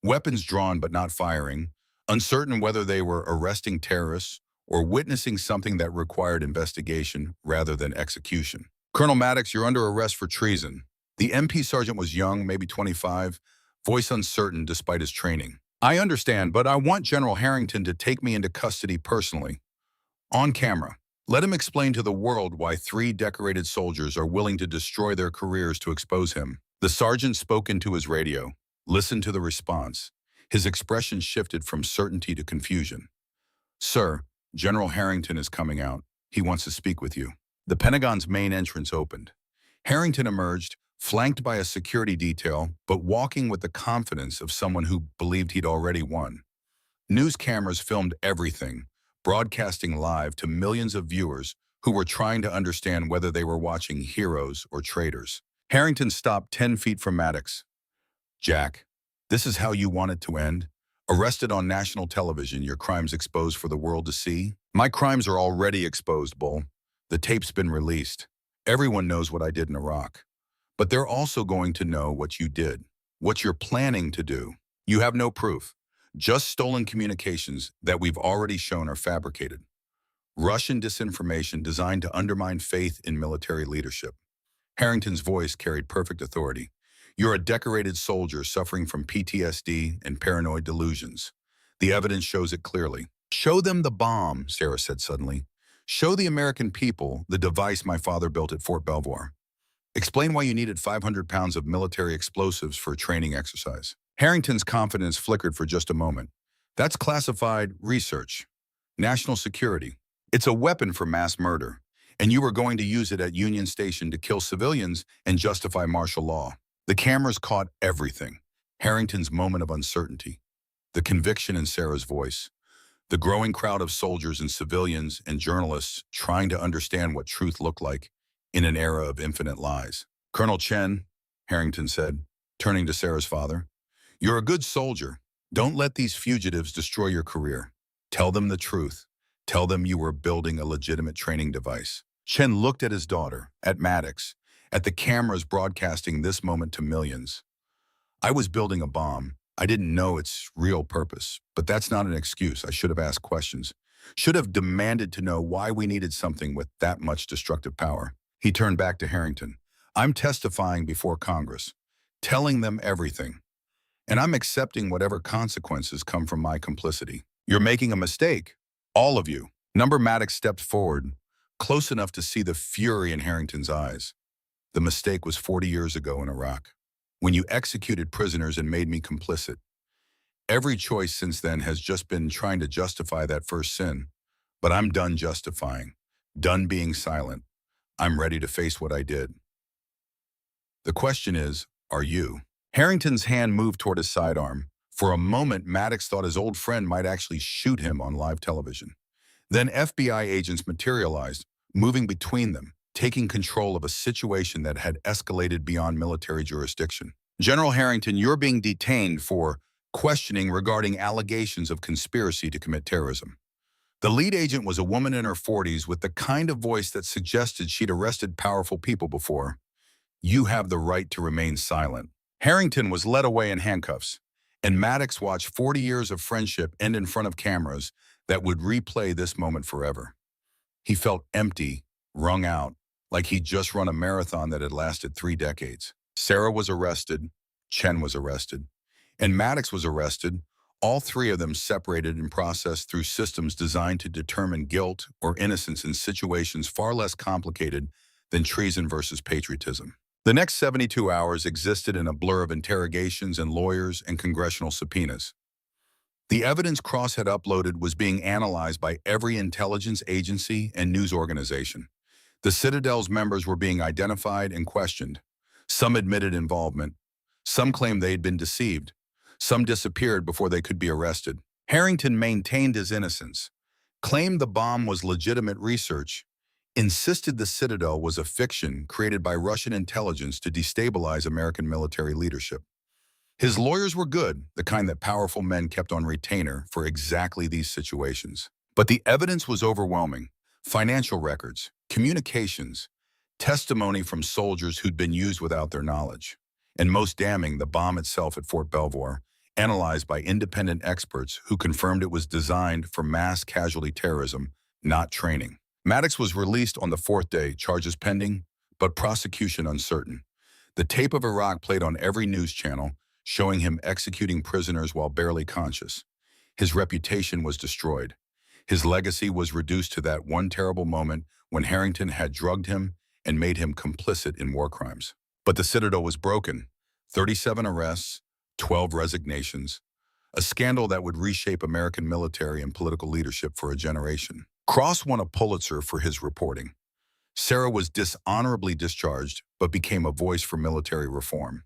Weapons drawn but not firing, uncertain whether they were arresting terrorists or witnessing something that required investigation rather than execution. Colonel Maddox, you're under arrest for treason. The MP sergeant was young, maybe 25, voice uncertain despite his training. I understand, but I want General Harrington to take me into custody personally. On camera. Let him explain to the world why 3 decorated soldiers are willing to destroy their careers to expose him. The sergeant spoke into his radio. Listened to the response. His expression shifted from certainty to confusion. Sir, General Harrington is coming out. He wants to speak with you. The Pentagon's main entrance opened. Harrington emerged, flanked by a security detail, but walking with the confidence of someone who believed he'd already won. News cameras filmed everything, broadcasting live to millions of viewers who were trying to understand whether they were watching heroes or traitors. Harrington stopped 10 feet from Maddox. Jack, this is how you want it to end? Arrested on national television, your crimes exposed for the world to see? My crimes are already exposed, Bull. The tape's been released. Everyone knows what I did in Iraq. But they're also going to know what you did, what you're planning to do. You have no proof, just stolen communications that we've already shown are fabricated. Russian disinformation designed to undermine faith in military leadership. Harrington's voice carried perfect authority. You're a decorated soldier suffering from PTSD and paranoid delusions. The evidence shows it clearly. Show them the bomb, Sarah said suddenly. Show the American people the device my father built at Fort Belvoir. Explain why you needed 500 pounds of military explosives for a training exercise. Harrington's confidence flickered for just a moment. That's classified research. National security. It's a weapon for mass murder. and you were going to use it at Union Station to kill civilians and justify martial law. The cameras caught everything. Harrington's moment of uncertainty, the conviction in Sarah's voice, the growing crowd of soldiers and civilians and journalists trying to understand what truth looked like in an era of infinite lies. "Colonel Chen," Harrington said, turning to Sarah's father, "you're a good soldier. Don't let these fugitives destroy your career. Tell them the truth. Tell them you were building a legitimate training device." Chen looked at his daughter, at Maddox, at the cameras broadcasting this moment to millions. "I was building a bomb. I didn't know its real purpose, but that's not an excuse. I should have asked questions. Should have demanded to know why we needed something with that much destructive power." He turned back to Harrington. "I'm testifying before Congress, telling them everything, and I'm accepting whatever consequences come from my complicity. You're making a mistake, all of you." Number Maddox stepped forward, close enough to see the fury in Harrington's eyes. "The mistake was 40 years ago in Iraq, when you executed prisoners and made me complicit. Every choice since then has just been trying to justify that first sin. But I'm done justifying, done being silent. I'm ready to face what I did. The question is, are you?" Harrington's hand moved toward his sidearm. For a moment, Maddox thought his old friend might actually shoot him on live television. Then FBI agents materialized, moving between them, taking control of a situation that had escalated beyond military jurisdiction. "General Harrington, you're being detained for questioning regarding allegations of conspiracy to commit terrorism." The lead agent was a woman in her 40s with the kind of voice that suggested she'd arrested powerful people before. "You have the right to remain silent." Harrington was led away in handcuffs, and Maddox watched 40 years of friendship end in front of cameras that would replay this moment forever. He felt empty, wrung out, like he'd just run a marathon that had lasted 3 decades. Sarah was arrested, Chen was arrested, and Maddox was arrested, all three of them separated and processed through systems designed to determine guilt or innocence in situations far less complicated than treason versus patriotism. The next 72 hours existed in a blur of interrogations and lawyers and congressional subpoenas. The evidence Cross had uploaded was being analyzed by every intelligence agency and news organization. The Citadel's members were being identified and questioned. Some admitted involvement. Some claimed they had been deceived. Some disappeared before they could be arrested. Harrington maintained his innocence, claimed the bomb was legitimate research, insisted the Citadel was a fiction created by Russian intelligence to destabilize American military leadership. His lawyers were good, the kind that powerful men kept on retainer for exactly these situations. But the evidence was overwhelming. Financial records, communications, testimony from soldiers who'd been used without their knowledge. And most damning, the bomb itself at Fort Belvoir, analyzed by independent experts who confirmed it was designed for mass casualty terrorism, not training. Maddox was released on the 4th day, charges pending, but prosecution uncertain. The tape of Iraq played on every news channel, showing him executing prisoners while barely conscious. His reputation was destroyed. His legacy was reduced to that one terrible moment when Harrington had drugged him and made him complicit in war crimes. But the Citadel was broken. 37 arrests, 12 resignations, a scandal that would reshape American military and political leadership for a generation. Cross won a Pulitzer for his reporting. Sarah was dishonorably discharged, but became a voice for military reform.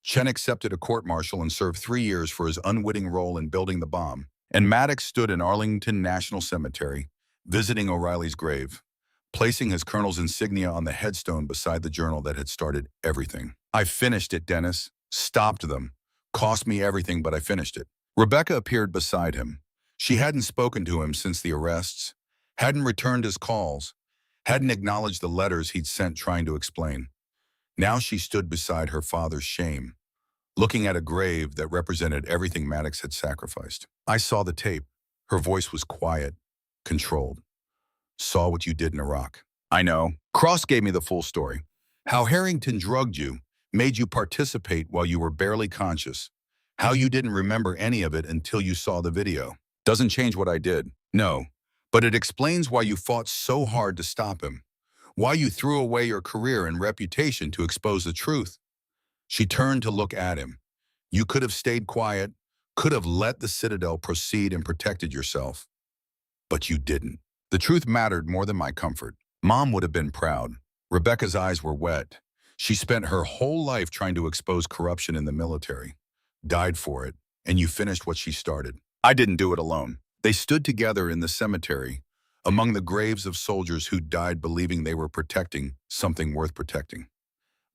Chen accepted a court-martial and served 3 years for his unwitting role in building the bomb. And Maddox stood in Arlington National Cemetery, visiting O'Reilly's grave, placing his colonel's insignia on the headstone beside the journal that had started everything. "I finished it, Dennis. Stopped them. Cost me everything, but I finished it." Rebecca appeared beside him. She hadn't spoken to him since the arrests, hadn't returned his calls, hadn't acknowledged the letters he'd sent trying to explain. Now she stood beside her father's shame, looking at a grave that represented everything Maddox had sacrificed. "I saw the tape." Her voice was quiet, controlled. "Saw what you did in Iraq." "I know." Cross gave me the full story. How Harrington drugged you, made you participate while you were barely conscious. How you didn't remember any of it until you saw the video. Doesn't change what I did. No. But it explains why you fought so hard to stop him. Why you threw away your career and reputation to expose the truth. She turned to look at him. You could have stayed quiet, could have let the Citadel proceed and protected yourself. But you didn't. The truth mattered more than my comfort. Mom would have been proud. Rebecca's eyes were wet. She spent her whole life trying to expose corruption in the military. Died for it, and you finished what she started. I didn't do it alone. They stood together in the cemetery, among the graves of soldiers who died believing they were protecting something worth protecting.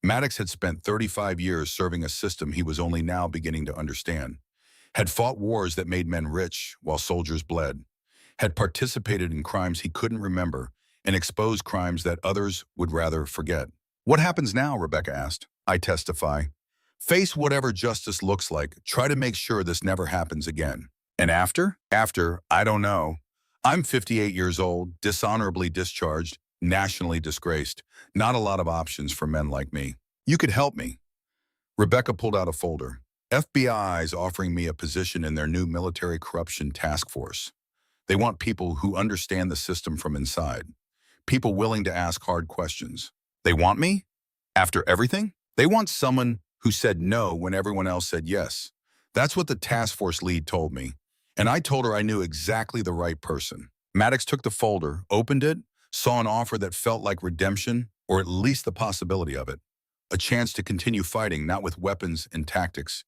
Maddox had spent 35 years serving a system he was only now beginning to understand, had fought wars that made men rich while soldiers bled, had participated in crimes he couldn't remember, and exposed crimes that others would rather forget. What happens now, Rebecca asked. I testify. Face whatever justice looks like. Try to make sure this never happens again. And after? After, I don't know. I'm 58 years old, dishonorably discharged, nationally disgraced. Not a lot of options for men like me. You could help me. Rebecca pulled out a folder. FBI is offering me a position in their new military corruption task force. They want people who understand the system from inside. People willing to ask hard questions. They want me? After everything? They want someone who said no when everyone else said yes. That's what the task force lead told me. And I told her I knew exactly the right person. Maddox took the folder, opened it, saw an offer that felt like redemption, or at least the possibility of it. A chance to continue fighting, not with weapons and tactics,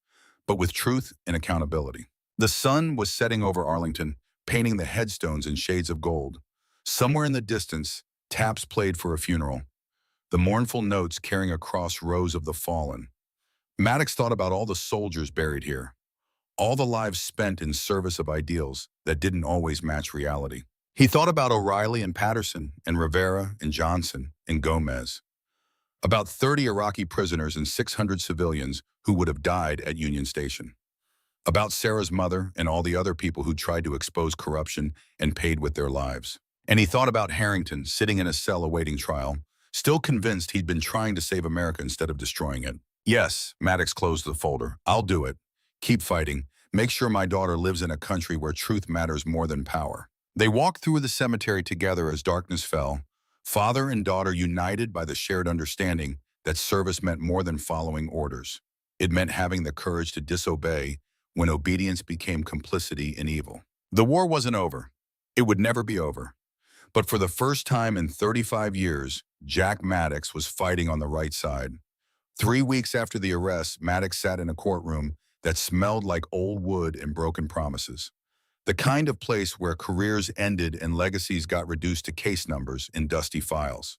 but with truth and accountability. The sun was setting over Arlington, painting the headstones in shades of gold. Somewhere in the distance, taps played for a funeral, the mournful notes carrying across rows of the fallen. Maddox thought about all the soldiers buried here, all the lives spent in service of ideals that didn't always match reality. He thought about O'Reilly and Patterson and Rivera and Johnson and Gomez, about 30 Iraqi prisoners and 600 civilians who would have died at Union Station, about Sarah's mother and all the other people who tried to expose corruption and paid with their lives. And he thought about Harrington sitting in a cell awaiting trial, still convinced he'd been trying to save America instead of destroying it. Yes, Maddox closed the folder. I'll do it. Keep fighting. Make sure my daughter lives in a country where truth matters more than power. They walked through the cemetery together as darkness fell, father and daughter united by the shared understanding that service meant more than following orders. It meant having the courage to disobey when obedience became complicity in evil. The war wasn't over. It would never be over. But for the first time in 35 years, Jack Maddox was fighting on the right side. 3 weeks after the arrest, Maddox sat in a courtroom that smelled like old wood and broken promises. The kind of place where careers ended and legacies got reduced to case numbers in dusty files.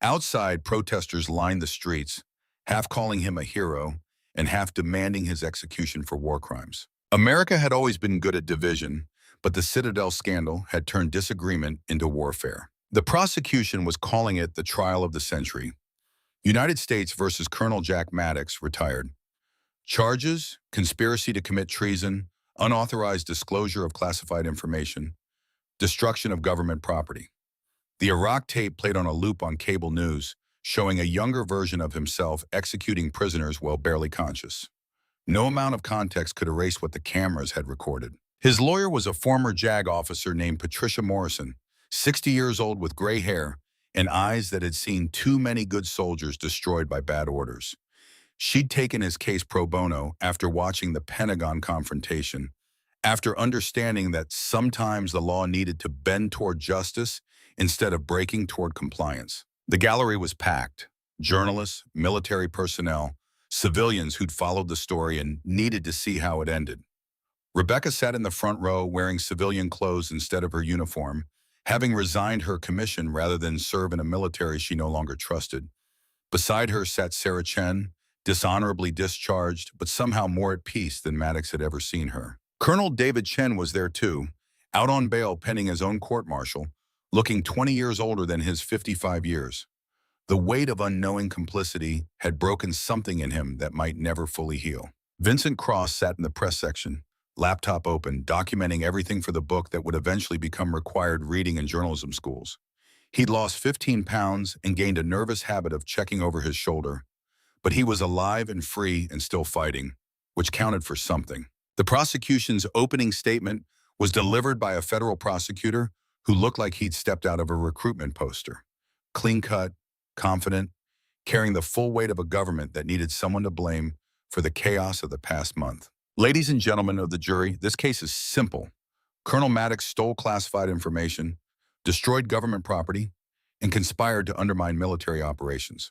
Outside, protesters lined the streets, half calling him a hero and half demanding his execution for war crimes. America had always been good at division, but the Citadel scandal had turned disagreement into warfare. The prosecution was calling it the trial of the century. United States versus Colonel Jack Maddox, retired. Charges: conspiracy to commit treason, unauthorized disclosure of classified information, destruction of government property. The Iraq tape played on a loop on cable news, showing a younger version of himself executing prisoners while barely conscious. No amount of context could erase what the cameras had recorded. His lawyer was a former JAG officer named Patricia Morrison, 60 years old with gray hair and eyes that had seen too many good soldiers destroyed by bad orders. She'd taken his case pro bono after watching the Pentagon confrontation, after understanding that sometimes the law needed to bend toward justice instead of breaking toward compliance. The gallery was packed. Journalists, military personnel, civilians who'd followed the story and needed to see how it ended. Rebecca sat in the front row wearing civilian clothes instead of her uniform, having resigned her commission rather than serve in a military she no longer trusted. Beside her sat Sarah Chen, dishonorably discharged, but somehow more at peace than Maddox had ever seen her. Colonel David Chen was there too, out on bail pending his own court-martial, looking 20 years older than his 55 years. The weight of unknowing complicity had broken something in him that might never fully heal. Vincent Cross sat in the press section, laptop open, documenting everything for the book that would eventually become required reading in journalism schools. He'd lost 15 pounds and gained a nervous habit of checking over his shoulder. But he was alive and free and still fighting, which counted for something. The prosecution's opening statement was delivered by a federal prosecutor who looked like he'd stepped out of a recruitment poster. Clean-cut, confident, carrying the full weight of a government that needed someone to blame for the chaos of the past month. Ladies and gentlemen of the jury, this case is simple. Colonel Maddox stole classified information, destroyed government property, and conspired to undermine military operations.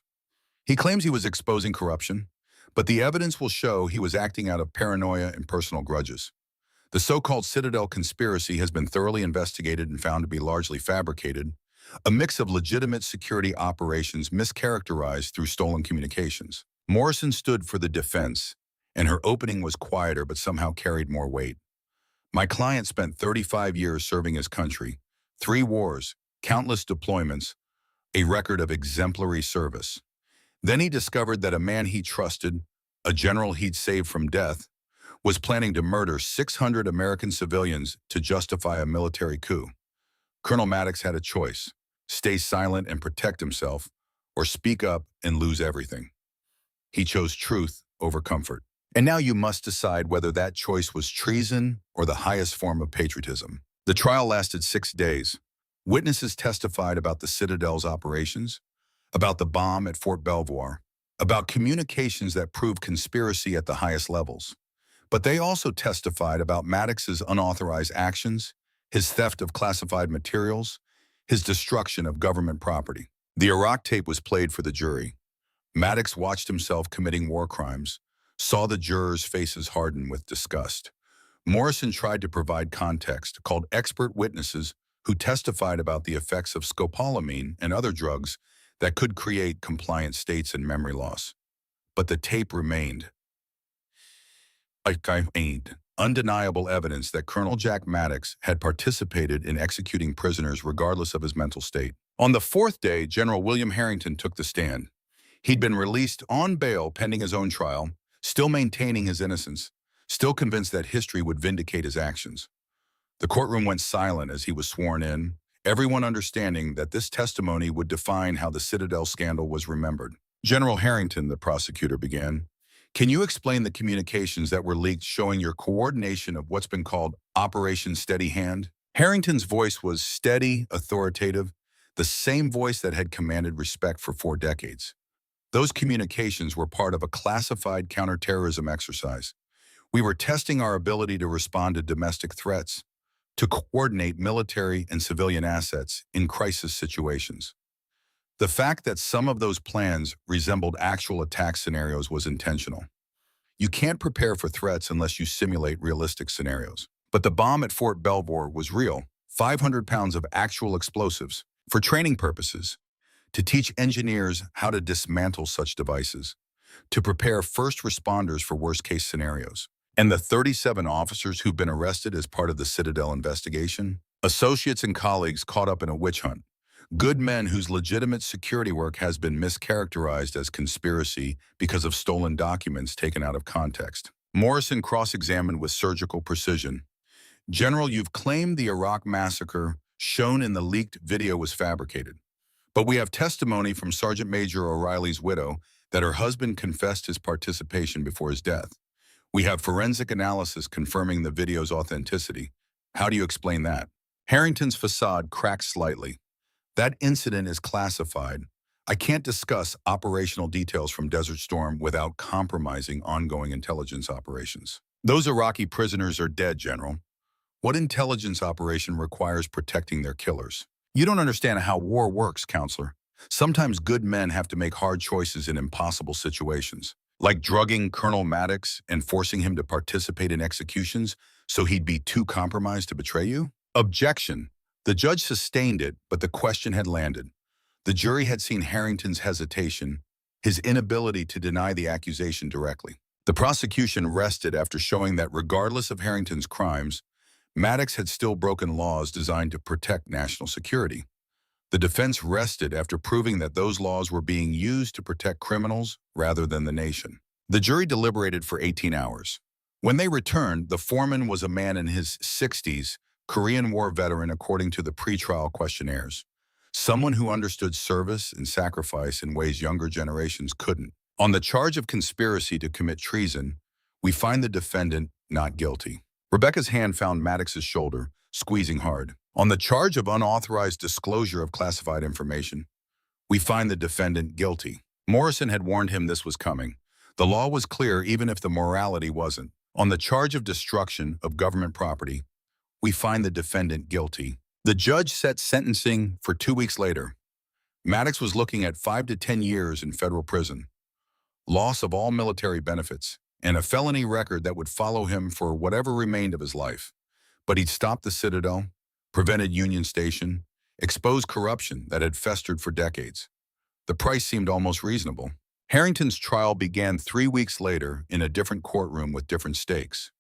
He claims he was exposing corruption, but the evidence will show he was acting out of paranoia and personal grudges. The so-called Citadel conspiracy has been thoroughly investigated and found to be largely fabricated, a mix of legitimate security operations mischaracterized through stolen communications. Morrison stood for the defense, and her opening was quieter but somehow carried more weight. My client spent 35 years serving his country, 3 wars, countless deployments, a record of exemplary service. Then he discovered that a man he trusted, a general he'd saved from death, was planning to murder 600 American civilians to justify a military coup. Colonel Maddox had a choice: stay silent and protect himself, or speak up and lose everything. He chose truth over comfort. And now you must decide whether that choice was treason or the highest form of patriotism. The trial lasted 6 days. Witnesses testified about the Citadel's operations, about the bomb at Fort Belvoir, about communications that proved conspiracy at the highest levels. But they also testified about Maddox's unauthorized actions, his theft of classified materials, his destruction of government property. The Iraq tape was played for the jury. Maddox watched himself committing war crimes, saw the jurors' faces harden with disgust. Morrison tried to provide context, called expert witnesses who testified about the effects of scopolamine and other drugs that could create compliant states and memory loss. But the tape remained undeniable evidence that Colonel Jack Maddox had participated in executing prisoners regardless of his mental state. On the 4th day, General William Harrington took the stand. He'd been released on bail pending his own trial, still maintaining his innocence, still convinced that history would vindicate his actions. The courtroom went silent as he was sworn in, everyone understanding that this testimony would define how the Citadel scandal was remembered. General Harrington, the prosecutor began, can you explain the communications that were leaked showing your coordination of what's been called Operation Steady Hand? Harrington's voice was steady, authoritative, the same voice that had commanded respect for 4 decades. Those communications were part of a classified counterterrorism exercise. We were testing our ability to respond to domestic threats, to coordinate military and civilian assets in crisis situations. The fact that some of those plans resembled actual attack scenarios was intentional. You can't prepare for threats unless you simulate realistic scenarios. But the bomb at Fort Belvoir was real, 500 pounds of actual explosives, for training purposes, to teach engineers how to dismantle such devices, to prepare first responders for worst-case scenarios. And the 37 officers who've been arrested as part of the Citadel investigation, associates and colleagues caught up in a witch hunt, good men whose legitimate security work has been mischaracterized as conspiracy because of stolen documents taken out of context. Morrison cross-examined with surgical precision. General, you've claimed the Iraq massacre shown in the leaked video was fabricated. But we have testimony from Sergeant Major O'Reilly's widow that her husband confessed his participation before his death. We have forensic analysis confirming the video's authenticity. How do you explain that? Harrington's facade cracked slightly. That incident is classified. I can't discuss operational details from Desert Storm without compromising ongoing intelligence operations. Those Iraqi prisoners are dead, General. What intelligence operation requires protecting their killers? You don't understand how war works, Counselor. Sometimes good men have to make hard choices in impossible situations, like drugging Colonel Maddox and forcing him to participate in executions so he'd be too compromised to betray you? Objection. The judge sustained it, but the question had landed. The jury had seen Harrington's hesitation, his inability to deny the accusation directly. The prosecution rested after showing that regardless of Harrington's crimes, Maddox had still broken laws designed to protect national security. The defense rested after proving that those laws were being used to protect criminals rather than the nation. The jury deliberated for 18 hours. When they returned, the foreman was a man in his 60s, Korean War veteran according to the pretrial questionnaires. Someone who understood service and sacrifice in ways younger generations couldn't. On the charge of conspiracy to commit treason, we find the defendant not guilty. Rebecca's hand found Maddox's shoulder, squeezing hard. On the charge of unauthorized disclosure of classified information, we find the defendant guilty. Morrison had warned him this was coming. The law was clear even if the morality wasn't. On the charge of destruction of government property, we find the defendant guilty. The judge set sentencing for 2 weeks later. Maddox was looking at 5 to 10 years in federal prison, loss of all military benefits, and a felony record that would follow him for whatever remained of his life. But he'd stopped the Citadel, prevented Union Station, exposed corruption that had festered for decades. The price seemed almost reasonable. Harrington's trial began 3 weeks later in a different courtroom with different stakes.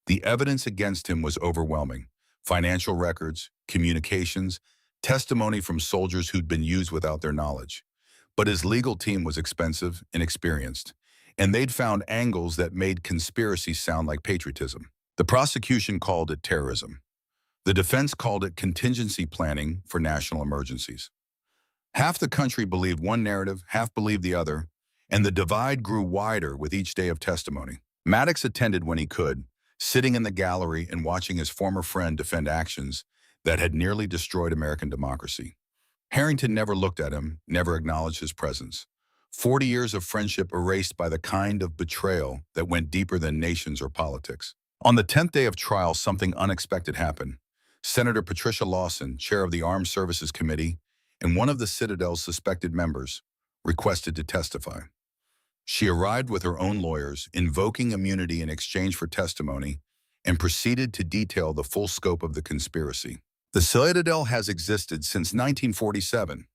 The evidence against him was overwhelming. Financial records, communications, testimony from soldiers who'd been used without their knowledge. But his legal team was expensive and experienced, and they'd found angles that made conspiracy sound like patriotism. The prosecution called it terrorism. The defense called it contingency planning for national emergencies. Half the country believed one narrative, half believed the other, and the divide grew wider with each day of testimony. Maddox attended when he could, sitting in the gallery and watching his former friend defend actions that had nearly destroyed American democracy. Harrington never looked at him, never acknowledged his presence. 40 years of friendship erased by the kind of betrayal that went deeper than nations or politics. On the 10th day of trial, something unexpected happened. Senator Patricia Lawson, chair of the Armed Services Committee, and one of the Citadel's suspected members, requested to testify. She arrived with her own lawyers, invoking immunity in exchange for testimony, and proceeded to detail the full scope of the conspiracy. The Citadel has existed since 1947.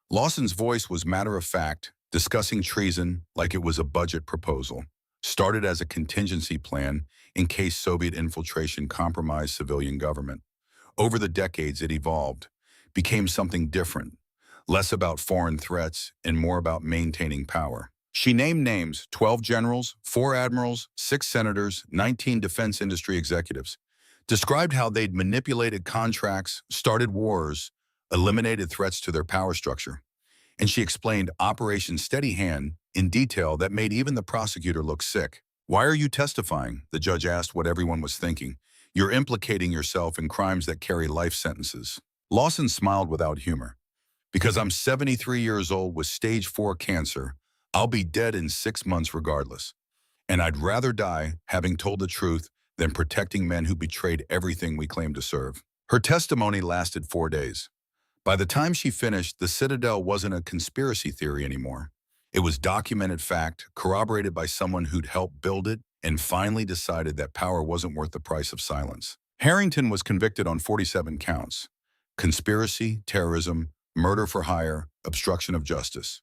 Lawson's voice was matter-of-fact, discussing treason like it was a budget proposal, started as a contingency plan in case Soviet infiltration compromised civilian government. Over the decades, it evolved, became something different, less about foreign threats and more about maintaining power. She named names: 12 generals, 4 admirals, 6 senators, 19 defense industry executives, described how they'd manipulated contracts, started wars, eliminated threats to their power structure. And she explained Operation Steady Hand in detail that made even the prosecutor look sick. "Why are you testifying?" the judge asked what everyone was thinking. "You're implicating yourself in crimes that carry life sentences." Lawson smiled without humor. "Because I'm 73 years old with stage 4 cancer, I'll be dead in 6 months regardless. And I'd rather die having told the truth than protecting men who betrayed everything we claim to serve." Her testimony lasted 4 days. By the time she finished, the Citadel wasn't a conspiracy theory anymore. It was documented fact, corroborated by someone who'd helped build it and finally decided that power wasn't worth the price of silence. Harrington was convicted on 47 counts: conspiracy, terrorism, murder for hire, obstruction of justice.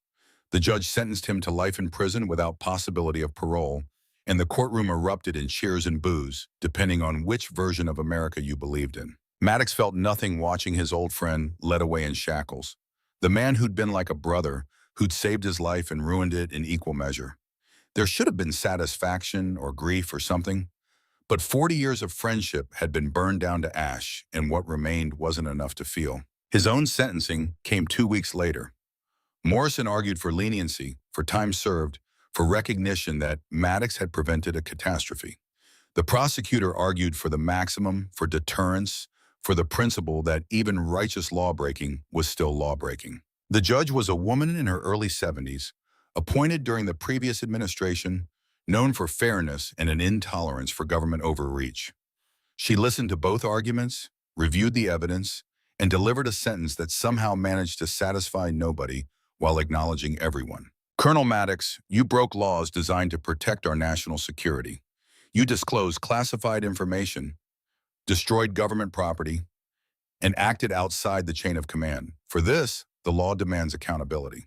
The judge sentenced him to life in prison without possibility of parole, and the courtroom erupted in cheers and boos, depending on which version of America you believed in. Maddox felt nothing watching his old friend led away in shackles. The man who'd been like a brother, who'd saved his life and ruined it in equal measure. There should have been satisfaction or grief or something, but 40 years of friendship had been burned down to ash, and what remained wasn't enough to feel. His own sentencing came 2 weeks later. Morrison argued for leniency, for time served, for recognition that Maddox had prevented a catastrophe. The prosecutor argued for the maximum, for deterrence, for the principle that even righteous lawbreaking was still lawbreaking. The judge was a woman in her early 70s, appointed during the previous administration, known for fairness and an intolerance for government overreach. She listened to both arguments, reviewed the evidence, and delivered a sentence that somehow managed to satisfy nobody while acknowledging everyone. "Colonel Maddox, you broke laws designed to protect our national security. You disclosed classified information, destroyed government property, and acted outside the chain of command. For this, the law demands accountability."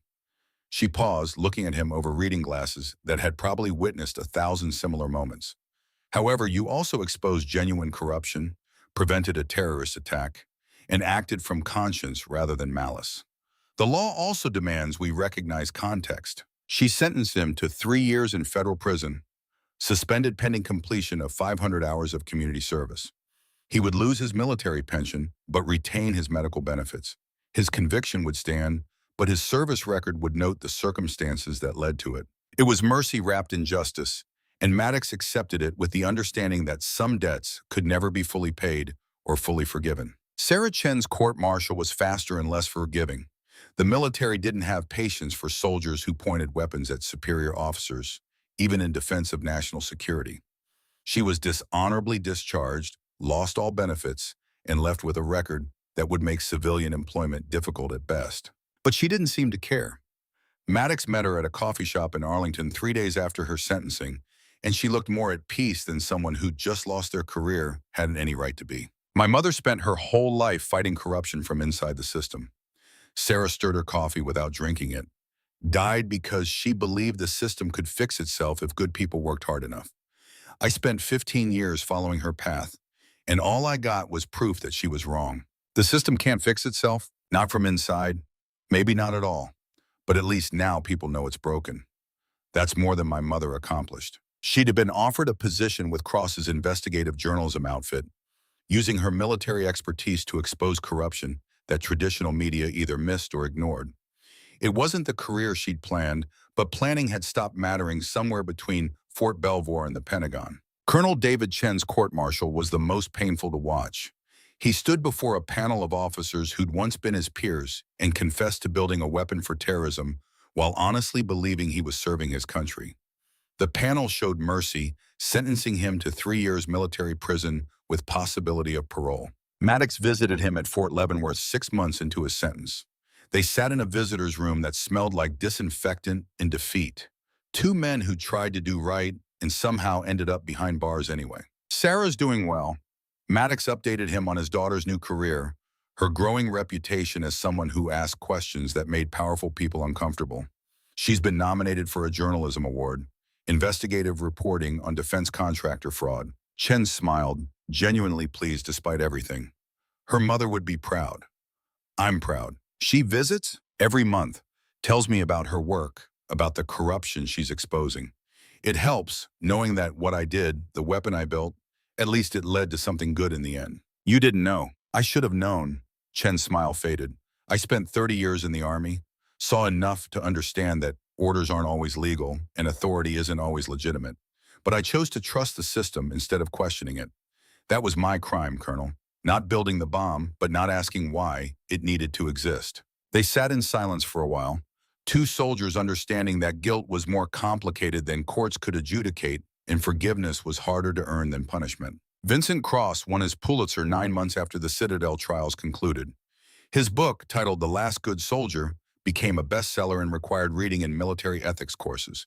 She paused, looking at him over reading glasses that had probably witnessed 1,000 similar moments. "However, you also exposed genuine corruption, prevented a terrorist attack, and acted from conscience rather than malice. The law also demands we recognize context." She sentenced him to 3 years in federal prison, suspended pending completion of 500 hours of community service. He would lose his military pension, but retain his medical benefits. His conviction would stand, but his service record would note the circumstances that led to it. It was mercy wrapped in justice, and Maddox accepted it with the understanding that some debts could never be fully paid or fully forgiven. Sarah Chen's court-martial was faster and less forgiving. The military didn't have patience for soldiers who pointed weapons at superior officers, even in defense of national security. She was dishonorably discharged, lost all benefits, and left with a record that would make civilian employment difficult at best. But she didn't seem to care. Maddox met her at a coffee shop in Arlington 3 days after her sentencing, and she looked more at peace than someone who'd just lost their career had any right to be. My mother spent her whole life fighting corruption from inside the system. Sarah stirred her coffee without drinking it. Died because she believed the system could fix itself if good people worked hard enough. I spent 15 years following her path, and all I got was proof that she was wrong. The system can't fix itself, not from inside, maybe not at all, but at least now people know it's broken. That's more than my mother accomplished. She'd have been offered a position with Cross's investigative journalism outfit, using her military expertise to expose corruption that traditional media either missed or ignored. It wasn't the career she'd planned, but planning had stopped mattering somewhere between Fort Belvoir and the Pentagon. Colonel David Chen's court-martial was the most painful to watch. He stood before a panel of officers who'd once been his peers and confessed to building a weapon for terrorism while honestly believing he was serving his country. The panel showed mercy, sentencing him to 3 years military prison with possibility of parole. Maddox visited him at Fort Leavenworth 6 months into his sentence. They sat in a visitor's room that smelled like disinfectant and defeat. Two men who tried to do right and somehow ended up behind bars anyway. Sarah's doing well. Maddox updated him on his daughter's new career, her growing reputation as someone who asked questions that made powerful people uncomfortable. She's been nominated for a journalism award, investigative reporting on defense contractor fraud. Chen smiled, genuinely pleased despite everything. Her mother would be proud. I'm proud. She visits every month, tells me about her work, about the corruption she's exposing. It helps, knowing that what I did, the weapon I built, at least it led to something good in the end. You didn't know. I should have known. Chen's smile faded. I spent 30 years in the Army, saw enough to understand that orders aren't always legal and authority isn't always legitimate. But I chose to trust the system instead of questioning it. That was my crime, Colonel. Not building the bomb, but not asking why it needed to exist. They sat in silence for a while, two soldiers understanding that guilt was more complicated than courts could adjudicate and forgiveness was harder to earn than punishment. Vincent Cross won his Pulitzer 9 months after the Citadel trials concluded. His book, titled The Last Good Soldier, became a bestseller and required reading in military ethics courses.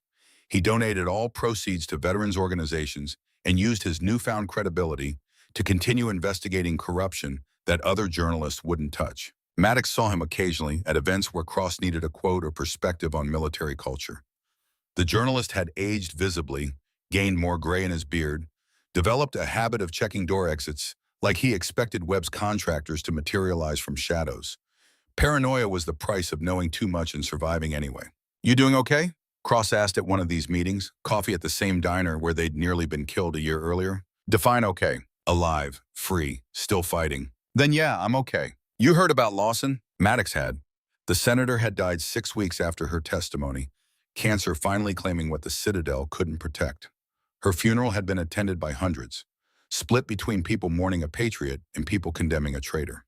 He donated all proceeds to veterans organizations and used his newfound credibility to continue investigating corruption that other journalists wouldn't touch. Maddox saw him occasionally at events where Cross needed a quote or perspective on military culture. The journalist had aged visibly, gained more gray in his beard, developed a habit of checking door exits like he expected Webb's contractors to materialize from shadows. Paranoia was the price of knowing too much and surviving anyway. You doing okay? Cross asked at one of these meetings, coffee at the same diner where they'd nearly been killed a year earlier. Define okay. Alive, free, still fighting. Then yeah, I'm okay. You heard about Lawson? Maddox had. The senator had died 6 weeks after her testimony, cancer finally claiming what the Citadel couldn't protect. Her funeral had been attended by hundreds, split between people mourning a patriot and people condemning a traitor.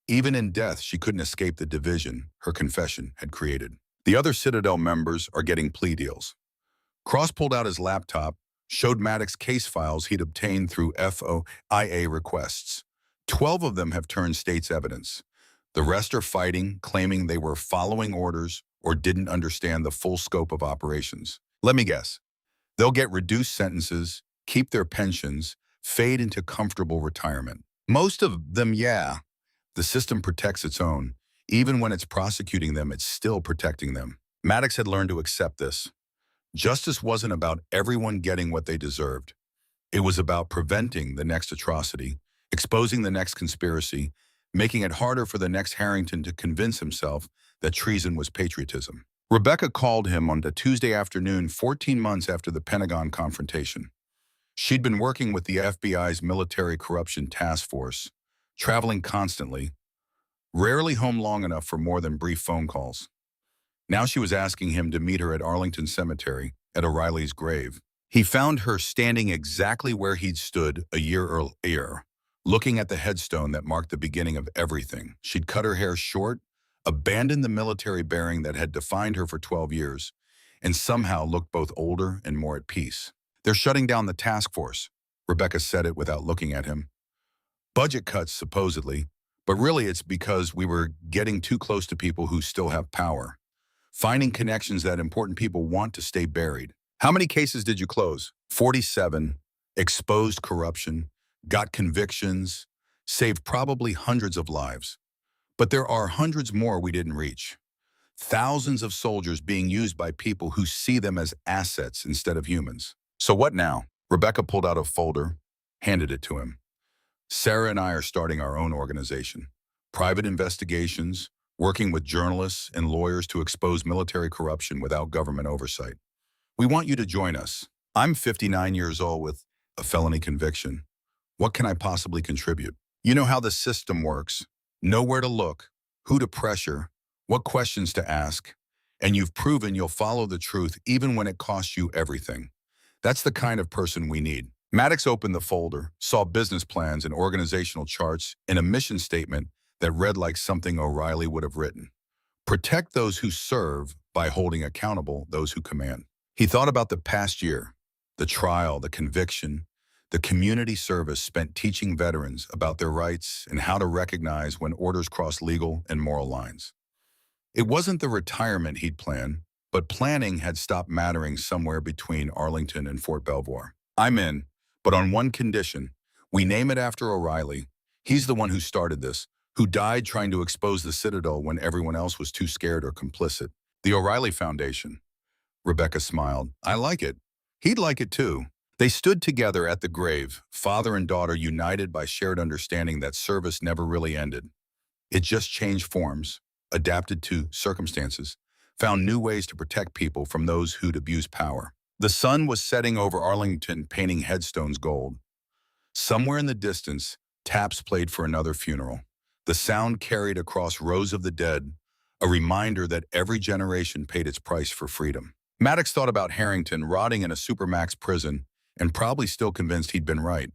Even in death, she couldn't escape the division her confession had created. The other Citadel members are getting plea deals. Cross pulled out his laptop, showed Maddox case files he'd obtained through FOIA requests. 12 of them have turned state's evidence. The rest are fighting, claiming they were following orders or didn't understand the full scope of operations. Let me guess. They'll get reduced sentences, keep their pensions, fade into comfortable retirement. Most of them, yeah. The system protects its own. Even when it's prosecuting them, it's still protecting them. Maddox had learned to accept this. Justice wasn't about everyone getting what they deserved. It was about preventing the next atrocity, exposing the next conspiracy, making it harder for the next Harrington to convince himself that treason was patriotism. Rebecca called him on a Tuesday afternoon 14 months after the Pentagon confrontation. She'd been working with the FBI's Military Corruption Task Force, traveling constantly, rarely home long enough for more than brief phone calls. Now she was asking him to meet her at Arlington Cemetery at O'Reilly's grave. He found her standing exactly where he'd stood a year earlier, looking at the headstone that marked the beginning of everything. She'd cut her hair short, abandoned the military bearing that had defined her for 12 years, and somehow looked both older and more at peace. They're shutting down the task force, Rebecca said it without looking at him. Budget cuts, supposedly, But really, it's because we were getting too close to people who still have power, finding connections that important people want to stay buried. How many cases did you close? 47, exposed corruption, got convictions, saved probably hundreds of lives. But there are hundreds more we didn't reach. Thousands of soldiers being used by people who see them as assets instead of humans. So what now? Rebecca pulled out a folder, handed it to him. Sarah and I are starting our own organization. Private investigations, working with journalists and lawyers to expose military corruption without government oversight. We want you to join us. I'm 59 years old with a felony conviction. What can I possibly contribute? You know how the system works. Know where to look, who to pressure, what questions to ask, and you've proven you'll follow the truth even when it costs you everything. That's the kind of person we need. Maddox opened the folder, saw business plans and organizational charts, and a mission statement that read like something O'Reilly would have written. Protect those who serve by holding accountable those who command. He thought about the past year, the trial, the conviction, the community service spent teaching veterans about their rights and how to recognize when orders cross legal and moral lines. It wasn't the retirement he'd planned, but planning had stopped mattering somewhere between Arlington and Fort Belvoir. I'm in, but on one condition. We name it after O'Reilly. He's the one who started this, who died trying to expose the Citadel when everyone else was too scared or complicit. The O'Reilly Foundation. Rebecca smiled. I like it. He'd like it too. They stood together at the grave, father and daughter united by shared understanding that service never really ended. It just changed forms, adapted to circumstances, found new ways to protect people from those who'd abuse power. The sun was setting over Arlington, painting headstones gold. Somewhere in the distance, taps played for another funeral. The sound carried across rows of the dead, a reminder that every generation paid its price for freedom. Maddox thought about Harrington rotting in a supermax prison and probably still convinced he'd been right.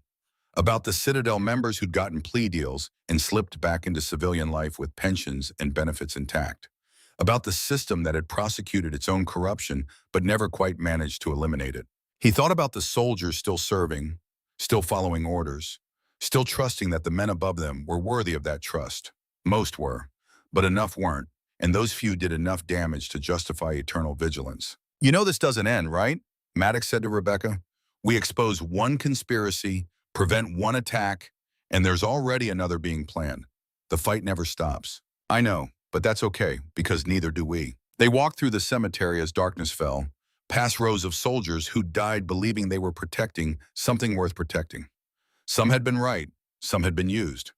About the Citadel members who'd gotten plea deals and slipped back into civilian life with pensions and benefits intact. About the system that had prosecuted its own corruption but never quite managed to eliminate it. He thought about the soldiers still serving, still following orders, still trusting that the men above them were worthy of that trust. Most were, but enough weren't, and those few did enough damage to justify eternal vigilance. You know this doesn't end, right? Maddox said to Rebecca. We expose one conspiracy, prevent one attack, and there's already another being planned. The fight never stops. I know, but that's okay, because neither do we. They walked through the cemetery as darkness fell, past rows of soldiers who died believing they were protecting something worth protecting. Some had been right, some had been used.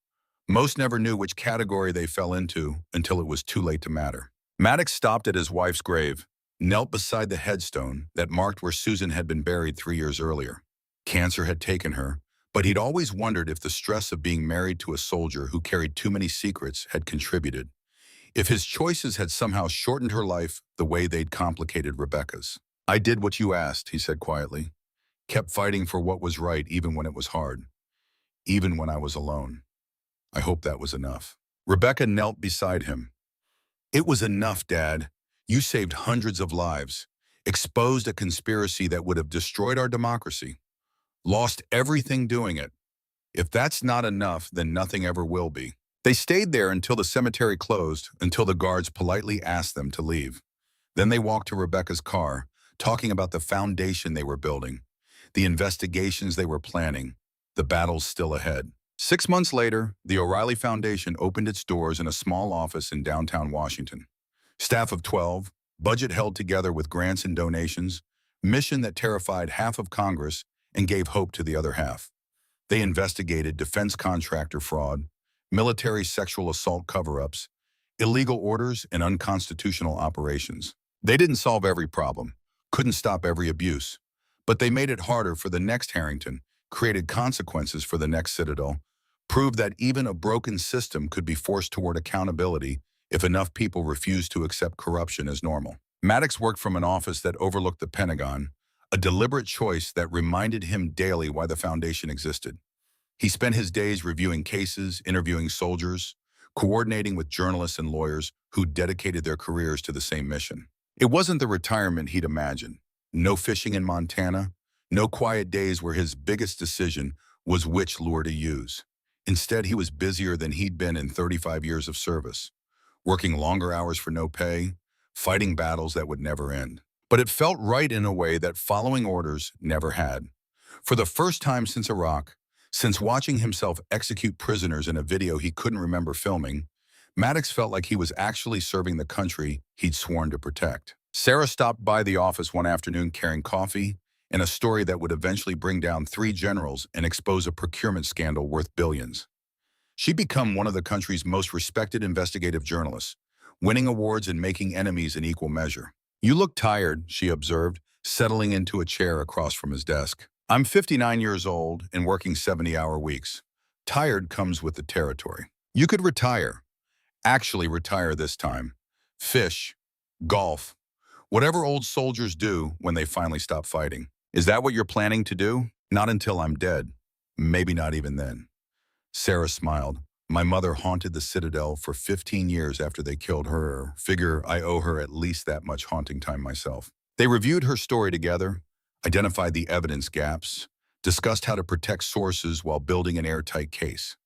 Most never knew which category they fell into until it was too late to matter. Maddox stopped at his wife's grave, knelt beside the headstone that marked where Susan had been buried 3 years earlier. Cancer had taken her, but he'd always wondered if the stress of being married to a soldier who carried too many secrets had contributed. If his choices had somehow shortened her life the way they'd complicated Rebecca's. I did what you asked, he said quietly. Kept fighting for what was right even when it was hard. Even when I was alone. I hope that was enough. Rebecca knelt beside him. It was enough, Dad. You saved hundreds of lives, exposed a conspiracy that would have destroyed our democracy, lost everything doing it. If that's not enough, then nothing ever will be. They stayed there until the cemetery closed, until the guards politely asked them to leave. Then they walked to Rebecca's car, talking about the foundation they were building, the investigations they were planning, the battles still ahead. 6 months later, the O'Reilly Foundation opened its doors in a small office in downtown Washington. Staff of 12, budget held together with grants and donations, mission that terrified half of Congress and gave hope to the other half. They investigated defense contractor fraud, military sexual assault cover-ups, illegal orders, and unconstitutional operations. They didn't solve every problem, couldn't stop every abuse, but they made it harder for the next Harrington, created consequences for the next Citadel, proved that even a broken system could be forced toward accountability if enough people refused to accept corruption as normal. Maddox worked from an office that overlooked the Pentagon, a deliberate choice that reminded him daily why the foundation existed. He spent his days reviewing cases, interviewing soldiers, coordinating with journalists and lawyers who dedicated their careers to the same mission. It wasn't the retirement he'd imagined. No fishing in Montana, no quiet days where his biggest decision was which lure to use. Instead, he was busier than he'd been in 35 years of service, working longer hours for no pay, fighting battles that would never end. But it felt right in a way that following orders never had. For the first time since Iraq, since watching himself execute prisoners in a video he couldn't remember filming, Maddox felt like he was actually serving the country he'd sworn to protect. Sarah stopped by the office one afternoon carrying coffee and a story that would eventually bring down 3 generals and expose a procurement scandal worth billions. She'd become one of the country's most respected investigative journalists, winning awards and making enemies in equal measure. "You look tired," she observed, settling into a chair across from his desk. "I'm 59 years old and working 70-hour weeks. Tired comes with the territory. You could retire. Actually retire this time. Fish, golf, whatever old soldiers do when they finally stop fighting. Is that what you're planning to do?" "Not until I'm dead. Maybe not even then." Sarah smiled. "My mother haunted the Citadel for 15 years after they killed her. Figure I owe her at least that much haunting time myself." They reviewed her story together, identified the evidence gaps, discussed how to protect sources while building an airtight case.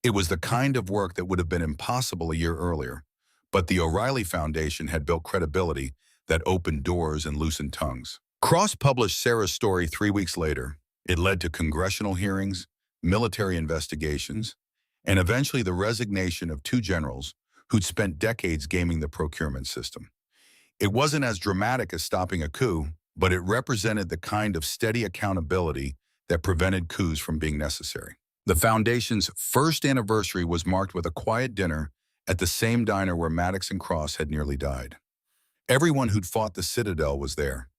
It was the kind of work that would have been impossible a year earlier, but the O'Reilly Foundation had built credibility that opened doors and loosened tongues. Cross published Sarah's story 3 weeks later. It led to congressional hearings, military investigations, and eventually the resignation of 2 generals who'd spent decades gaming the procurement system. It wasn't as dramatic as stopping a coup, but it represented the kind of steady accountability that prevented coups from being necessary. The Foundation's first anniversary was marked with a quiet dinner at the same diner where Maddox and Cross had nearly died. Everyone who'd fought the Citadel was there.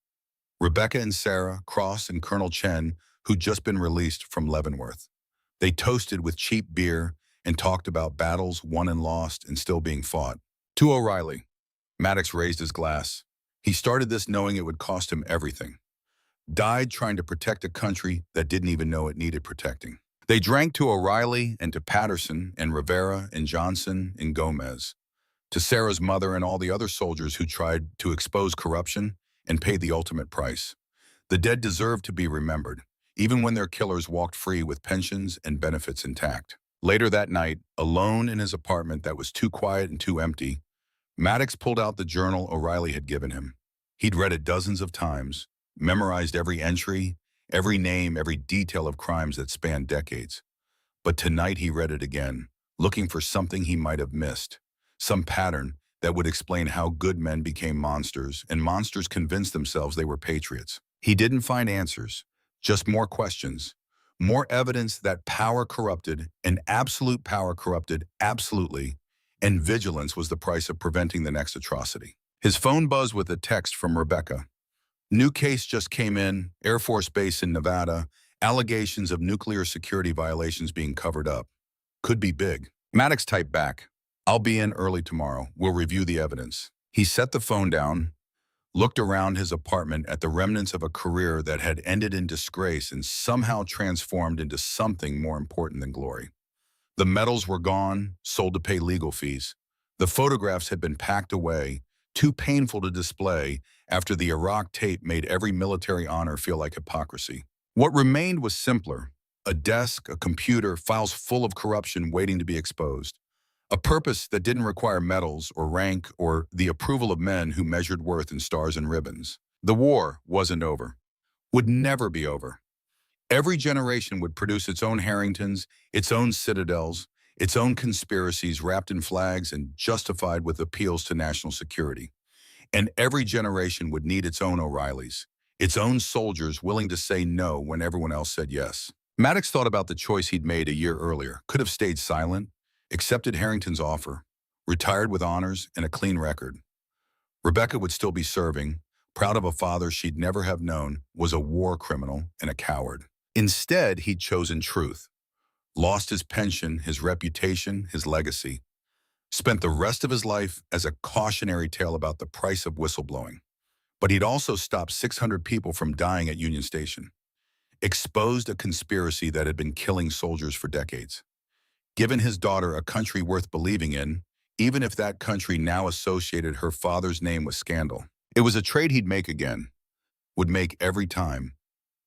Rebecca and Sarah, Cross and Colonel Chen, who'd just been released from Leavenworth. They toasted with cheap beer and talked about battles won and lost and still being fought. To O'Reilly, Maddox raised his glass. He started this knowing it would cost him everything. Died trying to protect a country that didn't even know it needed protecting. They drank to O'Reilly and to Patterson and Rivera and Johnson and Gomez, to Sarah's mother and all the other soldiers who tried to expose corruption and paid the ultimate price. The dead deserved to be remembered, even when their killers walked free with pensions and benefits intact. Later that night, alone in his apartment that was too quiet and too empty, Maddox pulled out the journal O'Reilly had given him. He'd read it dozens of times, memorized every entry, every name, every detail of crimes that spanned decades. But tonight he read it again, looking for something he might have missed, some pattern that would explain how good men became monsters and monsters convinced themselves they were patriots. He didn't find answers, just more questions, more evidence that power corrupted, and absolute power corrupted absolutely, and vigilance was the price of preventing the next atrocity. His phone buzzed with a text from Rebecca. "New case just came in, Air Force Base in Nevada, allegations of nuclear security violations being covered up. Could be big." Maddox typed back, "I'll be in early tomorrow. We'll review the evidence." He set the phone down, looked around his apartment at the remnants of a career that had ended in disgrace and somehow transformed into something more important than glory. The medals were gone, sold to pay legal fees. The photographs had been packed away, too painful to display after the Iraq tape made every military honor feel like hypocrisy. What remained was simpler: a desk, a computer, files full of corruption waiting to be exposed. A purpose that didn't require medals or rank or the approval of men who measured worth in stars and ribbons. The war wasn't over, would never be over. Every generation would produce its own Harringtons, its own Citadels, its own conspiracies wrapped in flags and justified with appeals to national security. And every generation would need its own O'Reillys, its own soldiers willing to say no when everyone else said yes. Maddox thought about the choice he'd made a year earlier. Could have stayed silent, accepted Harrington's offer, retired with honors and a clean record. Rebecca would still be serving, proud of a father she'd never have known was a war criminal and a coward. Instead, he'd chosen truth. Lost his pension, his reputation, his legacy. Spent the rest of his life as a cautionary tale about the price of whistleblowing. But he'd also stopped 600 people from dying at Union Station. Exposed a conspiracy that had been killing soldiers for decades. Given his daughter a country worth believing in, even if that country now associated her father's name with scandal. It was a trade he'd make again. Would make every time,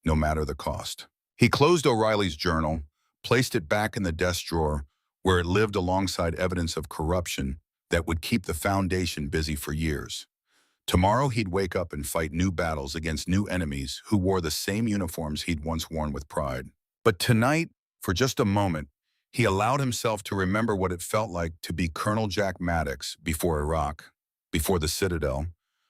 no matter the cost. He closed O'Reilly's journal, placed it back in the desk drawer where it lived alongside evidence of corruption that would keep the Foundation busy for years. Tomorrow he'd wake up and fight new battles against new enemies who wore the same uniforms he'd once worn with pride. But tonight, for just a moment, he allowed himself to remember what it felt like to be Colonel Jack Maddox before Iraq, before the Citadel,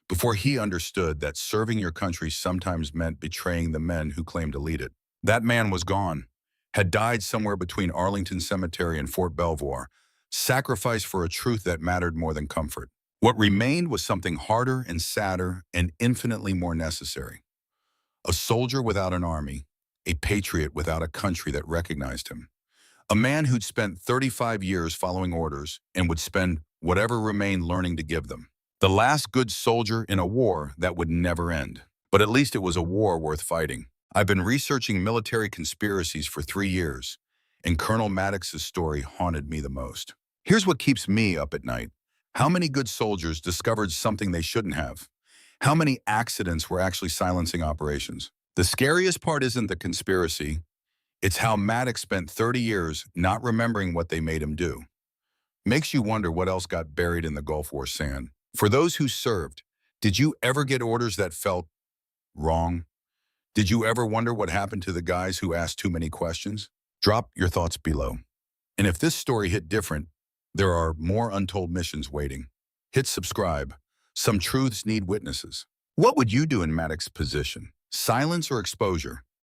before he understood that serving your country sometimes meant betraying the men who claimed to lead it. That man was gone, had died somewhere between Arlington Cemetery and Fort Belvoir, sacrificed for a truth that mattered more than comfort. What remained was something harder and sadder and infinitely more necessary. A soldier without an army, a patriot without a country that recognized him. A man who'd spent 35 years following orders and would spend whatever remained learning to give them. The last good soldier in a war that would never end. But at least it was a war worth fighting. I've been researching military conspiracies for 3 years, and Colonel Maddox's story haunted me the most. Here's what keeps me up at night. How many good soldiers discovered something they shouldn't have? How many accidents were actually silencing operations? The scariest part isn't the conspiracy. It's how Maddox spent 30 years not remembering what they made him do. Makes you wonder what else got buried in the Gulf War sand. For those who served, did you ever get orders that felt wrong? Did you ever wonder what happened to the guys who asked too many questions? Drop your thoughts below. And if this story hit different, there are more untold missions waiting. Hit subscribe. Some truths need witnesses. What would you do in Maddox's position? Silence or exposure?